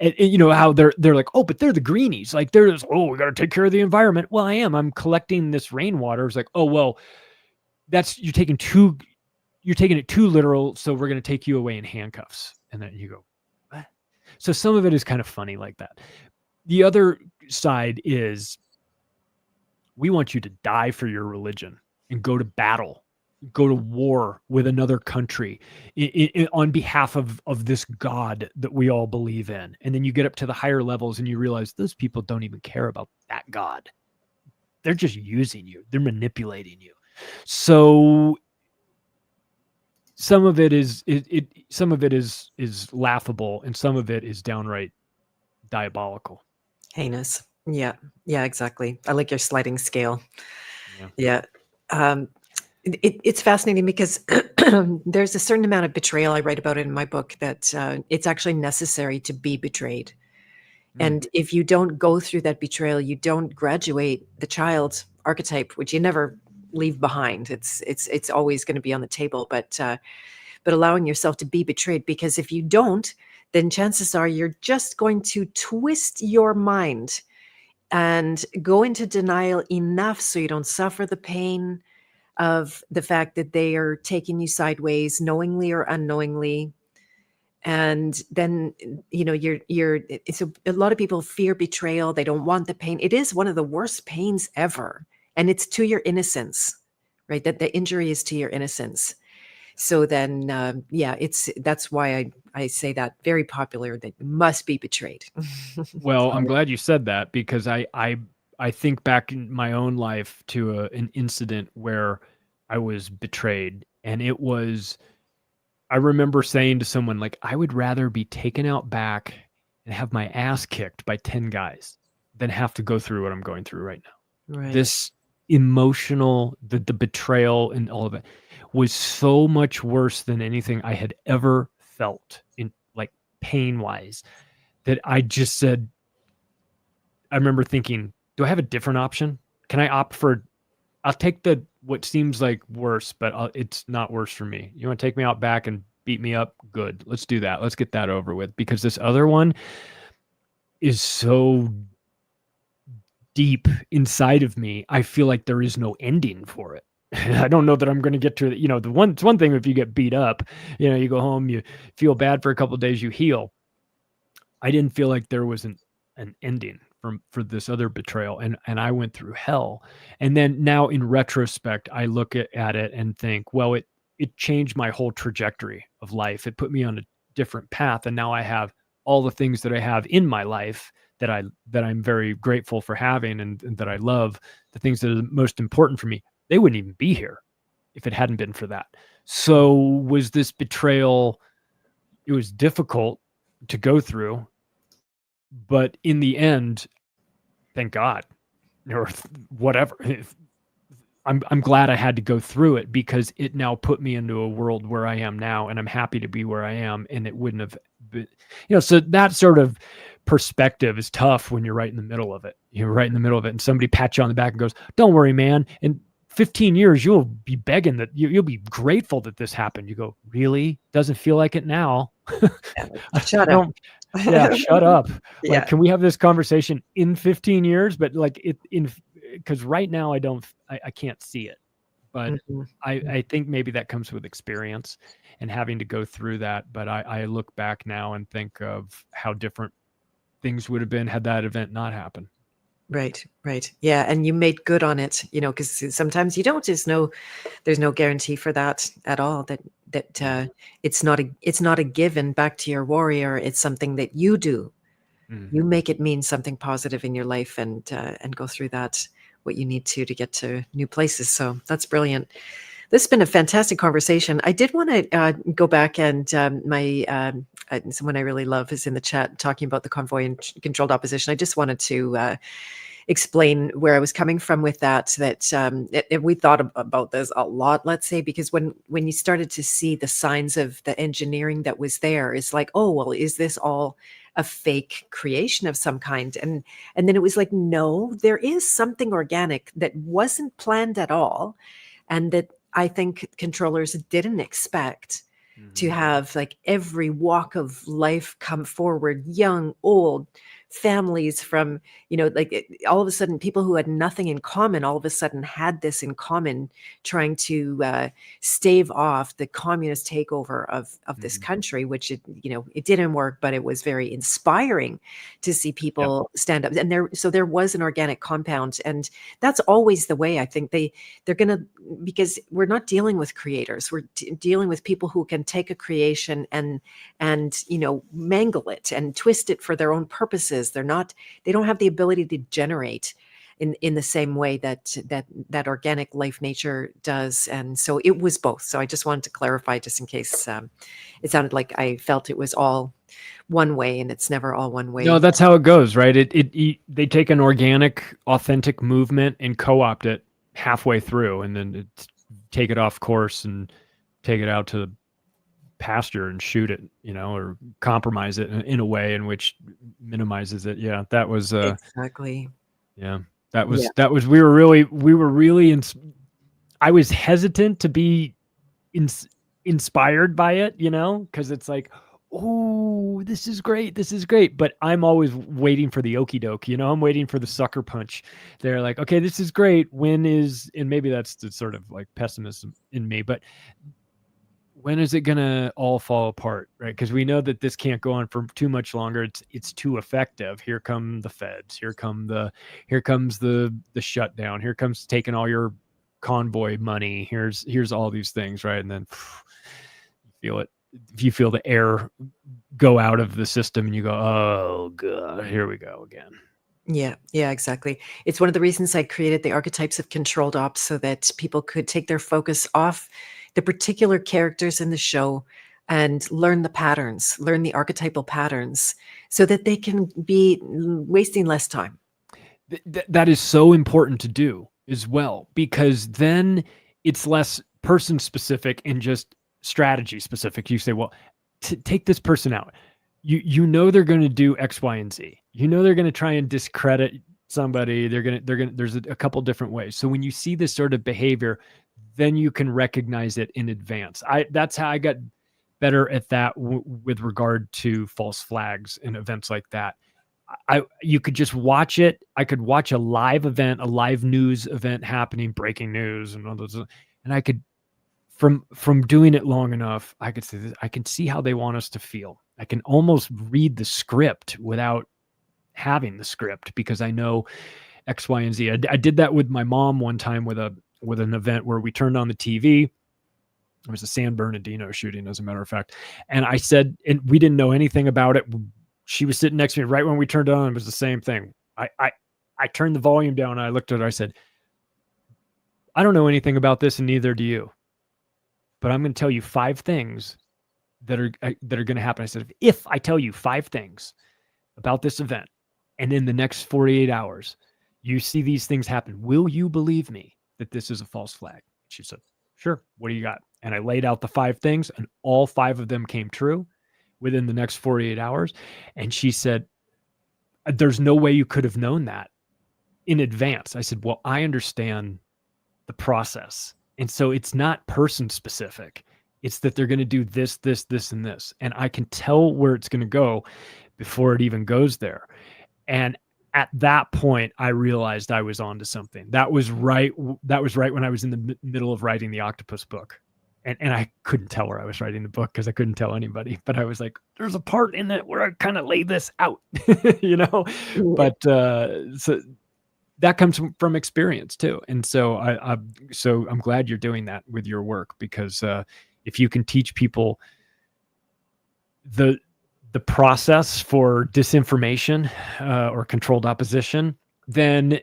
And how they're like, oh, but they're the greenies. Like we got to take care of the environment. Well, I'm collecting this rainwater. It's like, oh, well, you're taking it too literal. So we're going to take you away in handcuffs. And then you go, what? So some of it is kind of funny like that. The other side is, we want you to die for your religion and go to battle, go to war with another country on behalf of this God that we all believe in. And then you get up to the higher levels and you realize those people don't even care about that God. They're just using you. They're manipulating you. So some of it is laughable, and some of it is downright diabolical. Heinous. Yeah, exactly. I like your sliding scale. Yeah. It's fascinating because there's a certain amount of betrayal. I write about it in my book, that it's actually necessary to be betrayed. And if you don't go through that betrayal, you don't graduate the child archetype, which you never leave behind. It's always going to be on the table, but allowing yourself to be betrayed, because if you don't, then chances are you're just going to twist your mind and go into denial enough so you don't suffer the pain of the fact that they are taking you sideways, knowingly or unknowingly. And then, it's a lot of people fear betrayal. They don't want the pain. It is one of the worst pains ever. And it's to your innocence, right? That the injury is to your innocence. So then, that's why I say that, very popular, that you must be betrayed. Well, I'm glad you said that, because I think back in my own life to an incident where I was betrayed, and I remember saying to someone, like, I would rather be taken out back and have my ass kicked by 10 guys than have to go through what I'm going through right now. Right. This emotional, the betrayal and all of it was so much worse than anything I had ever felt, in like pain wise, that I just said, I remember thinking, do I have a different option? Can I opt for, I'll take what seems like worse, but it's not worse for me. You want to take me out back and beat me up? Good. Let's do that. Let's get that over with, because this other one is so deep inside of me. I feel like there is no ending for it. I don't know that I'm going to get to it. It's one thing if you get beat up, you go home, you feel bad for a couple of days, you heal. I didn't feel like there was an ending for this other betrayal. And I went through hell. And then now in retrospect, I look at it and think, well, it changed my whole trajectory of life. It put me on a different path. And now I have all the things that I have in my life that I'm very grateful for having and that I love, the things that are most important for me, they wouldn't even be here if it hadn't been for that. So was this betrayal, it was difficult to go through, but in the end, thank God, or whatever. I'm glad I had to go through it, because it now put me into a world where I am now, and I'm happy to be where I am. And it wouldn't have been, so that sort of perspective is tough when you're right in the middle of it. You're right in the middle of it, and somebody pats you on the back and goes, "Don't worry, man. In 15 years, you'll be begging that you'll be grateful that this happened." You go, "Really? Doesn't feel like it now." Shut up. Yeah, shut up. Yeah. Like, can we have this conversation in 15 years? But like because right now I can't see it, but I think maybe that comes with experience and having to go through that. But I look back now and think of how different things would have been had that event not happened. Right. Yeah. And you made good on it, because sometimes you don't. There's no guarantee for that at all. That it's not a given. Back to your warrior. It's something that you do. You make it mean something positive in your life, and go through that, what you need to get to new places. So that's brilliant. This has been a fantastic conversation. I did want to go back, and someone I really love is in the chat talking about the convoy and controlled opposition. I just wanted to explain where I was coming from with that. We thought about this a lot, let's say, because when you started to see the signs of the engineering that was there, it's like, oh, well, is this all a fake creation of some kind? And then it was like, no, there is something organic that wasn't planned at all, and that I think controllers didn't expect to have, like, every walk of life come forward, young, old, families from, all of a sudden, people who had nothing in common, all of a sudden had this in common, trying to stave off the communist takeover of this country, which it didn't work, but it was very inspiring to see people stand up. And there was an organic compound, and that's always the way. I think they're gonna, because we're not dealing with creators, we're dealing with people who can take a creation and mangle it and twist it for their own purposes. They don't have the ability to generate in the same way that organic life nature does. And so it was both. So I just wanted to clarify, just in case it sounded like I felt it was all one way, and it's never all one way. No, that's how it goes, right? They take an organic, authentic movement and co-opt it halfway through, and then take it off course and take it out to the pasture and shoot it, or compromise it in a way in which minimizes it. Yeah, that was exactly. Yeah, that was we were really I was hesitant to be inspired by it, because it's like, oh, this is great. But I'm always waiting for the okie doke, I'm waiting for the sucker punch. They're like, okay, this is great. And maybe that's the sort of like pessimism in me, but when is it gonna all fall apart, right? Because we know that this can't go on for too much longer. It's too effective. Here come the feds. Here comes the shutdown. Here comes taking all your convoy money. Here's all these things, right? And then you feel it. You feel the air go out of the system, and you go, "Oh God, here we go again." Yeah, exactly. It's one of the reasons I created the archetypes of controlled ops, so that people could take their focus off the particular characters in the show and learn the patterns, learn the archetypal patterns, so that they can be wasting less time. That is so important to do as well, because then it's less person specific and just strategy specific. You say, well, take this person out. They're going to do X, Y, and Z. They're going to try and discredit somebody. There's a couple different ways. So when you see this sort of behavior, then you can recognize it in advance. That's how I got better at that with regard to false flags and events like that. You could just watch it. I could watch a live event, a live news event happening, breaking news and all those, and I could, from doing it long enough, I could say this, I can see how they want us to feel. I can almost read the script without having the script, because I know X, Y, and Z. I did that with my mom one time with an event where we turned on the TV. It was a San Bernardino shooting, as a matter of fact. And I said, and we didn't know anything about it. she was sitting next to me right when we turned it on. It was the same thing. I turned the volume down and I looked at her. I said, I don't know anything about this and neither do you, but I'm going to tell you 5 things that are going to happen. I said, if I tell you 5 things about this event and in the next 48 hours, you see these things happen, will you believe me that this is a false flag? She said, sure. What do you got? And I laid out the 5 things and all 5 of them came true within the next 48 hours. And she said, there's no way you could have known that in advance. I said, well, I understand the process. And so it's not person specific. It's that they're going to do this, this, this, and this. And I can tell where it's going to go before it even goes there. And at that point, I realized I was onto something. That was right when I was in the middle of writing the octopus book. And I couldn't tell where I was writing the book because I couldn't tell anybody. But I was like, there's a part in it where I kind of lay this out, you know? But so that comes from experience too. And so I'm glad you're doing that with your work, because if you can teach people the process for disinformation or controlled opposition, then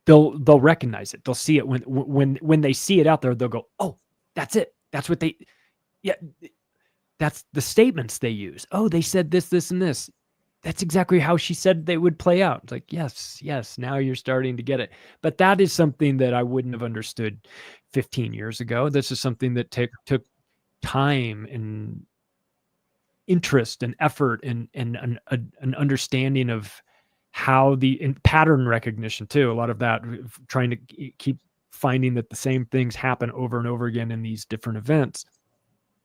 they'll recognize it. They'll see it when they see it out there. They'll go, oh, that's it. That's what that's the statements they use. Oh, they said this, this, and this. That's exactly how she said they would play out. It's like, yes, now you're starting to get it. But that is something that I wouldn't have understood 15 years ago. This is something that took time and interest and effort and an understanding of how pattern recognition too. A lot of that, trying to keep finding that the same things happen over and over again in these different events.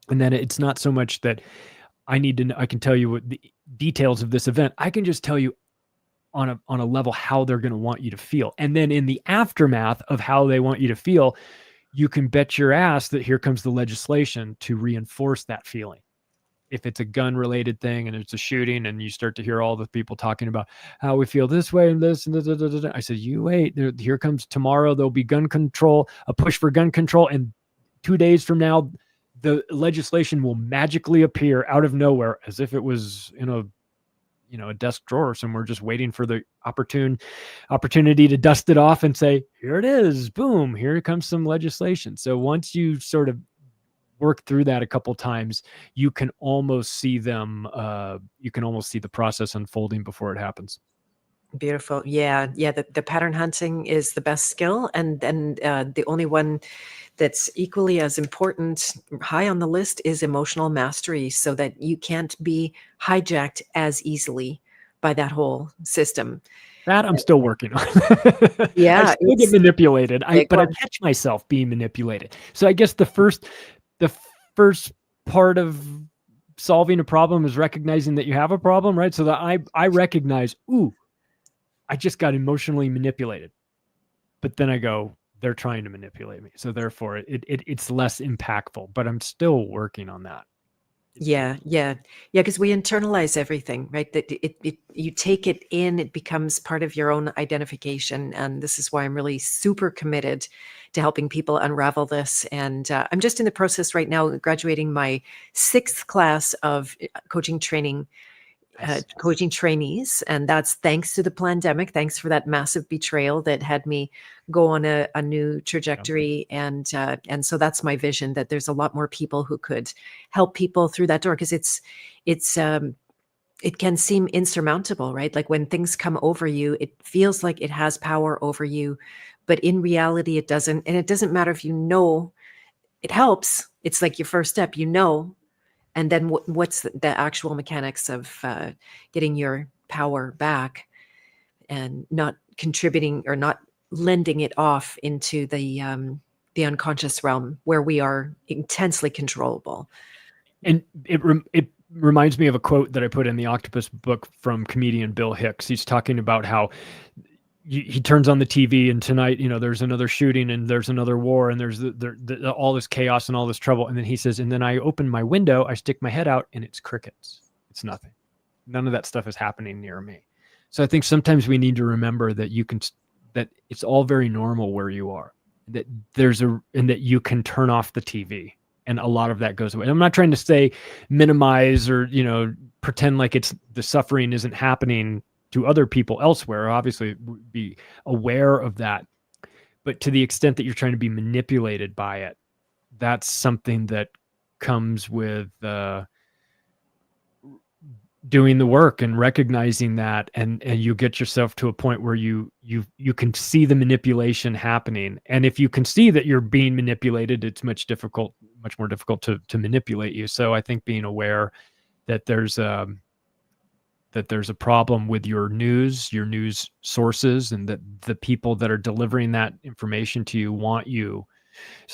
And then it's not so much that I can tell you what the details of this event. I can just tell you on a level how they're going to want you to feel. And then in the aftermath of how they want you to feel, you can bet your ass that here comes the legislation to reinforce that feeling. If it's a gun related thing and it's a shooting and you start to hear all the people talking about how we feel this way and this and da. I said, you wait, here comes tomorrow. There'll be gun control, a push for gun control. And 2 days from now, the legislation will magically appear out of nowhere as if it was in a desk drawer somewhere, just waiting for the opportunity to dust it off and say, here it is. Boom. Here comes some legislation. So once you sort of work through that a couple times, you can almost see them. You can almost see the process unfolding before it happens. Beautiful. Yeah. The pattern hunting is the best skill. And then the only one that's equally as important, high on the list, is emotional mastery, so that you can't be hijacked as easily by that whole system. That I'm still working on. Yeah. I still get manipulated, but I catch myself being manipulated. So I guess the first part of solving a problem is recognizing that you have a problem, right? So that I recognize, ooh, I just got emotionally manipulated. But then I go, they're trying to manipulate me. So therefore it's less impactful, but I'm still working on that. Yeah. Because we internalize everything, right? That you take it in, it becomes part of your own identification. And this is why I'm really super committed to helping people unravel this. And I'm just in the process right now, graduating my 6th class of coaching training. Coaching trainees, and that's thanks to the pandemic. Thanks for that massive betrayal that had me go on a new trajectory, and so that's my vision, that there's a lot more people who could help people through that door, because it can seem insurmountable, right? Like when things come over you, it feels like it has power over you, but in reality, it doesn't. And it doesn't matter if you know it helps. It's like your first step, and then what's the actual mechanics of getting your power back and not contributing or not lending it off into the unconscious realm where we are intensely controllable. And it reminds me of a quote that I put in the Octopus book from comedian Bill Hicks. He's talking about how he turns on the TV and tonight, there's another shooting and there's another war and there's all this chaos and all this trouble. And then he says, and then I open my window, I stick my head out and it's crickets. It's nothing. None of that stuff is happening near me. So I think sometimes we need to remember that that it's all very normal where you are, that and that you can turn off the TV and a lot of that goes away. And I'm not trying to say minimize or, pretend like the suffering isn't happening to other people elsewhere. Obviously, be aware of that. But to the extent that you're trying to be manipulated by it, that's something that comes with doing the work and recognizing that, and you get yourself to a point where you can see the manipulation happening. And if you can see that you're being manipulated, it's much more difficult to manipulate you. So I think being aware that there's a problem with your news sources, and that the people that are delivering that information to you want you.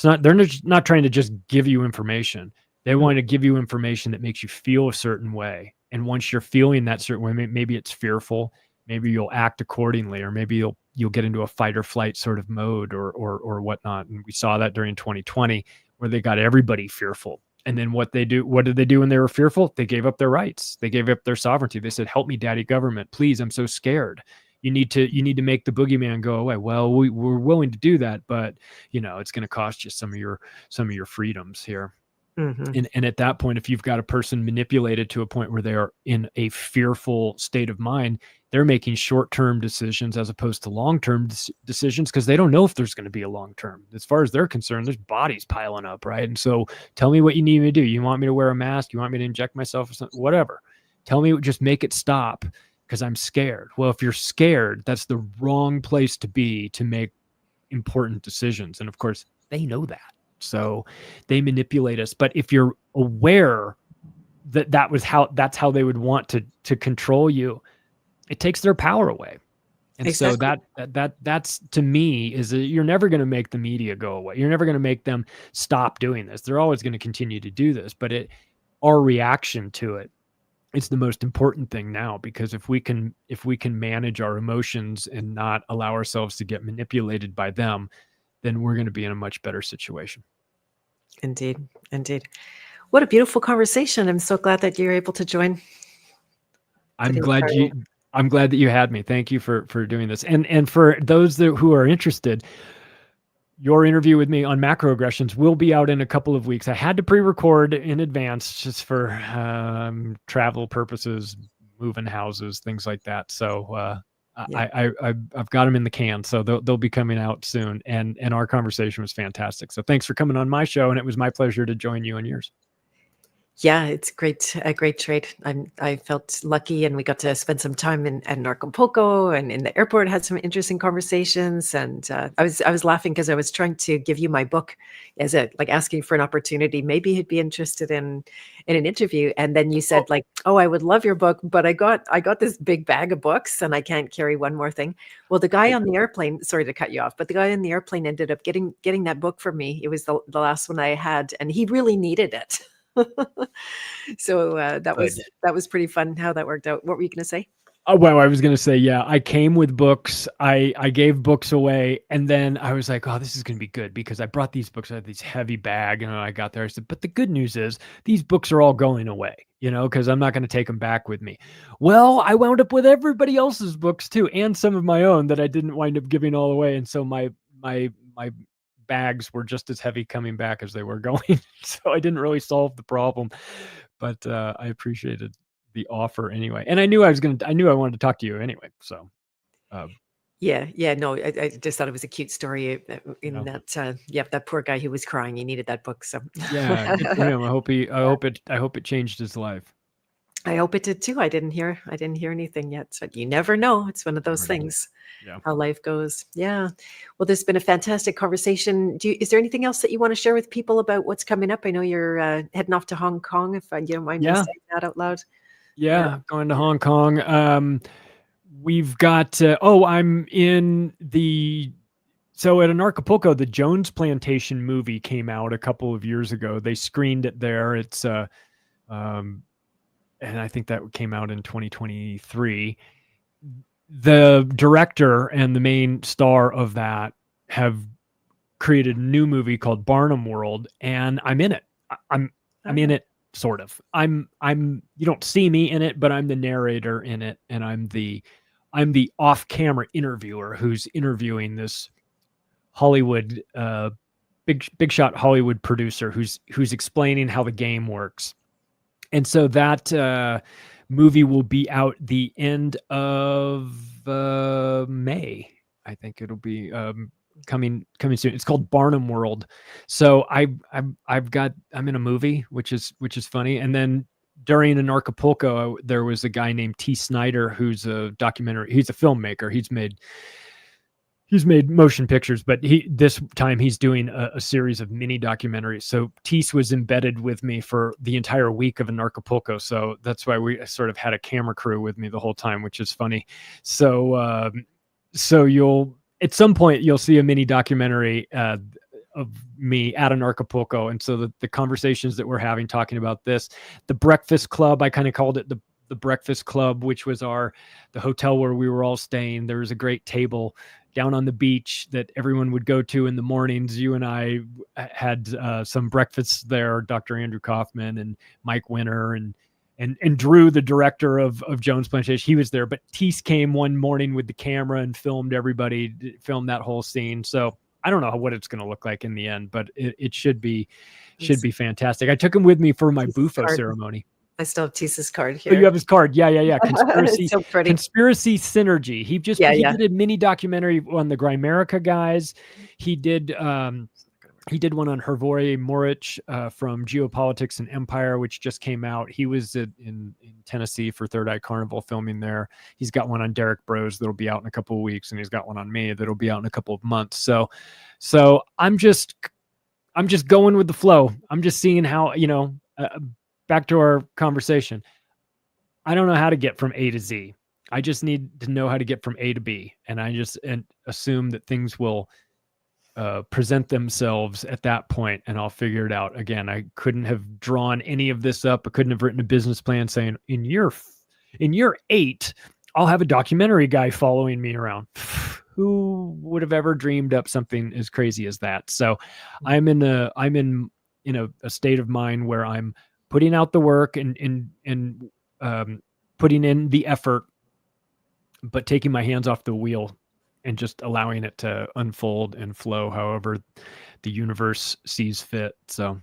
They're not trying to just give you information. They want to give you information that makes you feel a certain way. And once you're feeling that certain way, maybe it's fearful, maybe you'll act accordingly, or maybe you'll get into a fight or flight sort of mode or whatnot. And we saw that during 2020, where they got everybody fearful. And then what did they do when they were fearful? They gave up their rights. They gave up their sovereignty. They said, "Help me, daddy government, please. I'm so scared. You need to make the boogeyman go away." Well, we're willing to do that, but it's going to cost you some of your freedoms here. Mm-hmm. And at that point, if you've got a person manipulated to a point where they are in a fearful state of mind, they're making short-term decisions as opposed to long-term decisions, because they don't know if there's going to be a long-term. As far as they're concerned, there's bodies piling up, right? And so tell me what you need me to do. You want me to wear a mask? You want me to inject myself or something? Whatever. Tell me, just make it stop, because I'm scared. Well, if you're scared, that's the wrong place to be to make important decisions. And of course, they know that. So they manipulate us. But if you're aware that that's how they would want to control you, it takes their power away. And Exactly. so that's to me is you're never going to make the media go away. You're never going to make them stop doing this. They're always going to continue to do this, but our reaction to it, it's the most important thing now, because if we can manage our emotions and not allow ourselves to get manipulated by them, then we're going to be in a much better situation. Indeed. What a beautiful conversation. I'm so glad that you're able to join. I'm glad that you had me. Thank you for doing this. And for those who are interested, your interview with me on macroaggressions will be out in a couple of weeks. I had to pre-record in advance just for travel purposes, moving houses, things like that. So I've got them in the can, so they'll be coming out soon. And our conversation was fantastic. So thanks for coming on my show, and it was my pleasure to join you on yours. Yeah, it's a great trade. I felt lucky, and we got to spend some time in Anarchapulco, and in the airport had some interesting conversations. And I was laughing because I was trying to give you my book as asking for an opportunity. Maybe he'd be interested in an interview. And then you said "Oh, I would love your book, but I got this big bag of books and I can't carry one more thing." Well, the guy on the airplane, sorry to cut you off, but the guy on the airplane ended up getting that book for me. It was the last one I had, and he really needed it. So that was pretty fun how that worked out. What were you going to say? Oh, well, I was going to say, yeah, I came with books. I gave books away, and then I was like, oh, this is going to be good, because I brought these books. I had this heavy bag, and I got there. I said, but the good news is these books are all going away, because I'm not going to take them back with me. Well, I wound up with everybody else's books too, and some of my own that I didn't wind up giving all away. And so my bags were just as heavy coming back as they were going. So I didn't really solve the problem, but I appreciated the offer anyway. And I knew I wanted to talk to you anyway. So yeah, no, I just thought it was a cute story in that that poor guy who was crying, he needed that book. So yeah, good for him. I hope it changed his life. I hope it did too. I didn't hear anything yet. So you never know. It's one of those things. Yeah. How life goes. Yeah. Well, there's been a fantastic conversation. Is there anything else that you want to share with people about what's coming up? I know you're heading off to Hong Kong, if you don't mind me saying that out loud. Yeah, going to Hong Kong. We've got I'm in so at Anarchapulco, the Jones Plantation movie came out a couple of years ago. They screened it there. It's and I think that came out in 2023. The director and the main star of that have created a new movie called Barnum World, and I'm in it. I'm in it, sort of. I'm you don't see me in it, but I'm the narrator in it, and I'm the off-camera interviewer who's interviewing this Hollywood big shot Hollywood producer who's explaining how the game works. And so that movie will be out the end of May. I think it'll be coming soon. It's called Barnum World. So I'm in a movie, which is funny. And then during Anarchapulco, there was a guy named T. Snyder, who's a filmmaker. He's made motion pictures, but this time he's doing a series of mini documentaries. So Teese was embedded with me for the entire week of Anarchapulco. So that's why we sort of had a camera crew with me the whole time, which is funny. So you'll at some point you'll see a mini documentary of me at Anarchapulco. And so the conversations that we're having talking about this, the Breakfast Club, I kind of called it the Breakfast Club, which was the hotel where we were all staying. There was a great table down on the beach that everyone would go to in the mornings. You and I had some breakfasts there, Dr. Andrew Kaufman and Mike Winter and Drew, the director of Jones Plantation. He was there, but Teese came one morning with the camera and filmed everybody, filmed that whole scene. So I don't know what it's going to look like in the end, but it should be fantastic. I took him with me for my Bufo ceremony. I still have Teese's card here. Oh, you have his card. Yeah. Conspiracy, so pretty. Conspiracy Synergy. He did a mini documentary on the Grimerica guys. He did one on Hervore Moritz from Geopolitics and Empire, which just came out. He was in Tennessee for Third Eye Carnival filming there. He's got one on Derek Bros that'll be out in a couple of weeks, and he's got one on me that'll be out in a couple of months. So I'm just going with the flow. I'm just seeing how, back to our conversation. I don't know how to get from A to Z. I just need to know how to get from A to B. And I assume that things will present themselves at that point, and I'll figure it out. Again, I couldn't have drawn any of this up. I couldn't have written a business plan saying in year 8, I'll have a documentary guy following me around. Who would have ever dreamed up something as crazy as that? So I'm in a state of mind where I'm putting out the work and putting in the effort, but taking my hands off the wheel and just allowing it to unfold and flow however the universe sees fit. So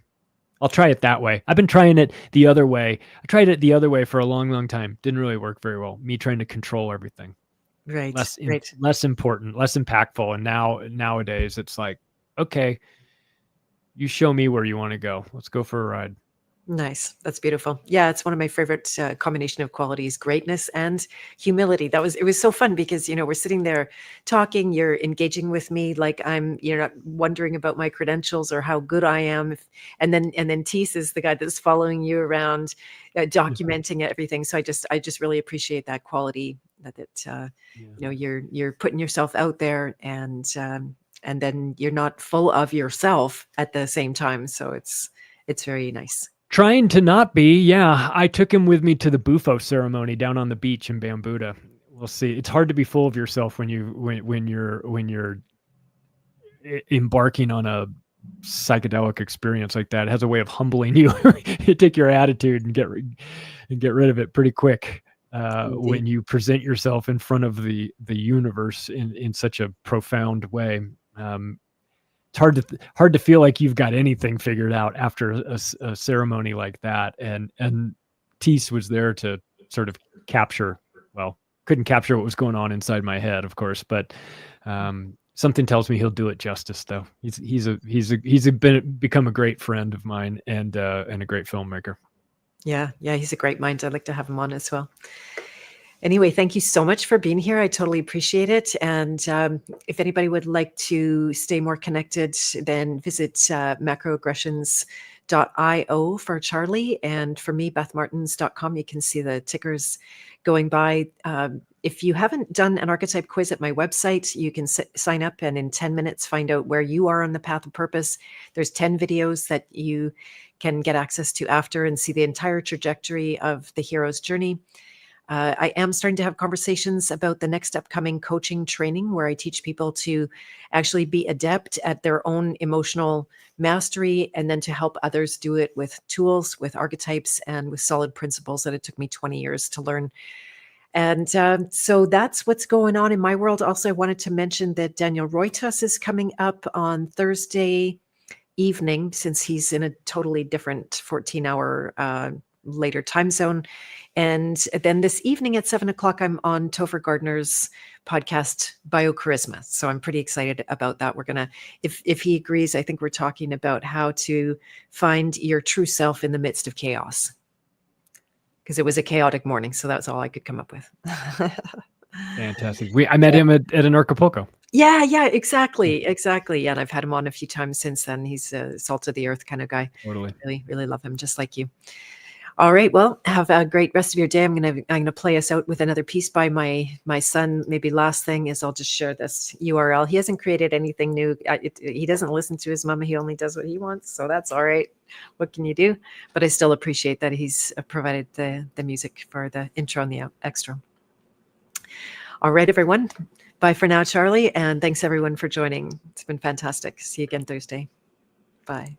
I'll try it that way. I've been trying it the other way. I tried it the other way for a long, long time. Didn't really work very well. Me trying to control everything. Right. Less important, less impactful. And nowadays it's like, okay, you show me where you want to go. Let's go for a ride. Nice. That's beautiful. Yeah, it's one of my favorite combination of qualities, greatness and humility. It was so fun because, we're sitting there talking, you're engaging with me like you're not wondering about my credentials or how good I am. And then Teese is the guy that's following you around, documenting everything. So I just really appreciate that quality that you're putting yourself out there and then you're not full of yourself at the same time. So it's very nice. Trying to not be, yeah. I took him with me to the Bufo ceremony down on the beach in Bambuda. We'll see. It's hard to be full of yourself when you're embarking on a psychedelic experience like that. It has a way of humbling you. You take your attitude and get rid of it pretty quick when you present yourself in front of the universe in such a profound way. It's hard to feel like you've got anything figured out after a ceremony like that. And Teese was there to sort of couldn't capture what was going on inside my head, of course, but something tells me he'll do it justice though. He's become a great friend of mine and a great filmmaker. Yeah. He's a great mind. I'd like to have him on as well. Anyway, thank you so much for being here. I totally appreciate it. And if anybody would like to stay more connected, then visit macroaggressions.io for Charlie. And for me, bethmartins.com. You can see the tickers going by. If you haven't done an archetype quiz at my website, you can sign up and in 10 minutes find out where you are on the path of purpose. There's 10 videos that you can get access to after and see the entire trajectory of the hero's journey. I am starting to have conversations about the next upcoming coaching training where I teach people to actually be adept at their own emotional mastery and then to help others do it with tools, with archetypes, and with solid principles that it took me 20 years to learn. And so that's what's going on in my world. Also, I wanted to mention that Daniel Roitas is coming up on Thursday evening, since he's in a totally different 14-hour later time zone. And then this evening at 7:00, I'm on Topher Gardner's podcast, Biocharisma. So I'm pretty excited about that. We're going to, if he agrees, I think we're talking about how to find your true self in the midst of chaos. Because it was a chaotic morning. So that's all I could come up with. Fantastic. I met him at Anarchapulco. Yeah, exactly. Yeah, and I've had him on a few times since then. He's a salt of the earth kind of guy. Totally. Really, really love him, just like you. All right. Well, have a great rest of your day. I'm gonna play us out with another piece by my son. Maybe last thing is I'll just share this URL. He hasn't created anything new. He doesn't listen to his mama. He only does what he wants. So that's all right. What can you do? But I still appreciate that he's provided the music for the intro and the extra. All right, everyone. Bye for now, Charlie. And thanks everyone for joining. It's been fantastic. See you again Thursday. Bye.